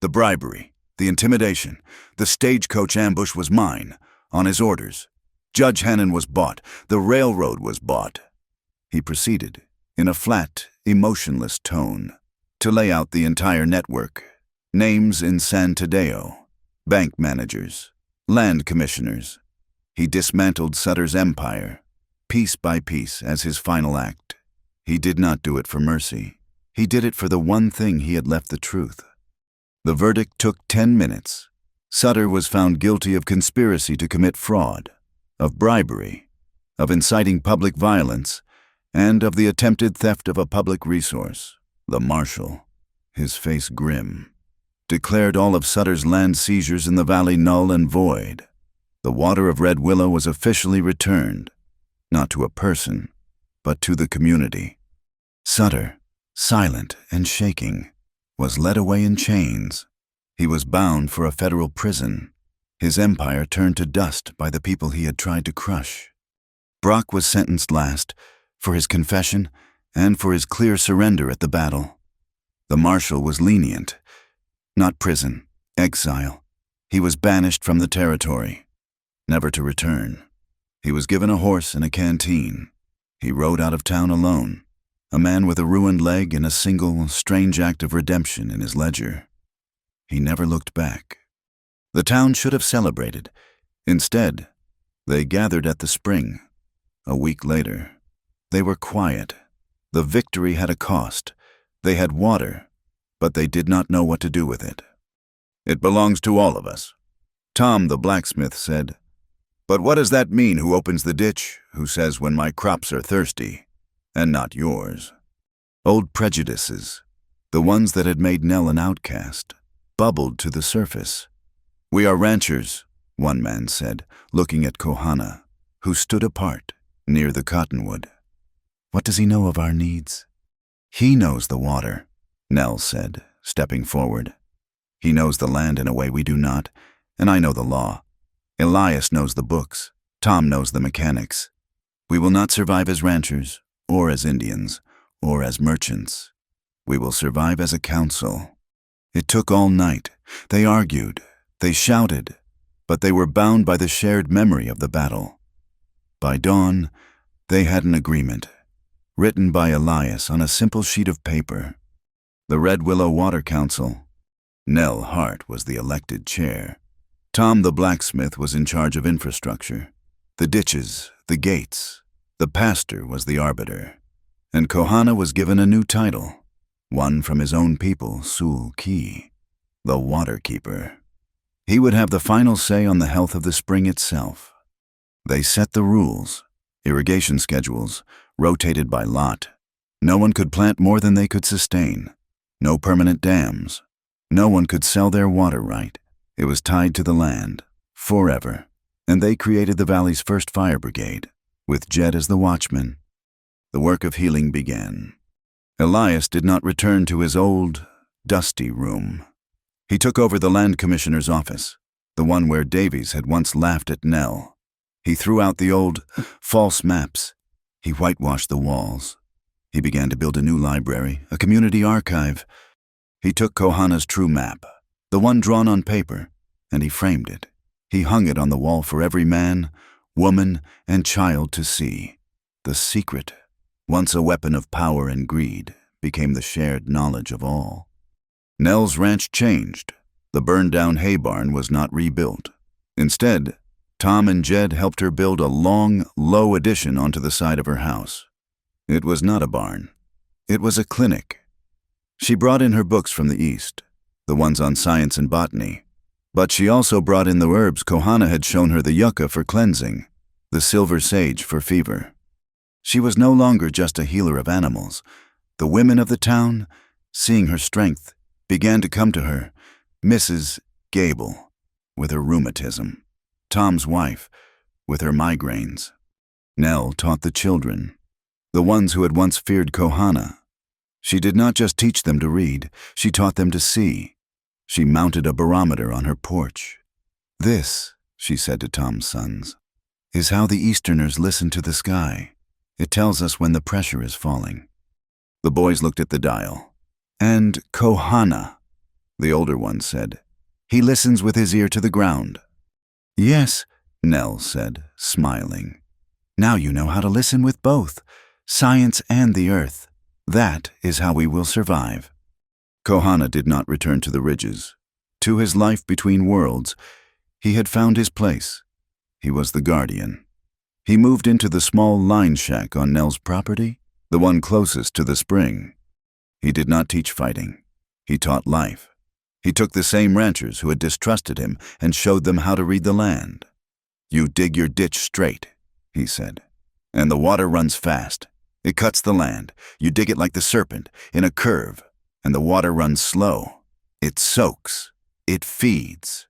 A: "The bribery, the intimidation, the stagecoach ambush was mine. on his orders. Judge Hannon was bought. The railroad was bought. He proceeded, in a flat, emotionless tone, to lay out the entire network. Names in San Tadeo, bank managers, land commissioners. He dismantled Sutter's empire, piece by piece, as his final act. He did not do it for mercy. He did it for the one thing he had left: the truth. The verdict took 10 minutes. Sutter was found guilty of conspiracy to commit fraud, of bribery, of inciting public violence, and of the attempted theft of a public resource. The marshal, his face grim, declared all of Sutter's land seizures in the valley null and void. The water of Red Willow was officially returned, not to a person, but to the community. Sutter, silent and shaking, was led away in chains. He was bound for a federal prison, his empire turned to dust by the people he had tried to crush. Brock was sentenced last, for his confession and for his clear surrender at the battle. The marshal was lenient. Not prison, exile. He was banished from the territory, never to return. He was given a horse and a canteen. He rode out of town alone, a man with a ruined leg and a single, strange act of redemption in his ledger. He never looked back. The town should have celebrated. Instead, they gathered at the spring. A week later, they were quiet. The victory had a cost. They had water, but they did not know what to do with it. "It belongs to all of us," Tom the blacksmith said. "But what does that mean, who opens the ditch, who says when my crops are thirsty, and not yours?" Old prejudices, the ones that had made Nell an outcast, bubbled to the surface. "We are ranchers," one man said, looking at Kohana, who stood apart, near the cottonwood. "What does he know of our needs?" "He knows the water," Nell said, stepping forward. "He knows the land in a way we do not, and I know the law. Elias knows the books. Tom knows the mechanics. We will not survive as ranchers, or as Indians, or as merchants. We will survive as a council." It took all night. They argued, they shouted, but they were bound by the shared memory of the battle. By dawn, they had an agreement, written by Elias on a simple sheet of paper. The Red Willow Water Council. Nell Hart was the elected chair. Tom the blacksmith was in charge of infrastructure, the ditches, the gates. The pastor was the arbiter. And Kohana was given a new title, one from his own people, Sul Ki, the water keeper. He would have the final say on the health of the spring itself. They set the rules, irrigation schedules, rotated by lot. No one could plant more than they could sustain. No permanent dams. No one could sell their water right. It was tied to the land, forever. And they created the valley's first fire brigade, with Jed as the watchman. The work of healing began. Elias did not return to his old, dusty room. He took over the land commissioner's office, the one where Davies had once laughed at Nell. He threw out the old, false maps. He whitewashed the walls. He began to build a new library, a community archive. He took Kohana's true map, the one drawn on paper, and he framed it. He hung it on the wall for every man, woman, and child to see. The secret, once a weapon of power and greed, became the shared knowledge of all. Nell's ranch changed. The burned-down hay barn was not rebuilt. Instead, Tom and Jed helped her build a long, low addition onto the side of her house. It was not a barn. It was a clinic. She brought in her books from the East, the ones on science and botany. But she also brought in the herbs Kohana had shown her: the yucca for cleansing, the silver sage for fever. She was no longer just a healer of animals. The women of the town, seeing her strength, began to come to her. Mrs. Gable, with her rheumatism. Tom's wife, with her migraines. Nell taught the children, the ones who had once feared Kohana. She did not just teach them to read, she taught them to see. She mounted a barometer on her porch. "This," she said to Tom's sons, "is how the Easterners listen to the sky. It tells us when the pressure is falling." The boys looked at the dial. "And Kohana," the older one said. "He listens with his ear to the ground." "Yes," Nell said, smiling. Now you know how to listen with both, science and the earth. That is how we will survive. Kohana did not return to the ridges. To his life between worlds, he had found his place. He was the guardian. He moved into the small line shack on Nell's property, the one closest to the spring. He did not teach fighting. He taught life. He took the same ranchers who had distrusted him and showed them how to read the land. You dig your ditch straight, he said, and the water runs fast. It cuts the land. You dig it like the serpent, in a curve, and the water runs slow. It soaks. It feeds.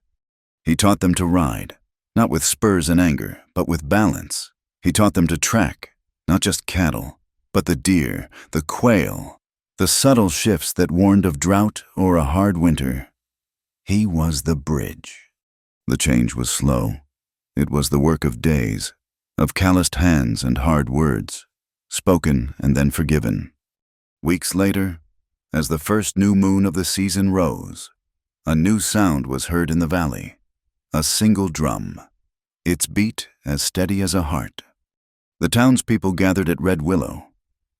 A: He taught them to ride, not with spurs and anger, but with balance. He taught them to track, not just cattle, but the deer, the quail, the subtle shifts that warned of drought or a hard winter. He was the bridge. The change was slow. It was the work of days, of calloused hands and hard words, spoken and then forgiven. Weeks later, as the first new moon of the season rose, a new sound was heard in the valley, a single drum, its beat as steady as a heart. The townspeople gathered at Red Willow.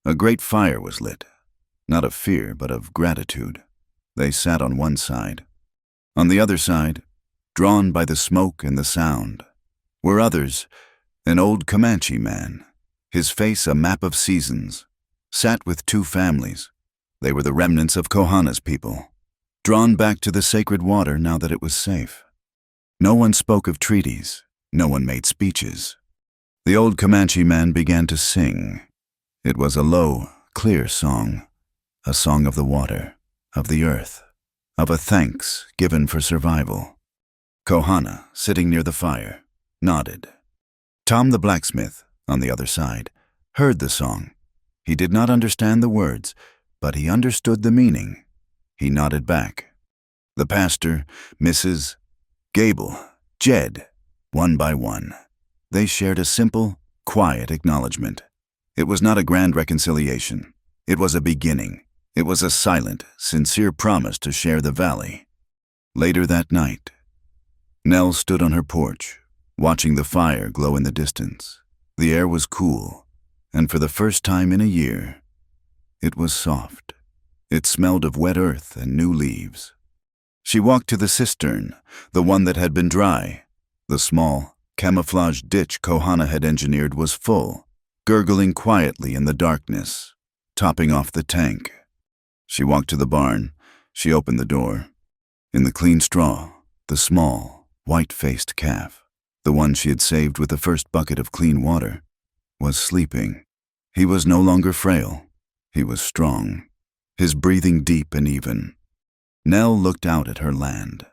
A: A great fire was lit, not of fear but of gratitude. They sat on one side. On the other side, drawn by the smoke and the sound, were others, an old Comanche man, his face a map of seasons, sat with two families. They were the remnants of Kohana's people, drawn back to the sacred water now that it was safe. No one spoke of treaties. No one made speeches. The old Comanche man began to sing. It was a low, clear song, a song of the water, of the earth, of a thanks given for survival. Kohana, sitting near the fire, nodded. Tom the blacksmith, on the other side, heard the song. He did not understand the words, but he understood the meaning. He nodded back. The pastor, Mrs. Gable, Jed, one by one. They shared a simple, quiet acknowledgement. It was not a grand reconciliation. It was a beginning. It was a silent, sincere promise to share the valley. Later that night, Nell stood on her porch, watching the fire glow in the distance. The air was cool, and for the first time in a year, it was soft. It smelled of wet earth and new leaves. She walked to the cistern, the one that had been dry. The small, camouflaged ditch Kohana had engineered was full, gurgling quietly in the darkness, topping off the tank. She walked to the barn. She opened the door. In the clean straw, the small, white-faced calf, the one she had saved with the first bucket of clean water, was sleeping. He was no longer frail. He was strong, his breathing deep and even. Nell looked out at her land.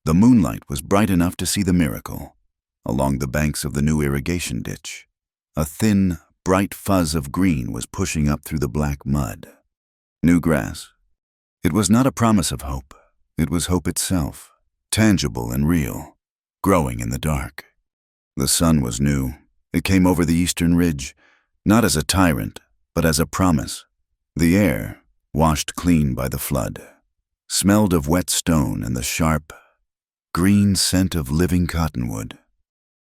A: The moonlight was bright enough to see the miracle. Along the banks of the new irrigation ditch, a thin, bright fuzz of green was pushing up through the black mud. New grass. It was not a promise of hope. It was hope itself, tangible and real, growing in the dark. The sun was new. It came over the eastern ridge, not as a tyrant, but as a promise. The air, washed clean by the flood, smelled of wet stone and the sharp, green scent of living cottonwood.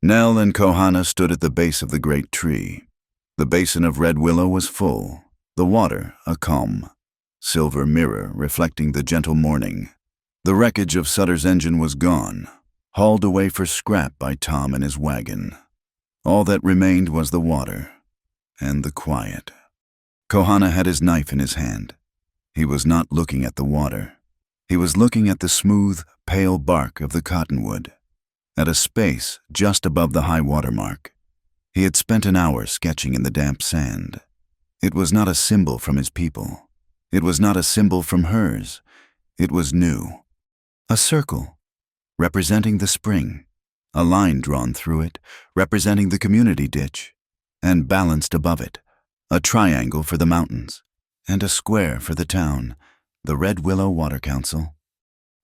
A: Nell and Kohana stood at the base of the great tree. The basin of red willow was full, the water a calm, silver mirror reflecting the gentle morning. The wreckage of Sutter's engine was gone, hauled away for scrap by Tom and his wagon. All that remained was the water and the quiet. Kohana had his knife in his hand. He was not looking at the water. He was looking at the smooth, pale bark of the cottonwood, at a space just above the high water mark. He had spent an hour sketching in the damp sand. It was not a symbol from his people. It was not a symbol from hers. It was new. A circle, representing the spring. A line drawn through it, representing the community ditch, and balanced above it, a triangle for the mountains, and a square for the town, the Red Willow Water Council.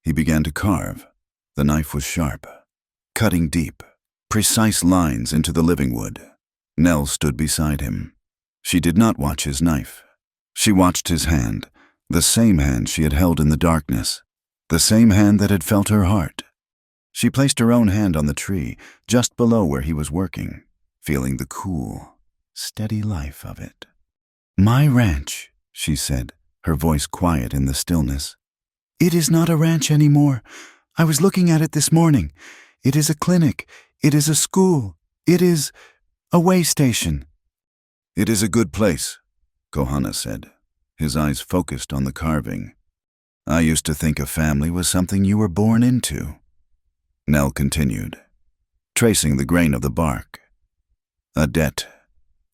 A: He began to carve. The knife was sharp, cutting deep, precise lines into the living wood. Nell stood beside him. She did not watch his knife. She watched his hand, the same hand she had held in the darkness, the same hand that had felt her heart. She placed her own hand on the tree, just below where he was working, feeling the cool, steady life of it. "My ranch," she said, her voice quiet in the stillness. "It is not a ranch anymore. I was looking at it this morning. It is a clinic. It is a school. It is a way station." "It is a good place," Kohana said, his eyes focused on the carving. "I used to think a family was something you were born into." Nell continued, tracing the grain of the bark. "A debt,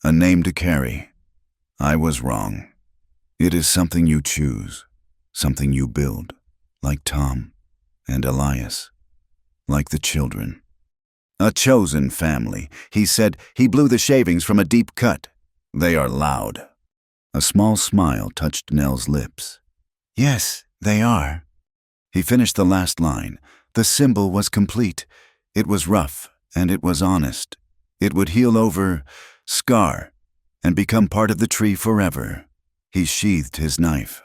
A: a name to carry. I was wrong. It is something you choose, something you build, like Tom and Elias, like the children." "A chosen family," he said. He blew the shavings from a deep cut. "They are loud." A small smile touched Nell's lips. "Yes, they are." He finished the last line. The symbol was complete. It was rough, and it was honest. It would heal over, scar, and become part of the tree forever. He sheathed his knife.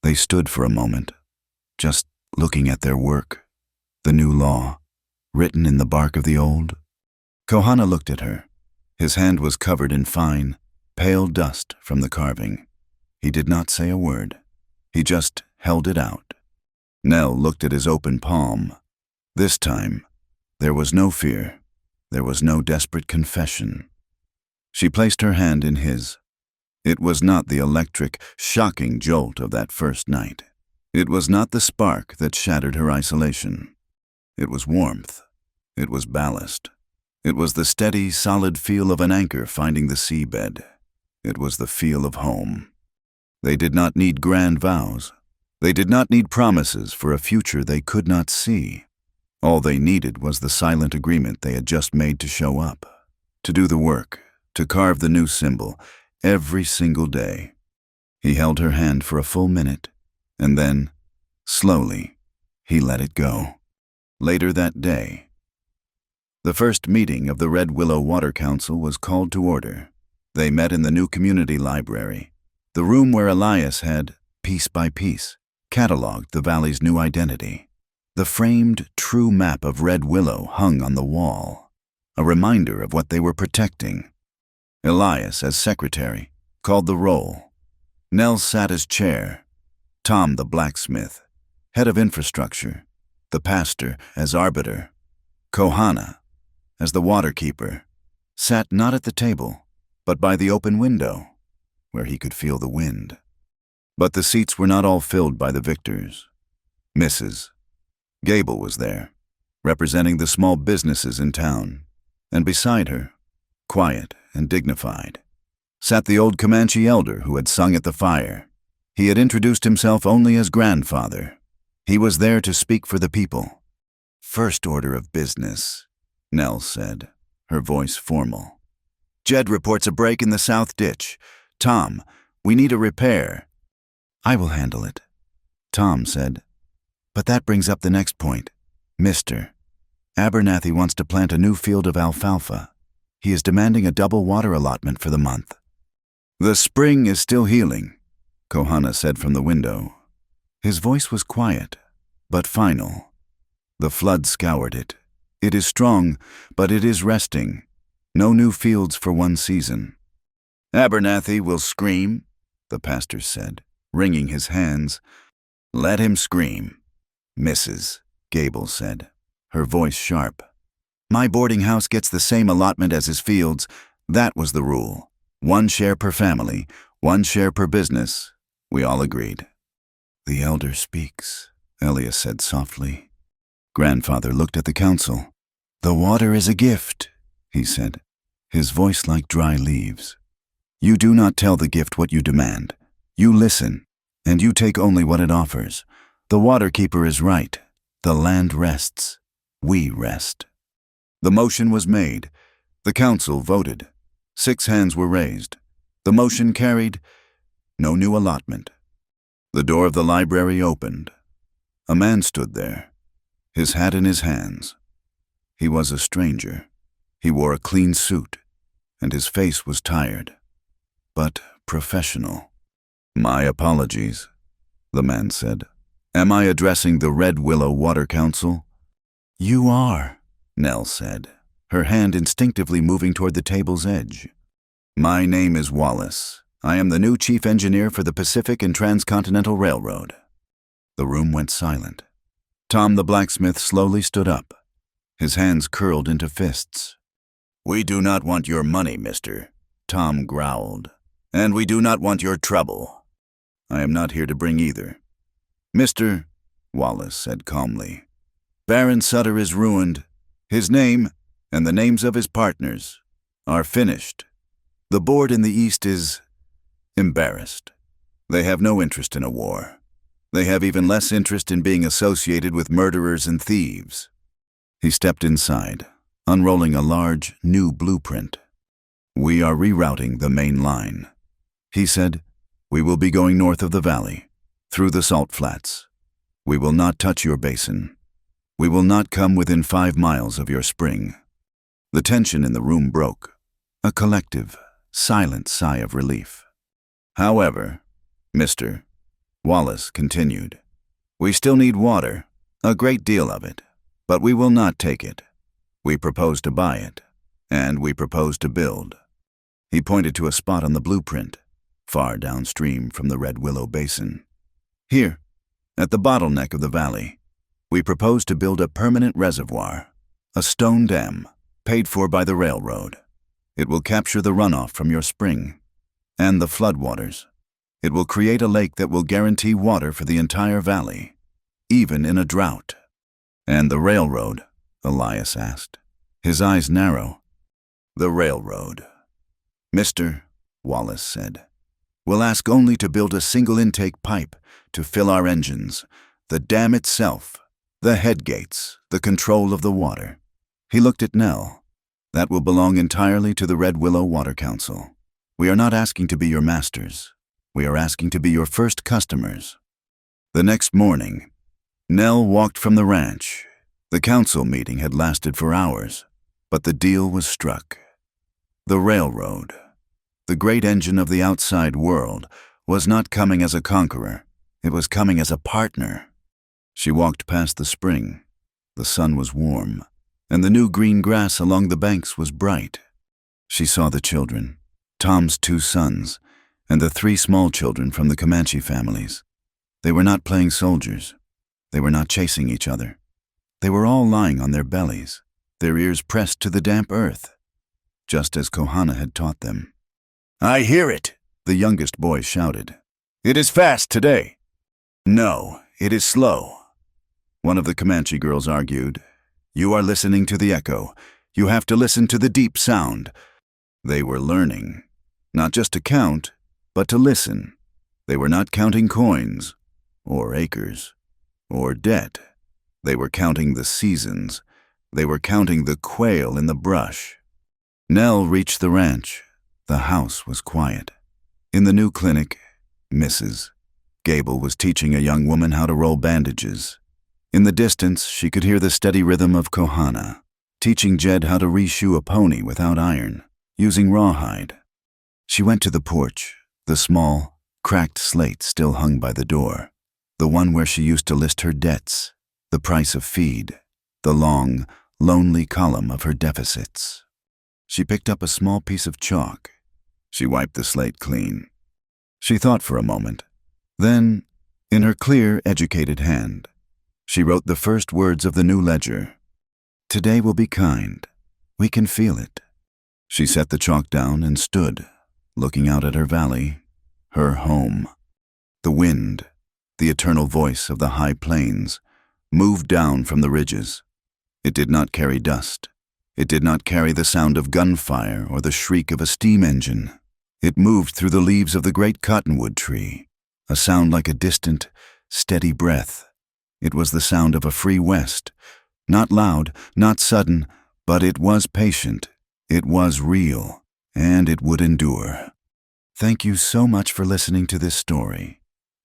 A: They stood for a moment, just looking at their work, the new law, written in the bark of the old. Kohana looked at her. His hand was covered in fine, pale dust from the carving. He did not say a word. He just held it out. Nell looked at his open palm. This time, there was no fear. There was no desperate confession. She placed her hand in his. It was not the electric, shocking jolt of that first night. It was not the spark that shattered her isolation. It was warmth. It was ballast. It was the steady, solid feel of an anchor finding the seabed. It was the feel of home. They did not need grand vows. They did not need promises for a future they could not see. All they needed was the silent agreement they had just made to show up, to do the work, to carve the new symbol, every single day. He held her hand for a full minute, and then, slowly, he let it go. Later that day, the first meeting of the Red Willow Water Council was called to order. They met in the new community library, the room where Elias had, piece by piece, cataloged the valley's new identity. The framed, true map of Red Willow hung on the wall, a reminder of what they were protecting. Elias, as secretary, called the roll. Nell sat as chair. Tom, the blacksmith, head of infrastructure. The pastor, as arbiter. Kohana, as the waterkeeper, sat not at the table, but by the open window, where he could feel the wind. But the seats were not all filled by the victors. Mrs. Gable was there, representing the small businesses in town, and beside her, quiet and dignified, sat the old Comanche elder who had sung at the fire. He had introduced himself only as grandfather. He was there to speak for the people. "First order of business," Nell said, her voice formal. "Jed reports a break in the south ditch. Tom, we need a repair." "I will handle it," Tom said. "But that brings up the next point. Mr. Abernathy wants to plant a new field of alfalfa. He is demanding a double water allotment for the month." "The spring is still healing," Kohana said from the window. His voice was quiet, but final. "The flood scoured it. It is strong, but it is resting. No new fields for one season." "Abernathy will scream," the pastor said, wringing his hands. "Let him scream," Mrs. Gable said, her voice sharp. "My boarding house gets the same allotment as his fields. That was the rule. 1 share per family, 1 share per business." We all agreed. "The elder speaks," Elias said softly. Grandfather looked at the council. "The water is a gift," he said, his voice like dry leaves. "You do not tell the gift what you demand. You listen, and you take only what it offers. The waterkeeper is right. The land rests. We rest." The motion was made. The council voted. 6 hands were raised. The motion carried. No new allotment. The door of the library opened. A man stood there, his hat in his hands. He was a stranger. He wore a clean suit, and his face was tired, but professional. "My apologies," the man said. "Am I addressing the Red Willow Water Council?" You are, Nell said, her hand instinctively moving toward the table's edge. My name is Wallace. I am the new chief engineer for the Pacific and Transcontinental Railroad. The room went silent. Tom the blacksmith slowly stood up. His hands curled into fists. We do not want your money, mister, Tom growled. And we do not want your trouble. I am not here to bring either. Mister, Wallace said calmly, Baron Sutter is ruined. His name, and the names of his partners, are finished. The board in the East is embarrassed. They have no interest in a war. They have even less interest in being associated with murderers and thieves. He stepped inside, unrolling a large, new blueprint. We are rerouting the main line. He said, we will be going north of the valley, through the salt flats. We will not touch your basin. We will not come within 5 miles of your spring. The tension in the room broke, a collective, silent sigh of relief. However, Mr. Wallace continued, we still need water, a great deal of it, but we will not take it. We propose to buy it, and we propose to build. He pointed to a spot on the blueprint, far downstream from the Red Willow Basin. Here, at the bottleneck of the valley, we propose to build a permanent reservoir, a stone dam, paid for by the railroad. It will capture the runoff from your spring and the floodwaters. It will create a lake that will guarantee water for the entire valley, even in a drought. And the railroad? Elias asked, his eyes narrow. The railroad, Mr. Wallace said, will ask only to build a single intake pipe to fill our engines, the dam itself, the headgates, the control of the water. He looked at Nell. That will belong entirely to the Red Willow Water Council. We are not asking to be your masters. We are asking to be your first customers. The next morning, Nell walked from the ranch. The council meeting had lasted for hours, but the deal was struck. The railroad, the great engine of the outside world, was not coming as a conqueror. It was coming as a partner. She walked past the spring. The sun was warm, and the new green grass along the banks was bright. She saw the children, Tom's 2 sons, and the 3 small children from the Comanche families. They were not playing soldiers. They were not chasing each other. They were all lying on their bellies, their ears pressed to the damp earth, just as Kohana had taught them. I hear it, the youngest boy shouted. It is fast today. No, it is slow. One of the Comanche girls argued. You are listening to the echo. You have to listen to the deep sound. They were learning, not just to count, but to listen. They were not counting coins, or acres, or debt. They were counting the seasons. They were counting the quail in the brush. Nell reached the ranch. The house was quiet. In the new clinic, Mrs. Gable was teaching a young woman how to roll bandages. In the distance, she could hear the steady rhythm of Kohana, teaching Jed how to reshoe a pony without iron, using rawhide. She went to the porch, the small, cracked slate still hung by the door, the one where she used to list her debts, the price of feed, the long, lonely column of her deficits. She picked up a small piece of chalk. She wiped the slate clean. She thought for a moment. Then, in her clear, educated hand, she wrote the first words of the new ledger. Today will be kind. We can feel it. She set the chalk down and stood, looking out at her valley, her home. The wind, the eternal voice of the high plains, moved down from the ridges. It did not carry dust. It did not carry the sound of gunfire or the shriek of a steam engine. It moved through the leaves of the great cottonwood tree, a sound like a distant, steady breath. It was the sound of a free West, not loud, not sudden, but it was patient, it was real, and it would endure. Thank you so much for listening to this story.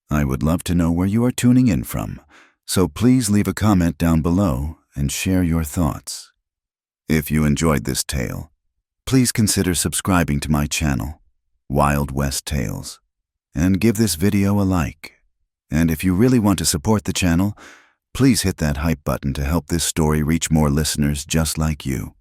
A: I would love to know where you are tuning in from, so please leave a comment down below and share your thoughts. If you enjoyed this tale, please consider subscribing to my channel, Wild West Tales, and give this video a like. And if you really want to support the channel, Please hit that hype button to help this story reach more listeners just like you.